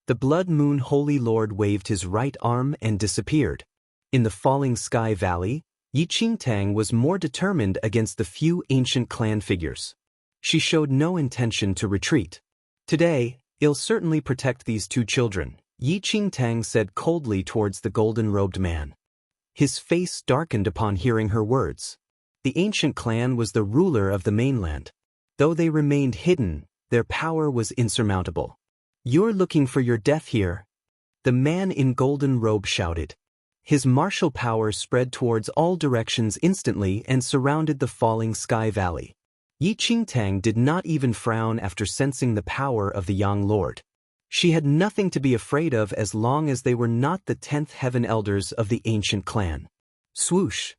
The blood moon holy lord waved his right arm and disappeared. In the falling sky valley, Yi Qingtang was more determined against the few ancient clan figures. She showed no intention to retreat. Today, I'll certainly protect these two children, Yi Qingtang said coldly towards the golden-robed man. His face darkened upon hearing her words. The ancient clan was the ruler of the mainland. Though they remained hidden, their power was insurmountable. You're looking for your death here? The man in golden robe shouted. His martial power spread towards all directions instantly and surrounded the falling sky valley. Yi Qingtang did not even frown after sensing the power of the young lord. She had nothing to be afraid of as long as they were not the 10th heaven elders of the ancient clan. Swoosh!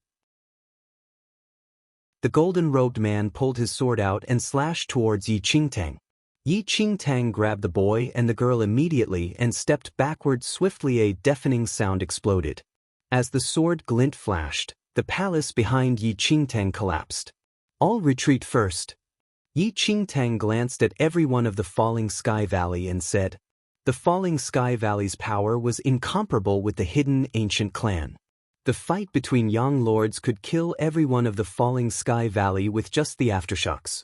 The golden-robed man pulled his sword out and slashed towards Yi Qingtang. Yi Qingtang grabbed the boy and the girl immediately and stepped backward swiftly. A deafening sound exploded. As the sword glint flashed, the palace behind Yi Qingtang collapsed. All retreat first. Yi Qingtang glanced at every one of the falling sky valley and said, the falling sky valley's power was incomparable with the hidden ancient clan. The fight between young lords could kill every one of the falling sky valley with just the aftershocks.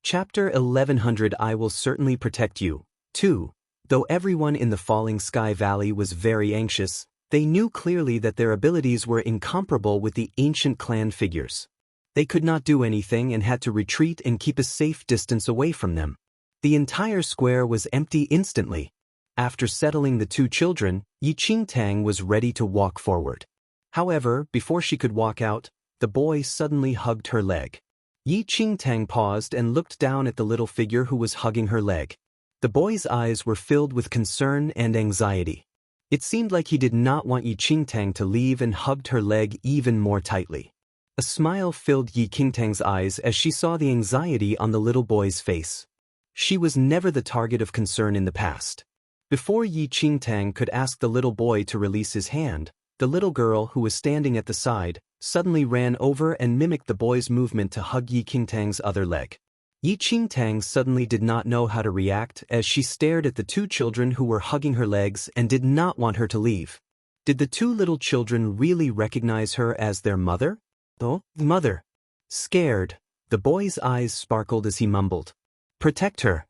Chapter 1100 I will certainly protect you. 2. Though everyone in the falling sky valley was very anxious, they knew clearly that their abilities were incomparable with the ancient clan figures. They could not do anything and had to retreat and keep a safe distance away from them. The entire square was empty instantly. After settling the two children, Yi Qingtang was ready to walk forward. However, before she could walk out, the boy suddenly hugged her leg. Yi Qingtang paused and looked down at the little figure who was hugging her leg. The boy's eyes were filled with concern and anxiety. It seemed like he did not want Yi Qingtang to leave and hugged her leg even more tightly. A smile filled Yi Qingtang's eyes as she saw the anxiety on the little boy's face. She was never the target of concern in the past. Before Yi Qingtang could ask the little boy to release his hand, the little girl who was standing at the side suddenly ran over and mimicked the boy's movement to hug Yi Qingtang's other leg. Yi Qingtang suddenly did not know how to react as she stared at the two children who were hugging her legs and did not want her to leave. Did the two little children really recognize her as their mother? Oh, mother. Scared, the boy's eyes sparkled as he mumbled, "Protect her.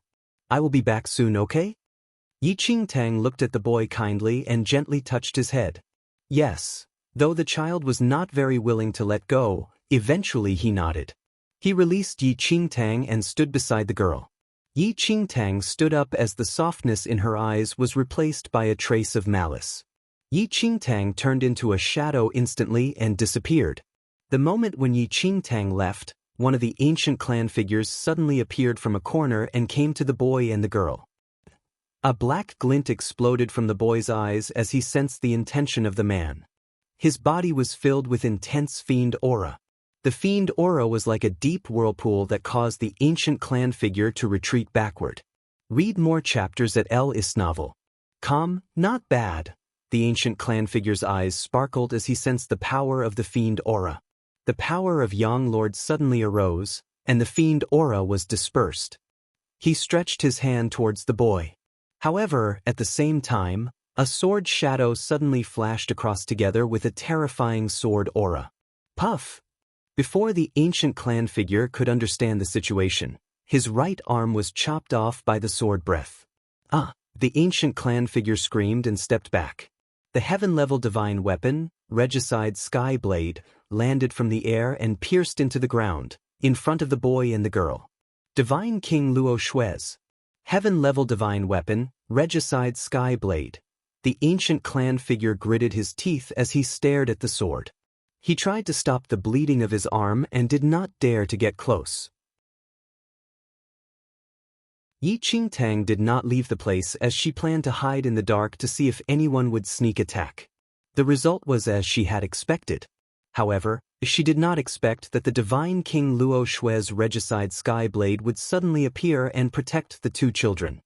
I will be back soon, okay?" Yi Qingtang looked at the boy kindly and gently touched his head. Yes. Though the child was not very willing to let go, eventually he nodded. He released Yi Qingtang and stood beside the girl. Yi Qingtang stood up as the softness in her eyes was replaced by a trace of malice. Yi Qingtang turned into a shadow instantly and disappeared. The moment when Yi Qingtang left, one of the ancient clan figures suddenly appeared from a corner and came to the boy and the girl. A black glint exploded from the boy's eyes as he sensed the intention of the man. His body was filled with intense fiend aura. The fiend aura was like a deep whirlpool that caused the ancient clan figure to retreat backward. Read more chapters at LIS-novel.com. Not bad. The ancient clan figure's eyes sparkled as he sensed the power of the fiend aura. The power of young lord suddenly arose, and the fiend aura was dispersed. He stretched his hand towards the boy. However, at the same time, a sword shadow suddenly flashed across together with a terrifying sword aura. Puff! Before the ancient clan figure could understand the situation, his right arm was chopped off by the sword breath. Ah! The ancient clan figure screamed and stepped back. The heaven-level divine weapon, Regicide Sky Blade, landed from the air and pierced into the ground, in front of the boy and the girl. Divine King Luo Shui's heaven-level divine weapon, Regicide Sky Blade. The ancient clan figure gritted his teeth as he stared at the sword. He tried to stop the bleeding of his arm and did not dare to get close. Yi Qingtang did not leave the place as she planned to hide in the dark to see if anyone would sneak attack. The result was as she had expected. However, she did not expect that the divine King Luo Shui's Regicide Sky Blade would suddenly appear and protect the two children.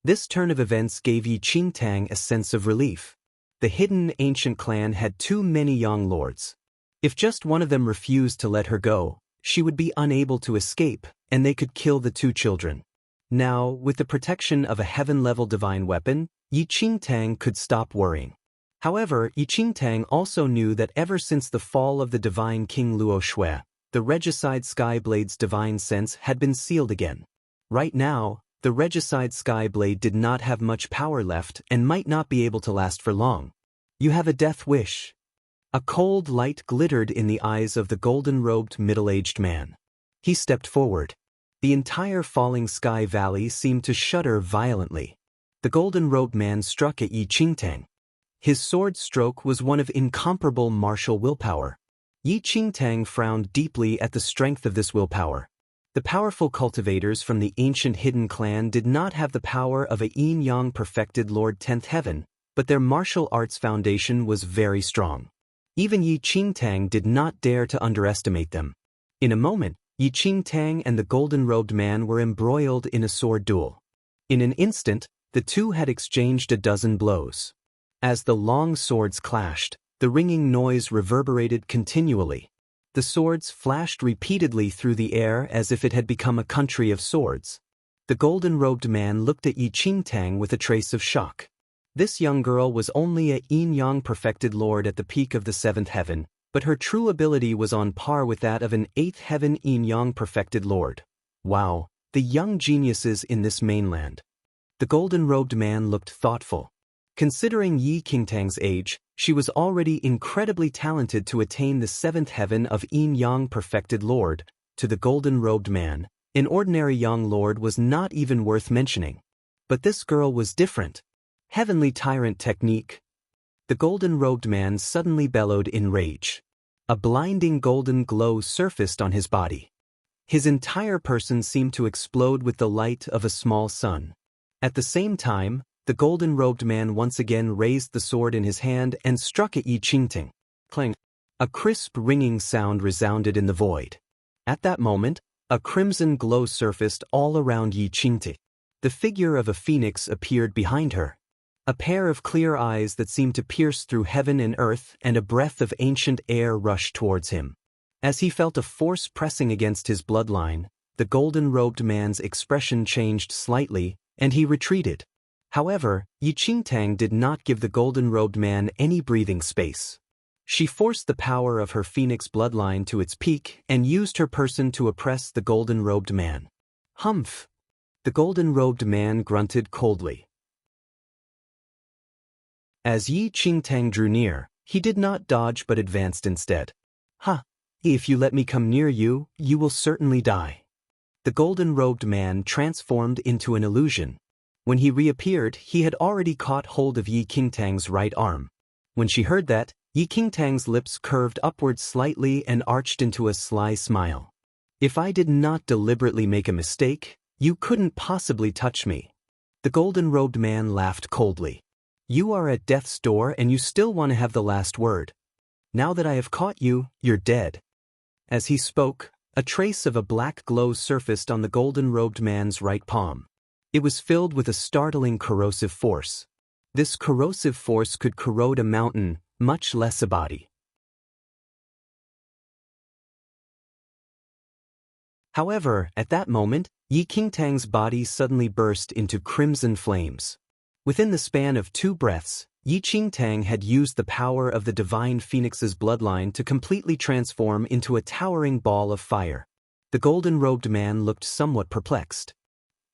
This turn of events gave Yi Qingtang a sense of relief. The hidden ancient clan had too many young lords. If just one of them refused to let her go, she would be unable to escape, and they could kill the two children. Now, with the protection of a heaven-level divine weapon, Yi Qingtang could stop worrying. However, Yi Qingtang also knew that ever since the fall of the divine King Luo Shui, the regicide Skyblade's divine sense had been sealed again. Right now, the regicide Skyblade did not have much power left and might not be able to last for long. You have a death wish. A cold light glittered in the eyes of the golden-robed middle-aged man. He stepped forward. The entire falling sky valley seemed to shudder violently. The golden-robed man struck at Yi Qingtang. His sword stroke was one of incomparable martial willpower. Yi Qingtang frowned deeply at the strength of this willpower. The powerful cultivators from the ancient hidden clan did not have the power of a yin-yang perfected Lord 10th Heaven, but their martial arts foundation was very strong. Even Yi Qingtang did not dare to underestimate them. In a moment, Yi Qingtang and the golden-robed man were embroiled in a sword duel. In an instant, the two had exchanged a dozen blows. As the long swords clashed, the ringing noise reverberated continually. The swords flashed repeatedly through the air as if it had become a country of swords. The golden-robed man looked at Yi Qingtang with a trace of shock. This young girl was only a yin-yang perfected lord at the peak of the 7th heaven, but her true ability was on par with that of an 8th heaven yin-yang perfected lord. Wow, the young geniuses in this mainland. The golden-robed man looked thoughtful. Considering Yi Qingtang's age, she was already incredibly talented to attain the 7th heaven of yin-yang perfected lord. To the golden-robed man, an ordinary young lord was not even worth mentioning. But this girl was different. Heavenly tyrant technique. The golden-robed man suddenly bellowed in rage. A blinding golden glow surfaced on his body. His entire person seemed to explode with the light of a small sun. At the same time, the golden-robed man once again raised the sword in his hand and struck at Yi Qingtang. Clang! A crisp ringing sound resounded in the void. At that moment, a crimson glow surfaced all around Yi Qingtang. The figure of a phoenix appeared behind her. A pair of clear eyes that seemed to pierce through heaven and earth, and a breath of ancient air rushed towards him. As he felt a force pressing against his bloodline, the golden-robed man's expression changed slightly, and he retreated. However, Yi Qingtang did not give the golden-robed man any breathing space. She forced the power of her phoenix bloodline to its peak and used her person to oppress the golden-robed man. Humph! The golden-robed man grunted coldly. As Yi Qingtang drew near, he did not dodge but advanced instead. Ha! If you let me come near you, you will certainly die. The golden-robed man transformed into an illusion. When he reappeared, he had already caught hold of Yi Qingtang's right arm. When she heard that, Yi Qingtang's lips curved upward slightly and arched into a sly smile. If I did not deliberately make a mistake, you couldn't possibly touch me. The golden-robed man laughed coldly. You are at death's door and you still want to have the last word. Now that I have caught you, you're dead. As he spoke, a trace of a black glow surfaced on the golden-robed man's right palm. It was filled with a startling corrosive force. This corrosive force could corrode a mountain, much less a body. However, at that moment, Yi Qingtang's body suddenly burst into crimson flames. Within the span of 2 breaths, Yi Qingtang had used the power of the divine phoenix's bloodline to completely transform into a towering ball of fire. The golden-robed man looked somewhat perplexed.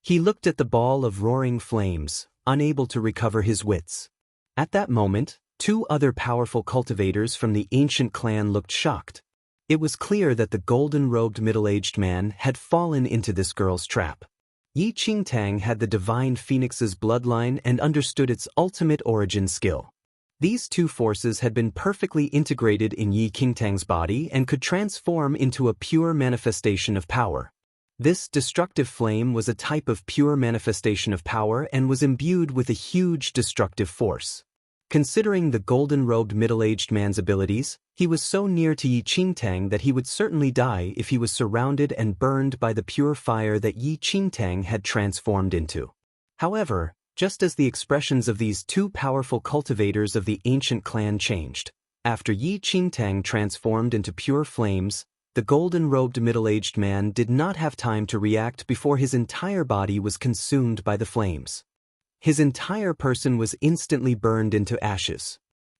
He looked at the ball of roaring flames, unable to recover his wits. At that moment, 2 other powerful cultivators from the ancient clan looked shocked. It was clear that the golden-robed middle-aged man had fallen into this girl's trap. Yi Qingtang had the divine phoenix's bloodline and understood its ultimate origin skill. These 2 forces had been perfectly integrated in Yi Qingtang's body and could transform into a pure manifestation of power. This destructive flame was a type of pure manifestation of power and was imbued with a huge destructive force. Considering the golden-robed middle-aged man's abilities, he was so near to Yi Qingtang that he would certainly die if he was surrounded and burned by the pure fire that Yi Qingtang had transformed into. However, just as the expressions of these 2 powerful cultivators of the ancient clan changed, after Yi Qingtang transformed into pure flames, the golden-robed middle-aged man did not have time to react before his entire body was consumed by the flames. His entire person was instantly burned into ashes.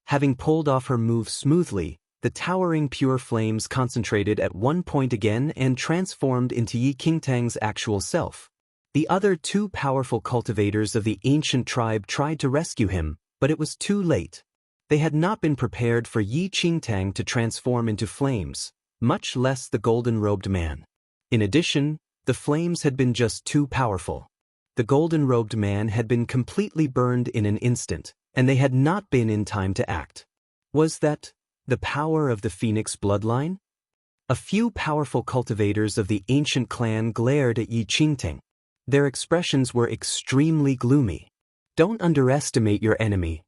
Having pulled off her move smoothly, the towering pure flames concentrated at one point again and transformed into Yi Qingtang's actual self. The other two powerful cultivators of the ancient tribe tried to rescue him, but it was too late. They had not been prepared for Yi Qingtang to transform into flames, much less the golden-robed man. In addition, the flames had been just too powerful. The golden-robed man had been completely burned in an instant, and they had not been in time to act. Was that the power of the Phoenix bloodline? A few powerful cultivators of the ancient clan glared at Yi Qingtang. Their expressions were extremely gloomy. Don't underestimate your enemy.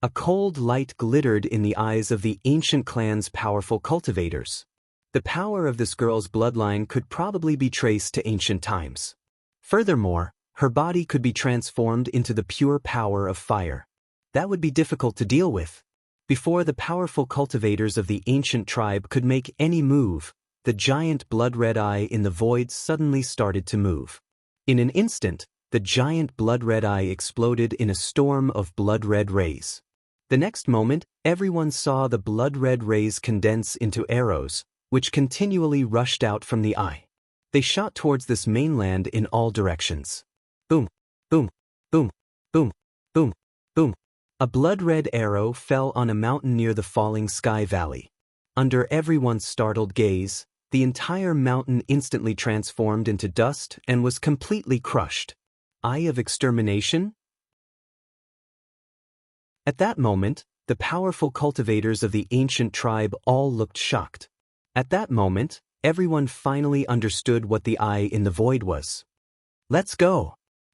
A cold light glittered in the eyes of the ancient clan's powerful cultivators. The power of this girl's bloodline could probably be traced to ancient times. Furthermore, her body could be transformed into the pure power of fire. That would be difficult to deal with. Before the powerful cultivators of the ancient tribe could make any move, the giant blood-red eye in the void suddenly started to move. In an instant, the giant blood-red eye exploded in a storm of blood-red rays. The next moment, everyone saw the blood-red rays condense into arrows, which continually rushed out from the eye. They shot towards this mainland in all directions. Boom, boom, boom, boom, boom, boom. A blood-red arrow fell on a mountain near the falling sky valley. Under everyone's startled gaze, the entire mountain instantly transformed into dust and was completely crushed. Eye of extermination? At that moment, the powerful cultivators of the ancient tribe all looked shocked. At that moment, everyone finally understood what the eye in the void was. Let's go!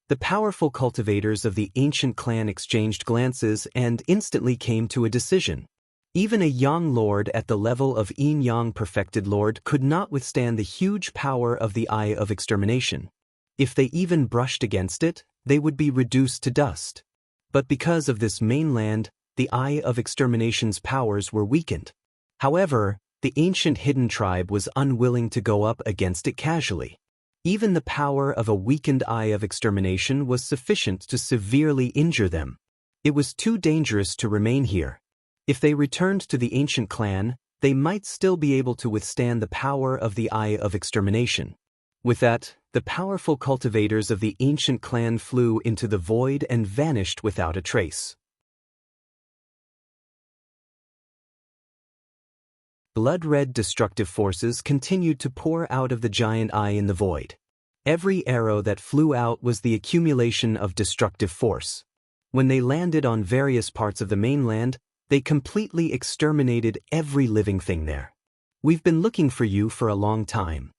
The powerful cultivators of the ancient clan exchanged glances and instantly came to a decision. Even a young lord at the level of Yin Yang perfected lord could not withstand the huge power of the Eye of Extermination. If they even brushed against it, they would be reduced to dust. But because of this mainland, the Eye of Extermination's powers were weakened. However, the ancient hidden tribe was unwilling to go up against it casually. Even the power of a weakened Eye of Extermination was sufficient to severely injure them. It was too dangerous to remain here. If they returned to the ancient clan, they might still be able to withstand the power of the Eye of Extermination. With that, the powerful cultivators of the ancient clan flew into the void and vanished without a trace. Blood-red destructive forces continued to pour out of the giant eye in the void. Every arrow that flew out was the accumulation of destructive force. When they landed on various parts of the mainland, they completely exterminated every living thing there. We've been looking for you for a long time.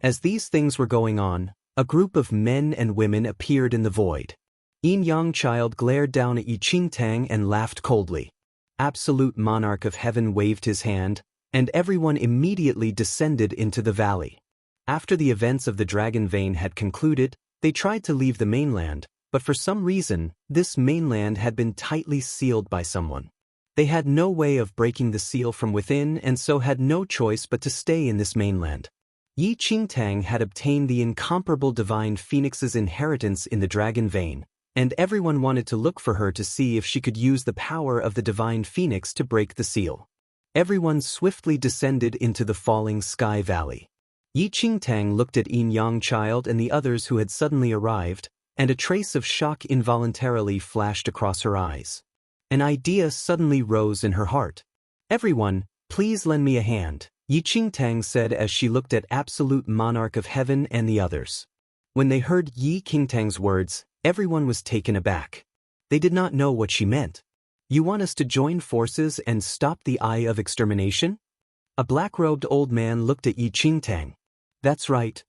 As these things were going on, a group of men and women appeared in the void. Yin Yang Child glared down at Yi Qingtang and laughed coldly. Absolute Monarch of Heaven waved his hand, and everyone immediately descended into the valley. After the events of the Dragon Vein had concluded, they tried to leave the mainland, but for some reason, this mainland had been tightly sealed by someone. They had no way of breaking the seal from within and so had no choice but to stay in this mainland. Yi Qingtang had obtained the incomparable divine phoenix's inheritance in the Dragon Vein, and everyone wanted to look for her to see if she could use the power of the divine phoenix to break the seal. Everyone swiftly descended into the falling sky valley. Yi Qingtang looked at Yin Yang Child and the others who had suddenly arrived, and a trace of shock involuntarily flashed across her eyes. An idea suddenly rose in her heart. "Everyone, please lend me a hand," Yi Qingtang said as she looked at Absolute Monarch of Heaven and the others. When they heard Yi Qingtang's words, everyone was taken aback. They did not know what she meant. "You want us to join forces and stop the Eye of Extermination?" A black-robed old man looked at Yi Qingtang. "That's right."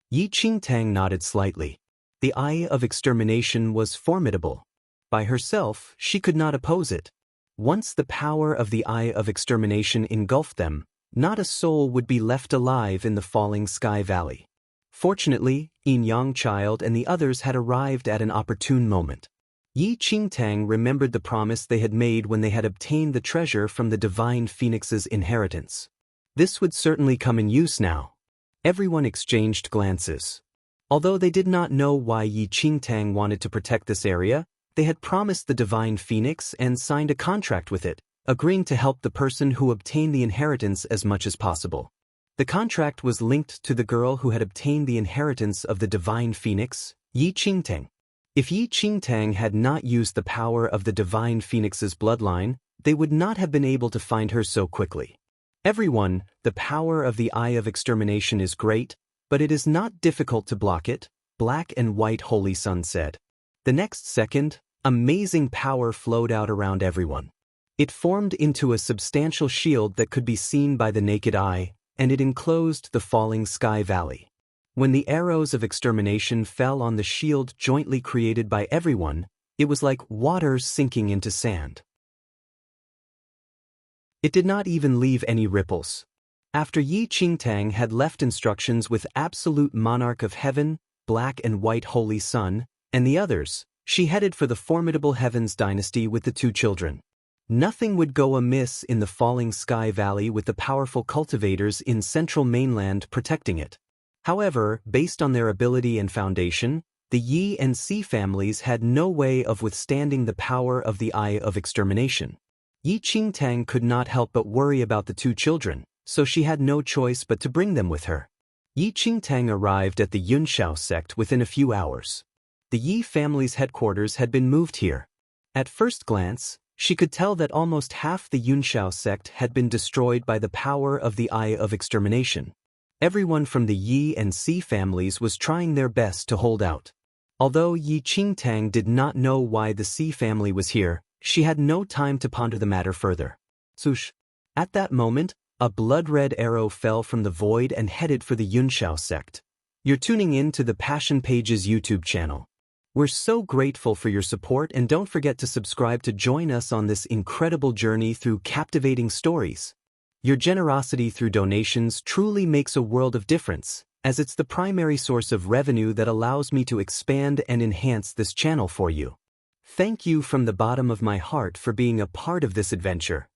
Yi Qingtang nodded slightly. The Eye of Extermination was formidable. By herself, she could not oppose it. Once the power of the Eye of Extermination engulfed them, not a soul would be left alive in the falling sky valley. Fortunately, Yin Yang Child and the others had arrived at an opportune moment. Yi Qingtang remembered the promise they had made when they had obtained the treasure from the divine phoenix's inheritance. This would certainly come in use now. Everyone exchanged glances. Although they did not know why Yi Qingtang wanted to protect this area, They had promised the divine phoenix and signed a contract with it, agreeing to help the person who obtained the inheritance as much as possible. The contract was linked to the girl who had obtained the inheritance of the divine phoenix, Yi Qingtang. If Yi Qingtang had not used the power of the divine phoenix's bloodline, they would not have been able to find her so quickly. Everyone, the power of the Eye of Extermination is great, but it is not difficult to block it, Black and White Holy Sun said. The next second, amazing power flowed out around everyone. It formed into a substantial shield that could be seen by the naked eye, and it enclosed the falling sky valley. When the arrows of extermination fell on the shield jointly created by everyone, it was like water sinking into sand. It did not even leave any ripples. After Yi Qingtang had left instructions with Absolute Monarch of Heaven, Black and White Holy Sun, and the others, she headed for the formidable Heavens dynasty with the two children. Nothing would go amiss in the falling sky valley with the powerful cultivators in central mainland protecting it. However, based on their ability and foundation, the Yi and Si families had no way of withstanding the power of the Eye of Extermination. Yi Qingtang could not help but worry about the two children, so she had no choice but to bring them with her. Yi Qingtang arrived at the Yunshao sect within a few hours. The Yi family's headquarters had been moved here. At first glance, she could tell that almost half the Yunshao sect had been destroyed by the power of the Eye of Extermination. Everyone from the Yi and Si families was trying their best to hold out. Although Yi Qingtang did not know why the Si family was here, she had no time to ponder the matter further. Swoosh! At that moment, a blood-red arrow fell from the void and headed for the Yunshao sect. You're tuning in to the Passion Pages YouTube channel. We're so grateful for your support, and don't forget to subscribe to join us on this incredible journey through captivating stories. Your generosity through donations truly makes a world of difference, as it's the primary source of revenue that allows me to expand and enhance this channel for you. Thank you from the bottom of my heart for being a part of this adventure,